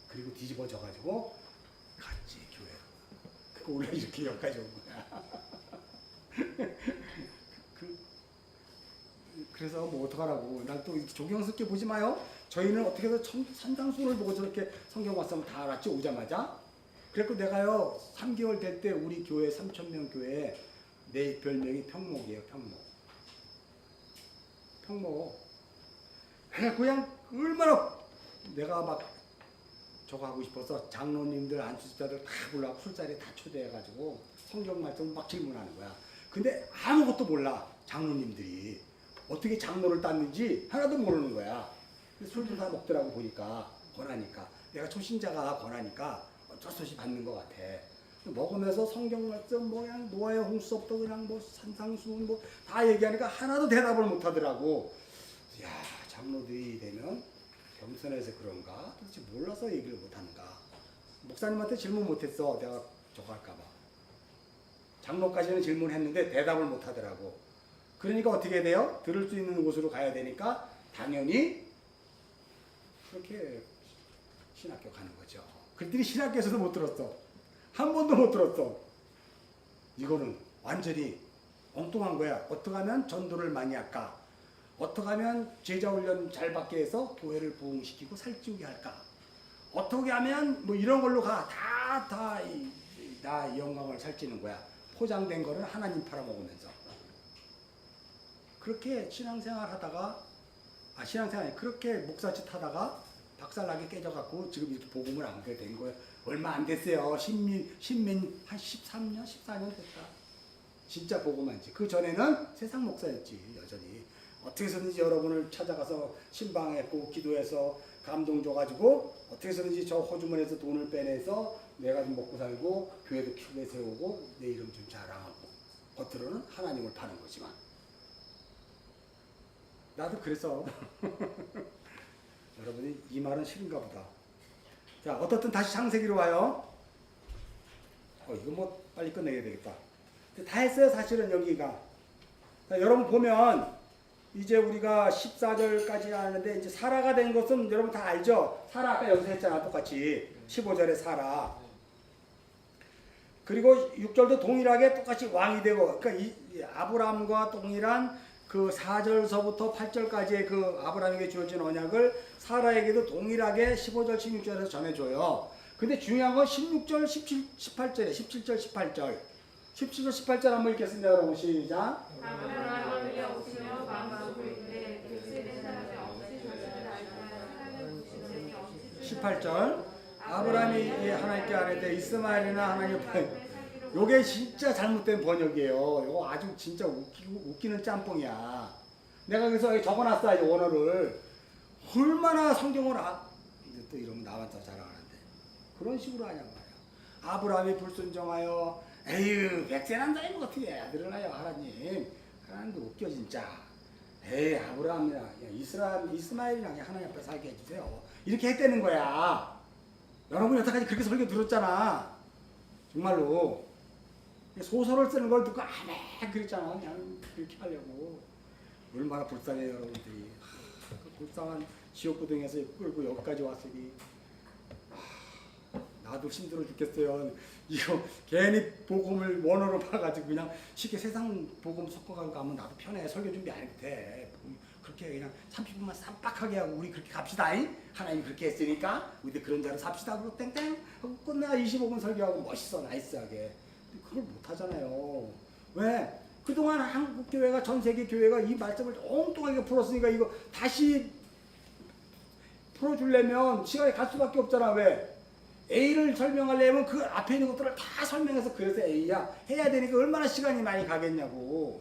그리고 뒤집어져가지고 갔지 교회로. 그거 원래 이렇게 여기까지 온 거야. 그래서 뭐 어떡하라고. 난 또 조경스럽게 보지 마요. 저희는 어떻게 해서 산상수훈을 보고 저렇게 성경 말씀을 다 알았지 오자마자. 그래서 내가요 3개월 될 때 우리 교회 3,000명 교회 내 별명이 평목이에요. 평목. 그냥 얼마나 내가 막 저거 하고 싶어서 장로님들 안수집사들 다 불러고 술자리에 다 초대해가지고 성경 말씀을 막 질문하는 거야. 근데 아무것도 몰라. 장로님들이 어떻게 장로를 땄는지 하나도 모르는 거야. 술도 다 먹더라고 보니까 권하니까 내가 초신자가 권하니까 어쩔 수 없이 받는 것 같아. 먹으면서 성경 말씀 뭐 그냥 노아의 홍수부터 그냥 뭐 산상수훈 뭐 다 얘기하니까 하나도 대답을 못 하더라고. 야, 장로들이 되면 겸손해서 그런가? 도대체 몰라서 얘기를 못 하는가? 목사님한테 질문 못 했어. 내가 저거 할까 봐. 장로까지는 질문했는데 대답을 못 하더라고. 그러니까 어떻게 돼요? 들을 수 있는 곳으로 가야 되니까 당연히 그렇게 신학교 가는 거죠. 그들이 신학교에서도 못 들었어. 한 번도 못 들었어. 이거는 완전히 엉뚱한 거야. 어떻게 하면 전도를 많이 할까? 어떻게 하면 제자 훈련 잘 받게 해서 교회를 부흥시키고 살찌우게 할까? 어떻게 하면 뭐 이런 걸로 가. 다 나 영광을 살찌는 거야. 포장된 거는 하나님 팔아먹으면서. 그렇게 신앙생활 하다가 신앙생활 그렇게 목사짓 하다가 박살나게 깨져갖고 지금 이렇게 복음을 안 하게 된 거예요. 얼마 안 됐어요. 신민 한 13년, 14년 됐다. 진짜 복음한지. 그 전에는 세상 목사였지 여전히. 어떻게 해서든지 여러분을 찾아가서 신방했고 기도해서 감동 줘가지고 어떻게 해서든지 저 호주머니에서 돈을 빼내서 내가 좀 먹고 살고 교회도 크게 세우고 내 이름 좀 자랑하고 겉으로는 하나님을 파는 거지만 나도 그래서 여러분이 이 말은 싫은가 보다. 자, 어떻든 다시 창세기로 와요. 이거 뭐 빨리 끝내야 되겠다. 다 했어요 사실은 여기가. 자, 여러분 보면 이제 우리가 14절까지 하는데 이제 사라가 된 것은 여러분 다 알죠? 사라 아까 여기서 했잖아 똑같이 15절에 사라. 그리고 6절도 동일하게 똑같이 왕이 되고 그러니까 이 아브라함과 동일한 그 4절서부터 8절까지의 그 아브라함에게 주어진 언약을 사라에게도 동일하게 15절 16절에서 전해줘요. 근데 중요한 건 16절 18절에 17절 18절 17절 18절 한번 읽겠습니다. 여러분 시작. 18절 아브라함이 하나님께 아뢰되 이스마엘이나 하나님 요게 진짜 잘못된 번역이에요. 요거 아주 진짜 웃기는 짬뽕이야. 내가 그래서 적어놨어 원어를. 얼마나 성경을 이제 또 이러면 나한테 자랑하는데 그런 식으로 하냔 말이야. 아브라함이 불순종하여 에휴 백세난 자이면 어떻게 아들을 하여 하나님. 하나님도 웃겨 진짜. 에이 아브라함이랑 이스마엘이랑 하나님 앞에 살게 해주세요. 이렇게 했다는 거야. 여러분 여태까지 그렇게 설교 들었잖아. 정말로. 소설을 쓰는 걸 듣고 그랬잖아. 그냥 그렇게 하려고. 얼마나 불쌍해요 여러분들이. 그 불쌍한 지옥고등에서 끌고 여기까지 왔으니 나도 힘들어 죽겠어요. 이거 괜히 복음을 원어로 봐가지고 그냥 쉽게 세상 복음 섞어가지고 가면 나도 편해. 설교 준비 안 해도 돼. 그렇게 그냥 30분만 쌈박하게 하고 우리 그렇게 갑시다. 하나님 그렇게 했으니까 우리 그런 자로 삽시다. 그러고 땡땡 하고 끝나 25분 설교하고 멋있어 나이스하게. 그걸 못하잖아요. 왜? 그동안 한국 교회가 전 세계 교회가 이 말씀을 엉뚱하게 풀었으니까 이거 다시 풀어주려면 시간이 갈 수밖에 없잖아. 왜? A를 설명하려면 그 앞에 있는 것들을 다 설명해서 그래서 A야 해야 되니까 얼마나 시간이 많이 가겠냐고.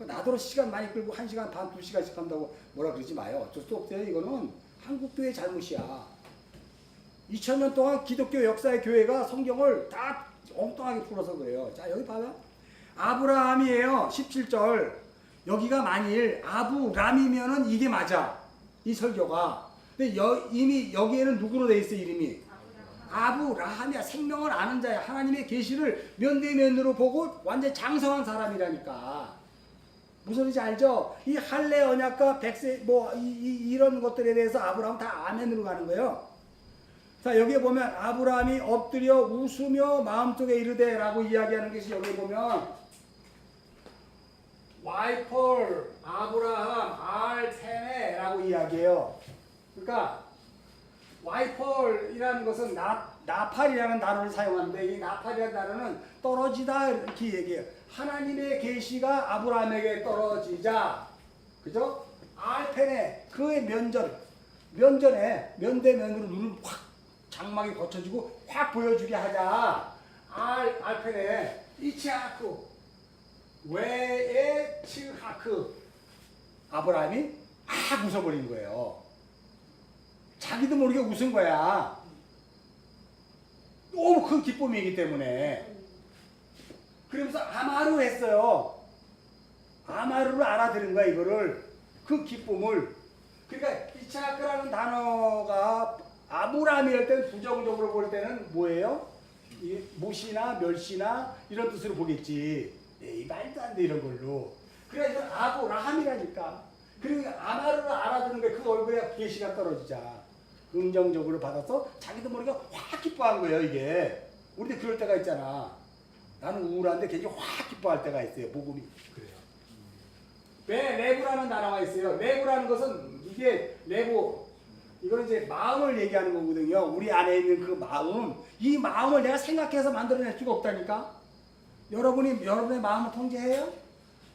나더러 시간 많이 끌고 1시간 반, 2시간씩 한다고 뭐라 그러지 마요. 어쩔 수 없어요. 이거는 한국교회 잘못이야. 2000년 동안 기독교 역사의 교회가 성경을 다 엉뚱하게 풀어서 그래요. 자, 여기 봐요. 아브라함이에요. 17절. 여기가 만일 아브람이면은 이게 맞아. 이 설교가. 근데 이미 여기에는 누구로 돼 있어, 이름이? 아브라함이야. 생명을 아는 자야. 하나님의 계시를 면대면으로 보고 완전 장성한 사람이라니까. 무슨 소리인지 알죠? 이 할례 언약과 백세 이런 것들에 대해서 아브라함 다 아멘으로 가는 거예요. 자, 여기에 보면 아브라함이 엎드려 웃으며 마음속에 이르되 라고 이야기하는 것이 여기 보면 와이펄 아브라함 알테네 라고 이야기해요. 그러니까 와이펄이라는 것은 나팔이라는 단어를 사용하는데 이 나팔이라는 단어는 떨어지다 이렇게 얘기해요. 하나님의 계시가 아브라함에게 떨어지자, 그죠? 알펜에 그의 면전에 면대면으로 눈을 확 장막이 거쳐지고 확 보여주게 하자. 알펜에 이치하크 외에 츠하크 아브라함이 막 웃어버린 거예요. 자기도 모르게 웃은 거야. 너무 큰 기쁨이기 때문에. 그러면서 아마루 했어요. 아마루를 알아들은 거야, 이거를. 그 기쁨을. 그러니까 이차크라는 단어가 아브라함이랄 때는 부정적으로 볼 때는 뭐예요? 무시나 멸시나 이런 뜻으로 보겠지. 에이, 말도 안 돼, 이런 걸로. 그래, 이건 아브라함이라니까. 그리고 아마루를 알아듣는 거야. 그 얼굴에 계시가 떨어지자. 긍정적으로 받아서 자기도 모르게 확 기뻐한 거예요, 이게. 우리도 그럴 때가 있잖아. 나는 우울한데 굉장히 확 기뻐할 때가 있어요. 복음이 그래요. 왜 레브라는 단어가 있어요. 레브라는 것은 이게 레브 이거는 이제 마음을 얘기하는 거거든요. 우리 안에 있는 그 마음, 이 마음을 내가 생각해서 만들어낼 수가 없다니까. 여러분의 마음을 통제해요?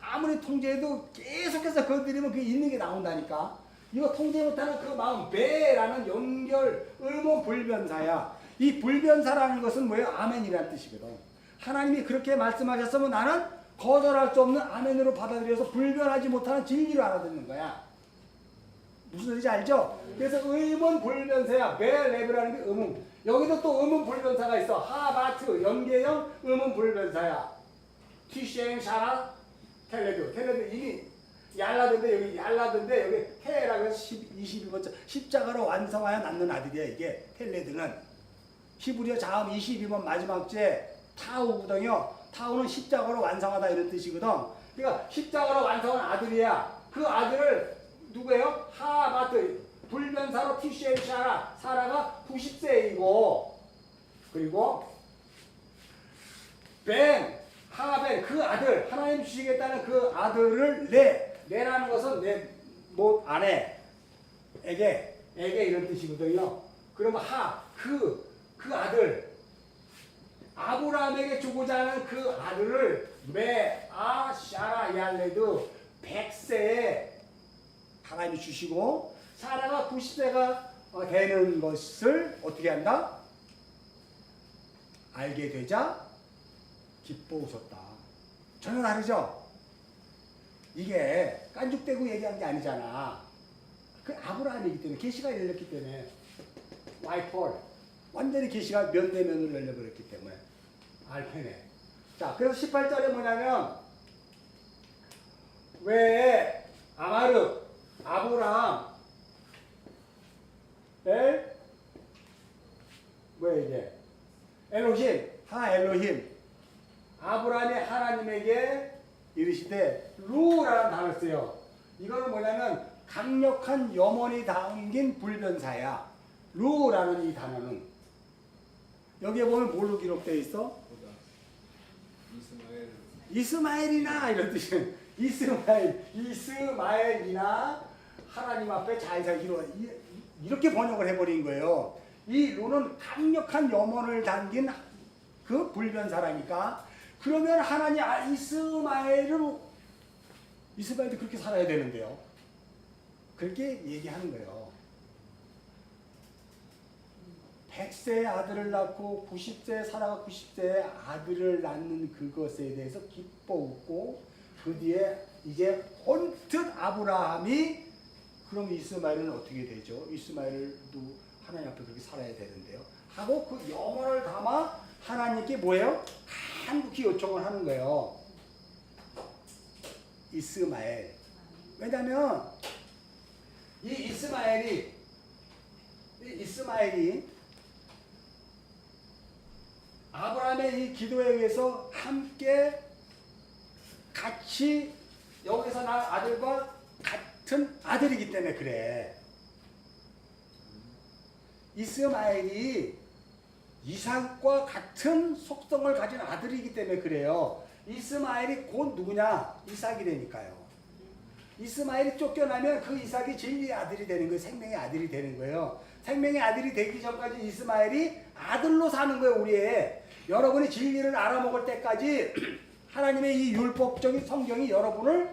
아무리 통제해도 계속해서 건드리면 그게 있는 게 나온다니까. 이거 통제 못하는 그 마음, 배라는 연결, 의문 불변사야. 이 불변사라는 것은 뭐예요? 아멘이라는 뜻이거든. 하나님이 그렇게 말씀하셨으면 나는 거절할 수 없는 아멘으로 받아들여서 불변하지 못하는 진리로 알아듣는 거야. 무슨 소리인지 알죠? 그래서 의문 불변사야. 벨레브라는 게 의문. 여기도 또 의문 불변사가 있어. 하바트, 연계형 의문 불변사야. 티셴, 샤라, 텔레드 이미 얄라던데 여기 테라고 해서 22번째 십자가로 완성하여 낳는 아들이야. 이게 텔레드는 히브리어 자음 22번 마지막 째 타우거든요. 타우는 십자가로 완성하다 이런 뜻이거든. 그러니까 십자가로 완성한 아들이야. 그 아들을 누구예요? 하바트 불변사로 티슈엘 샤라 사라가 90세이고 그리고 하벤 그 아들 하나님 주시겠다는 그 아들을 내라는 것은 내 못 아내에게 이런 뜻이거든요. 그러면 그 아들 아브라함에게 주고자 하는 그 아들을 샤라 얄레드 100세에 하나님이 주시고 사라가 90세가 되는 것을 어떻게 한다? 알게 되자 기뻐 웃었다. 전혀 다르죠? 이게 깐죽대고 얘기한 게 아니잖아. 그 아브라함이기 때문에 계시가 열렸기 때문에 와이폴 완전히 계시가 면대면으로 열려버렸기 때문에 알페네. 자, 그래서 18절에 뭐냐면 왜 아마르 아브라함 왜 이게 엘로힘 엘로힘 아브라함이 하나님에게 이르시되 루라는 단어를 써요. 이거는 뭐냐면 강력한 염원이 담긴 불변사야. 루라는 이 단어는 여기에 보면 뭘로 기록되어 있어? 이스마엘이나 이런 뜻이에요. 이스마엘이나 하나님 앞에 잘 살기로 이렇게 번역을 해버린 거예요. 이 루는 강력한 염원을 담긴 그 불변사라니까. 그러면 하나님 이스마엘도 그렇게 살아야 되는데요. 그렇게 얘기하는 거예요. 100세의 아들을 낳고 90세 사라가 90세의 아들을 낳는 그것에 대해서 기뻐 웃고 그 뒤에 이제 언뜻 아브라함이 그럼 이스마엘은 어떻게 되죠? 이스마엘도 하나님 앞에 그렇게 살아야 되는데요. 하고 그 영혼을 담아 하나님께 뭐예요? 간곡히 요청을 하는 거예요. 이스마엘. 왜냐면 이 이스마엘이 아브라함의 이 기도에 의해서 함께 같이 여기서 난 아들과 같은 아들이기 때문에 그래. 이스마엘이 이삭과 같은 속성을 가진 아들이기 때문에 그래요. 이스마엘이 곧 누구냐? 이삭이 되니까요. 이스마엘이 쫓겨나면 그 이삭이 진리의 아들이 되는 거예요. 생명의 아들이 되는 거예요. 생명의 아들이 되기 전까지 이스마엘이 아들로 사는 거예요. 우리의 여러분이 진리를 알아먹을 때까지 하나님의 이 율법적인 성경이 여러분을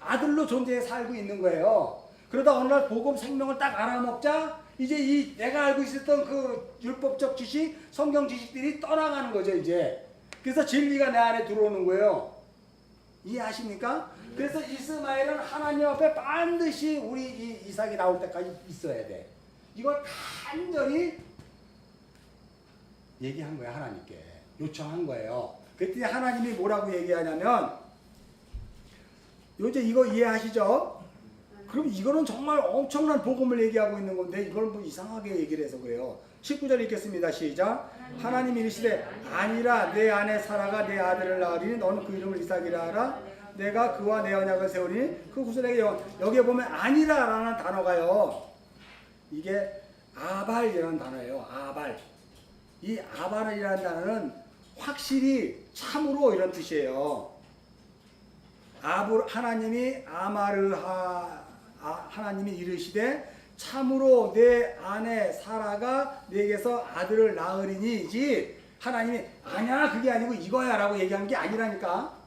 아들로 존재해 살고 있는 거예요. 그러다 어느 날 복음 생명을 딱 알아먹자 이제 이 내가 알고 있었던 그 율법적 지식, 성경 지식들이 떠나가는 거죠, 이제. 그래서 진리가 내 안에 들어오는 거예요. 이해하십니까? 그래서 이스마엘은 하나님 앞에 반드시 우리 이 이삭이 나올 때까지 있어야 돼. 이걸 간절히 얘기한 거야, 하나님께. 요청한 거예요. 그랬더니 하나님이 뭐라고 얘기하냐면, 이제 이거 이해하시죠? 그럼 이거는 정말 엄청난 복음을 얘기하고 있는 건데 이걸 뭐 이상하게 얘기를 해서 그래요. 19절 읽겠습니다. 시작. 하나님이 이르시되 아니라 내 아내 사라가 내 아들을 낳으리니 너는 그 이름을 이삭이라 하라. 내가 그와 내 언약을 세우리니 그 후손에게 영원. 여기에 보면 아니라라는 단어가요. 이게 아발이라는 단어예요. 아발. 이 아발이라는 단어는 확실히 참으로 이런 뜻이에요. 하나님이 하나님이 이르시되 참으로 내 아내 사라가 내게서 아들을 낳으리니지 하나님이 아니야 그게 아니고 이거야 라고 얘기한 게 아니라니까.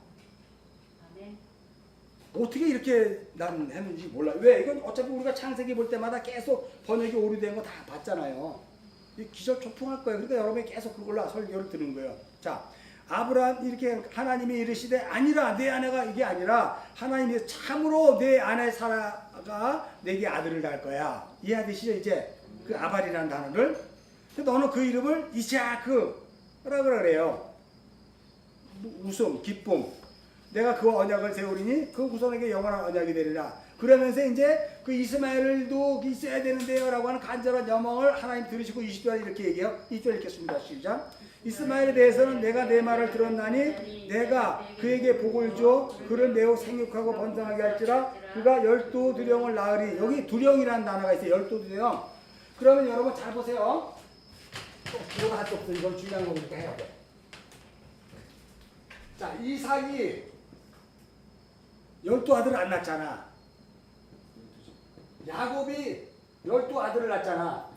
어떻게 이렇게 난 했는지 몰라. 왜? 이건 어차피 우리가 창세기 볼 때마다 계속 번역이 오류된 거 다 봤잖아요. 기절초풍할 거예요. 그러니까 여러분이 계속 그걸로 설교를 들은 거예요. 자, 아브라함 이렇게 하나님이 이르시되 아니라 내 아내가 이게 아니라 하나님이 참으로 내 아내 사라가 내게 아들을 낳을 거야. 이해하시죠? 이제 그 아발이라는 단어를. 너는 그 이름을 이삭이라 그래요. 웃음, 기쁨. 내가 그 언약을 세우리니 그 후손에게 영원한 언약이 되리라. 그러면서 이제 그 이스마엘도 있어야 되는데요 라고 하는 간절한 여망을 하나님 들으시고 20절 이렇게 얘기해요. 2절 읽겠습니다. 시작. 이스마엘에 대해서는 내가 내 말을 들었나니 내가 그에게 복을 줘 그를 매우 생육하고 번성하게 할지라 그가 12두령을 낳으리. 여기 두령이라는 단어가 있어요. 12두령. 그러면 여러분 잘 보세요. 이거 할 수 없어. 이건 중요한 거니까 해야 돼. 자, 이삭이 12아들을 안 낳았잖아. 야곱이 12아들을 낳았잖아.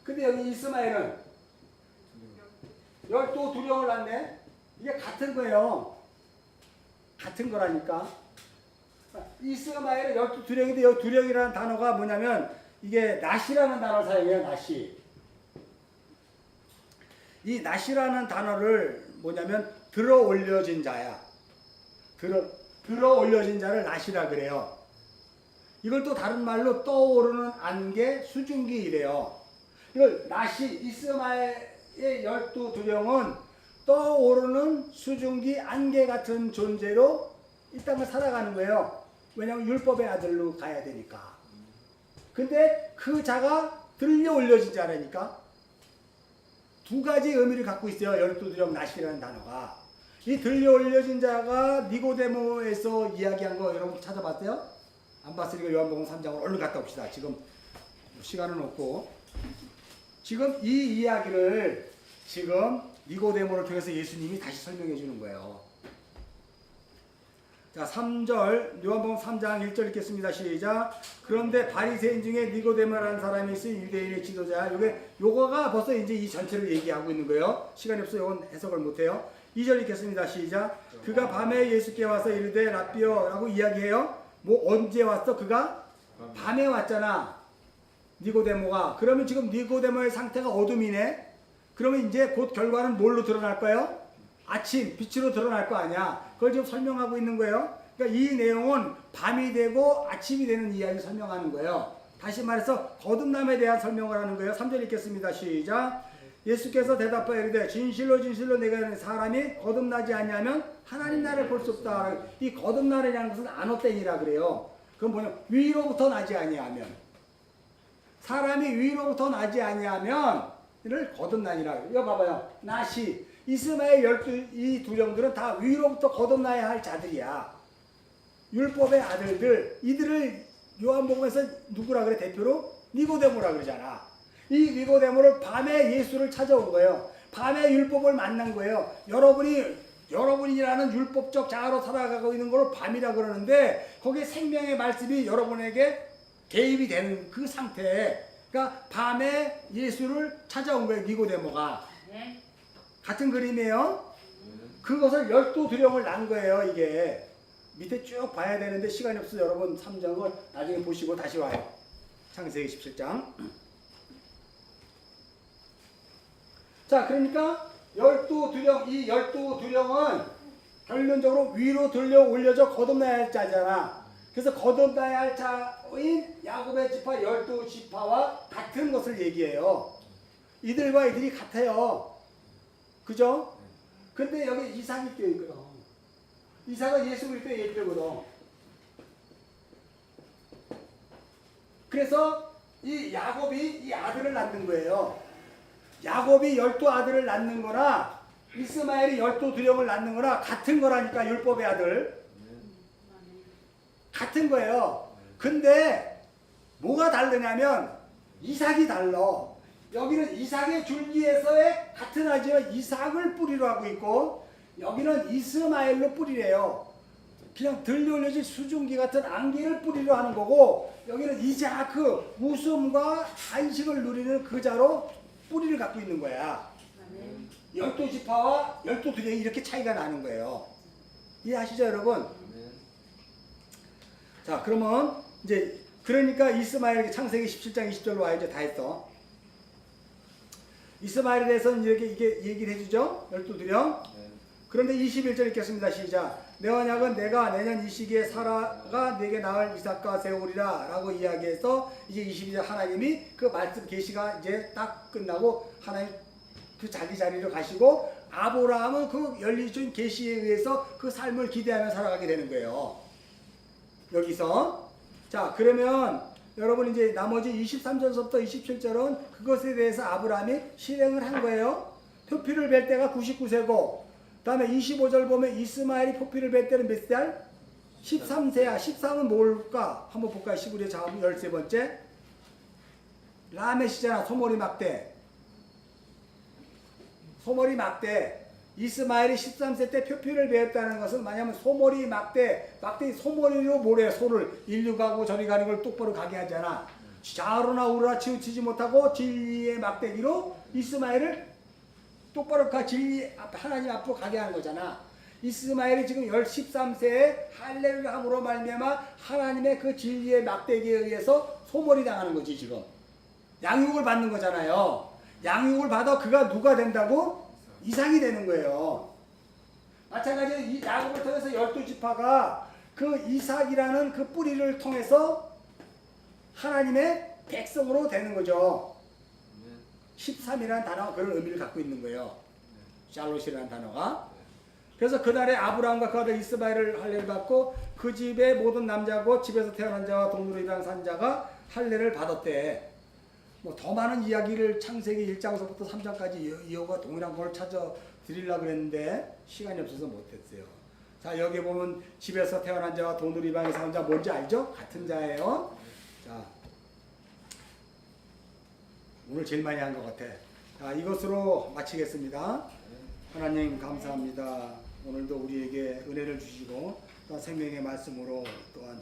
근데 여기 이스마엘은 12두령을 낳네. 이게 같은 거예요. 같은 거라니까. 이스마엘은 12두령인데 여기 두령이라는 단어가 뭐냐면 이게 낫이라는 단어를 사용해요. 낫이. 이 낫이라는 단어를 뭐냐면 들어 올려진 자야. 들어 올려진 자를 낫이라 그래요. 이걸 또 다른 말로 떠오르는 안개, 수증기 이래요. 이걸 낫이 이스마엘의 12두령은 떠오르는 수증기, 안개 같은 존재로 이 땅을 살아가는 거예요. 왜냐하면 율법의 아들로 가야 되니까. 근데 그 자가 들려 올려진 자라니까. 두 가지 의미를 갖고 있어요. 12두령 낫이라는 단어가. 이 들려 올려진 자가 니고데모에서 이야기한 거 여러분 찾아봤어요? 안 봤으니까 요한복음 3장을 얼른 갔다 옵시다. 지금 시간은 없고. 지금 이 이야기를 지금 니고데모를 통해서 예수님이 다시 설명해 주는 거예요. 자, 3절 요한복음 3장 1절 읽겠습니다. 시작. 그런데 바리새인 중에 니고데모라는 사람이 있으니 유대인의 지도자. 요거가 벌써 이제 이 전체를 얘기하고 있는 거예요. 시간이 없어 요건 해석을 못 해요. 2절 읽겠습니다. 시작. 그가 밤에 예수께 와서 이르되 라삐어라고 이야기해요. 뭐 언제 왔어? 그가 밤에 왔잖아. 니고데모가. 그러면 지금 니고데모의 상태가 어둠이네. 그러면 이제 곧 결과는 뭘로 드러날 거예요? 아침 빛으로 드러날 거 아니야. 그걸 지금 설명하고 있는 거예요. 그러니까 이 내용은 밤이 되고 아침이 되는 이야기를 설명하는 거예요. 다시 말해서 거듭남에 대한 설명을 하는 거예요. 3절 읽겠습니다. 시작. 예수께서 대답하여 이르되 진실로 진실로 내가 이르노니 사람이 거듭나지 아니하면 하나님 나라를 볼 수 없다. 이 거듭나라는 것은 아노땡이라 그래요. 그건 뭐냐? 위로부터 나지 아니하면, 사람이 위로부터 나지 아니하면 이를 거듭나니라. 이거 봐봐요. 나시 이스마엘 12 이 두 영들은 다 위로부터 거듭나야 할 자들이야. 율법의 아들들. 이들을 요한복음에서 누구라 그래? 대표로 니고데모라 그러잖아. 이 니고데모를 밤에 예수를 찾아온 거예요. 밤에 율법을 만난 거예요. 여러분이라는 율법적 자아로 살아가고 있는 걸 밤이라 그러는데 거기에 생명의 말씀이 여러분에게 개입이 되는 그 상태. 그러니까 밤에 예수를 찾아온 거예요. 니고데모가. 네. 같은 그림이에요. 그것을 12두령을 난 거예요. 이게 밑에 쭉 봐야 되는데 시간이 없어서 여러분 3장을 나중에 보시고 다시 와요. 창세기 17장. 자, 그러니까 12두령, 이 12두령은 결론적으로 위로 들려 올려져 거듭나야 할 자잖아. 그래서 거듭나야 할 자인 야곱의 지파 12지파와 같은 것을 얘기해요. 이들과 이들이 같아요. 그죠? 근데 여기 이삭이 껴있거든. 이삭은 예수 그리스도의 예표거든. 그래서 이 야곱이 이 아들을 낳는 거예요. 야곱이 12아들을 낳는 거나 이스마엘이 12두령을 낳는 거나 같은 거라니까. 율법의 아들 같은 거예요. 근데 뭐가 다르냐면 이삭이 달라. 여기는 이삭의 줄기에서의 같은 아지만 이삭을 뿌리로 하고 있고, 여기는 이스마엘로 뿌리래요. 그냥 들려올려진 수증기 같은 안개를 뿌리로 하는 거고, 여기는 이자크 웃음과 안식을 누리는 그 자로 뿌리를 갖고 있는 거야. 12지파와 12두령이 이렇게 차이가 나는 거예요. 이해하시죠, 여러분? 자, 그러면 이제 그러니까 이스마엘, 창세기 17장 20절로 와야죠. 다 했어. 이스마엘에 대해서는 이렇게 이게 얘기를 해주죠. 12두령. 그런데 21절 읽겠습니다. 시작. 내 언약은 내가 내년 이 시기에 사라가 내게 낳을 이삭과 세우리라 라고 이야기해서 이제 22절 하나님이 그 말씀 계시가 이제 딱 끝나고 하나님 그 자기 자리로 가시고 아브라함은 그 열리신 계시에 의해서 그 삶을 기대하며 살아가게 되는 거예요. 여기서. 자, 그러면 여러분 이제 나머지 23절부터 27절은 그것에 대해서 아브라함이 실행을 한 거예요. 표피를 뵐 때가 99세고, 그 다음에 25절 보면 이스마엘이 표피를 뵐 때는 몇 살? 13세야. 13은 뭘까? 한번 볼까요? 15절 다음 13번째. 라메시잖아. 소머리 막대. 소머리 막대. 이스마엘이 13세 때 표피를 배웠다는 것은 뭐냐면 소머리 막대 소머리로 모래 소를 일류 가고 저리 가는 걸 똑바로 가게 하잖아. 좌우로나 우로나 치우치지 못하고 진리의 막대기로 이스마엘을 똑바로 진리 하나님 앞으로 가게 하는 거잖아. 이스마엘이 지금 13세에 할례를 함으로 말미암아 하나님의 그 진리의 막대기에 의해서 소머리 당하는 거지. 지금 양육을 받는 거잖아요. 양육을 받아 그가 누가 된다고? 이삭이 되는 거예요. 마찬가지로 이 야곱을 통해서 12지파가 그 이삭이라는 그 뿌리를 통해서 하나님의 백성으로 되는 거죠. 13이라는 단어가 그런 의미를 갖고 있는 거예요. 샬롯이라는 단어가. 그래서 그날에 아브라함과 그 아들 이스마엘을 할례를 받고 그 집의 모든 남자고 집에서 태어난 자와 동물을 입양 산 자가 할례를 받았대. 뭐 더 많은 이야기를 창세기 1장서부터 3장까지 이어가 동일한 걸 찾아 드리려고 그랬는데 시간이 없어서 못했어요. 자, 여기 보면 집에서 태어난 자와 동물 입양에 산 자 뭔지 알죠? 같은 자예요. 자, 오늘 제일 많이 한 것 같아. 자, 이것으로 마치겠습니다. 하나님 감사합니다. 오늘도 우리에게 은혜를 주시고 또 생명의 말씀으로 또한